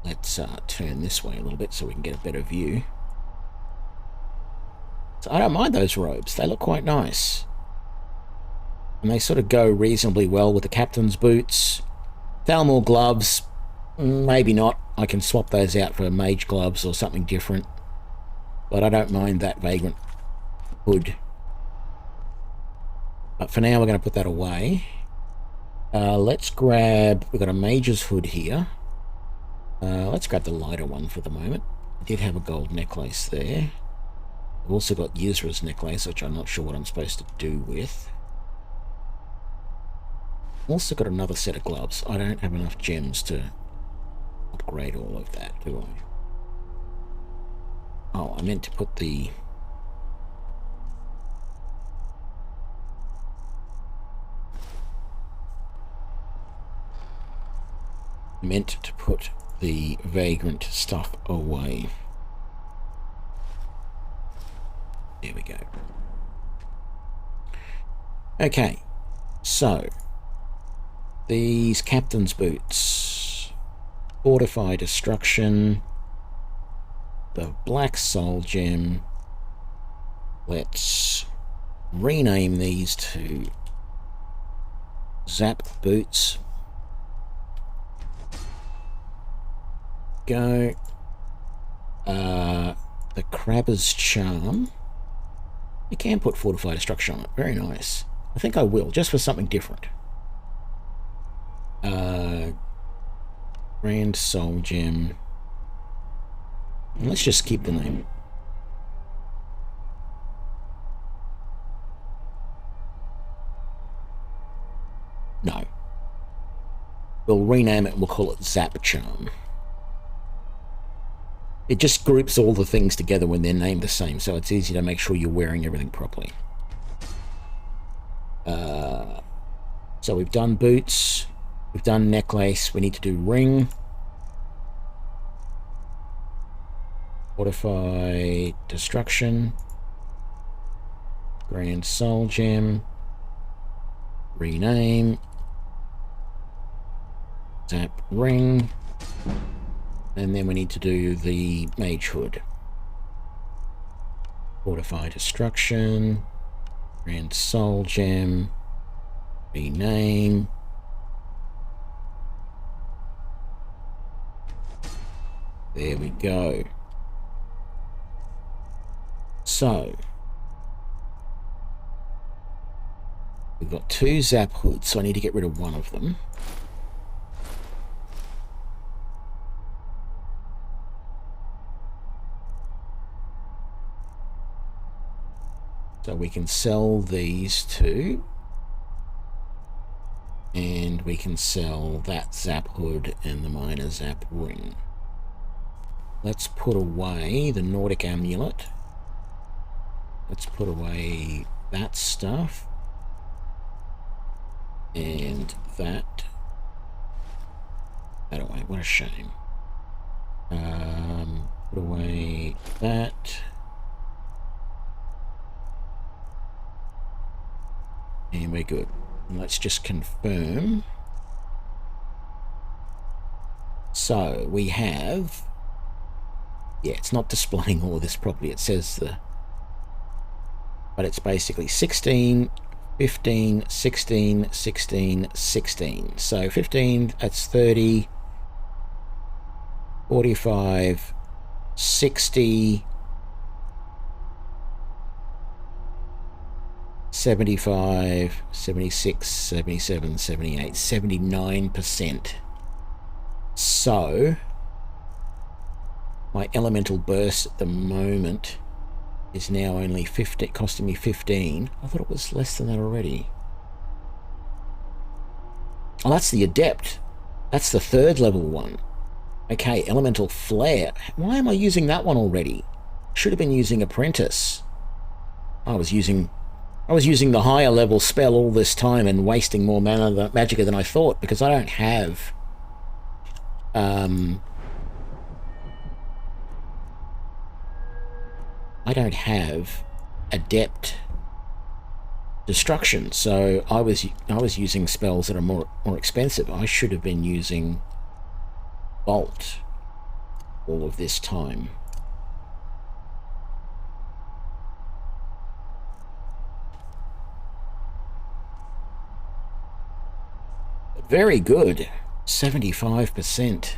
let's turn this way a little bit so we can get a better view. So I don't mind those robes. They look quite nice. And they sort of go reasonably well with the captain's boots. Thalmor gloves, maybe not. I can swap those out for mage gloves or something different. But I don't mind that vagrant hood. But for now, we're going to put that away. Let's grab... we've got a mage's hood here. Let's grab the lighter one for the moment. I did have a gold necklace there. I've also got Yizra's necklace, which I'm not sure what I'm supposed to do with. Also got another set of gloves. I don't have enough gems to upgrade all of that, do I? Oh, I meant to put the... vagrant stuff away. There we go. Okay, so these captain's boots, fortify destruction, the black soul gem. Let's rename these to Zap boots. Go. The Crabber's Charm. You can put fortify destruction on it. Very nice. I think I will, just for something different. Grand Soul Gem. And let's just keep the name. No. We'll rename it and we'll call it Zap Charm. It just groups all the things together when they're named the same, so it's easy to make sure you're wearing everything properly. So we've done boots, we've done necklace, we need to do ring. Fortify destruction. Grand Soul Gem. Rename. Zap ring. And then we need to do the mage hood. Fortify destruction. Grand Soul Gem. Rename. There we go. So we've got 2 Zap hoods, so I need to get rid of one of them. So we can sell these two. And we can sell that Zap Hood and the Minor Zap Ring. Let's put away the Nordic Amulet. Let's put away that stuff. And that. That away. What a shame. Put away that. And we're good. And let's just confirm. So we have. Yeah, it's not displaying all of this properly. It says the. But it's basically 16, 15, 16, 16, 16. So 15, that's 30, 45, 60, 75, 76, 77, 78, 79%. So my elemental burst at the moment is now only 50, costing me 15. I thought it was less than that already. Oh, that's the Adept. That's the 3rd level one. Okay, Elemental Flare. Why am I using that one already? Should have been using Apprentice. I was using the higher level spell all this time and wasting more mana magicka than I thought, because I don't have Adept Destruction, so I was using spells that are more expensive. I should have been using Bolt all of this time. Very good. 75%.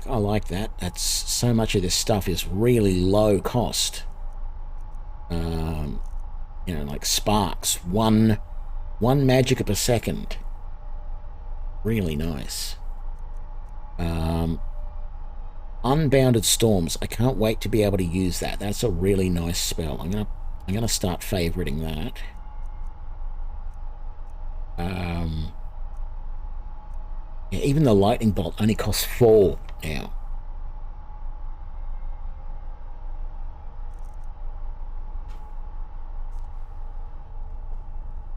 I like that. That's so much of this stuff is really low cost. You know, like sparks, one magicka per second. Really nice. Unbounded Storms. I can't wait to be able to use that. That's a really nice spell. I'm gonna start favoriting that. Yeah, even the Lightning Bolt only costs 4 now.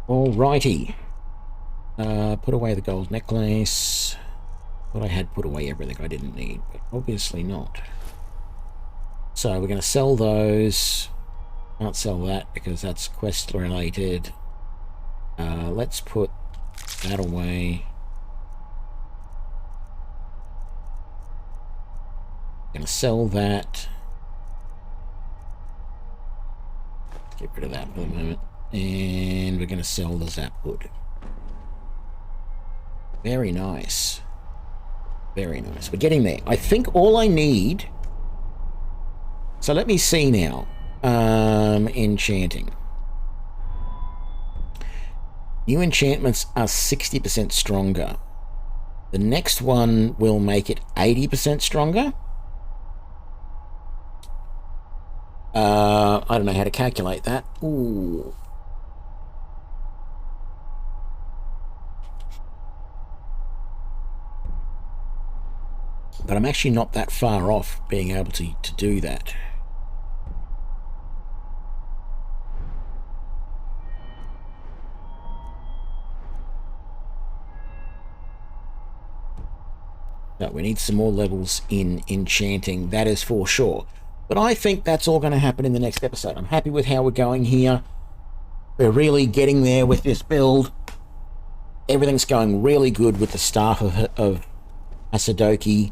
Alrighty. Put away the gold necklace. Thought I had put away everything I didn't need, but obviously not. So we're going to sell those. Can't sell that because that's quest related. Let's put that away. Going to sell that. Get rid of that for the moment. And we're going to sell the Zap Hood. Very nice. Very nice. We're getting there. I think all I need... So let me see now. Enchanting. New enchantments are 60% stronger. The next one will make it 80% stronger. I don't know how to calculate that. Ooh. But I'm actually not that far off being able to do that. No, we need some more levels in enchanting, that is for sure. But I think that's all going to happen in the next episode. I'm happy with how we're going here. We're really getting there with this build. Everything's going really good with the Staff of Hasedoki.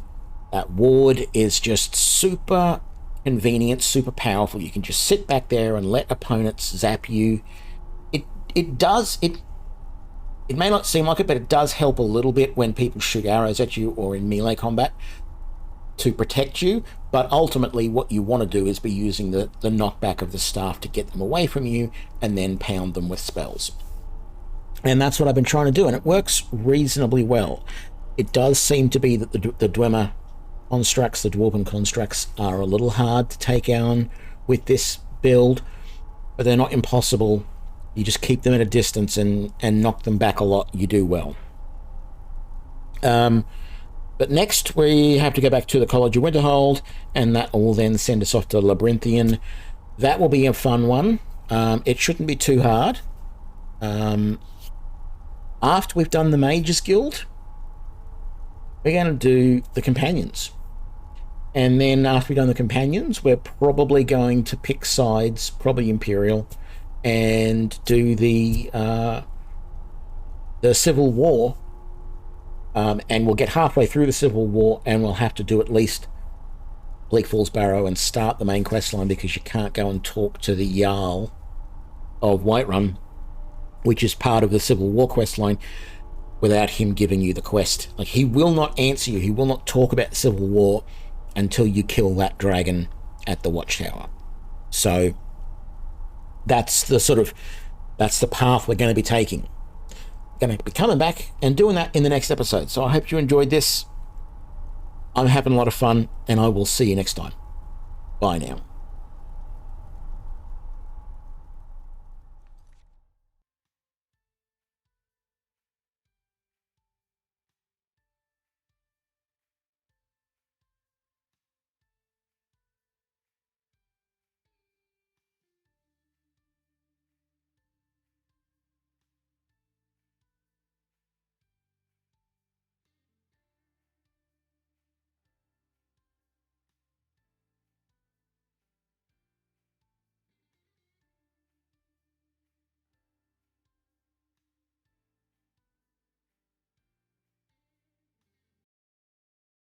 That ward is just super convenient, super powerful. You can just sit back there and let opponents zap you. It may not seem like it, but it does help a little bit when people shoot arrows at you or in melee combat to protect you. But ultimately what you want to do is be using the knockback of the staff to get them away from you and then pound them with spells. And that's what I've been trying to do, and it works reasonably well. It does seem to be that the Dwemer constructs, the Dwarven constructs, are a little hard to take on with this build, but they're not impossible. You just keep them at a distance and knock them back a lot. You do well. But next we have to go back to the College of Winterhold, and that will then send us off to Labyrinthian. That will be a fun one. It shouldn't be too hard. After we've done the Mages Guild, we're going to do the Companions. And then after we've done the Companions, we're probably going to pick sides, probably Imperial, and do the Civil War. And we'll get halfway through the Civil War, and we'll have to do at least Bleak Falls Barrow and start the main quest line, because you can't go and talk to the Jarl of Whiterun, which is part of the Civil War quest line, without him giving you the quest. Like, he will not answer you. He will not talk about the Civil War until you kill that dragon at the Watchtower. So that's the path we're going to be taking. Going to be coming back and doing that in the next episode. So I hope you enjoyed this. I'm having a lot of fun, and I will see you next time. Bye now.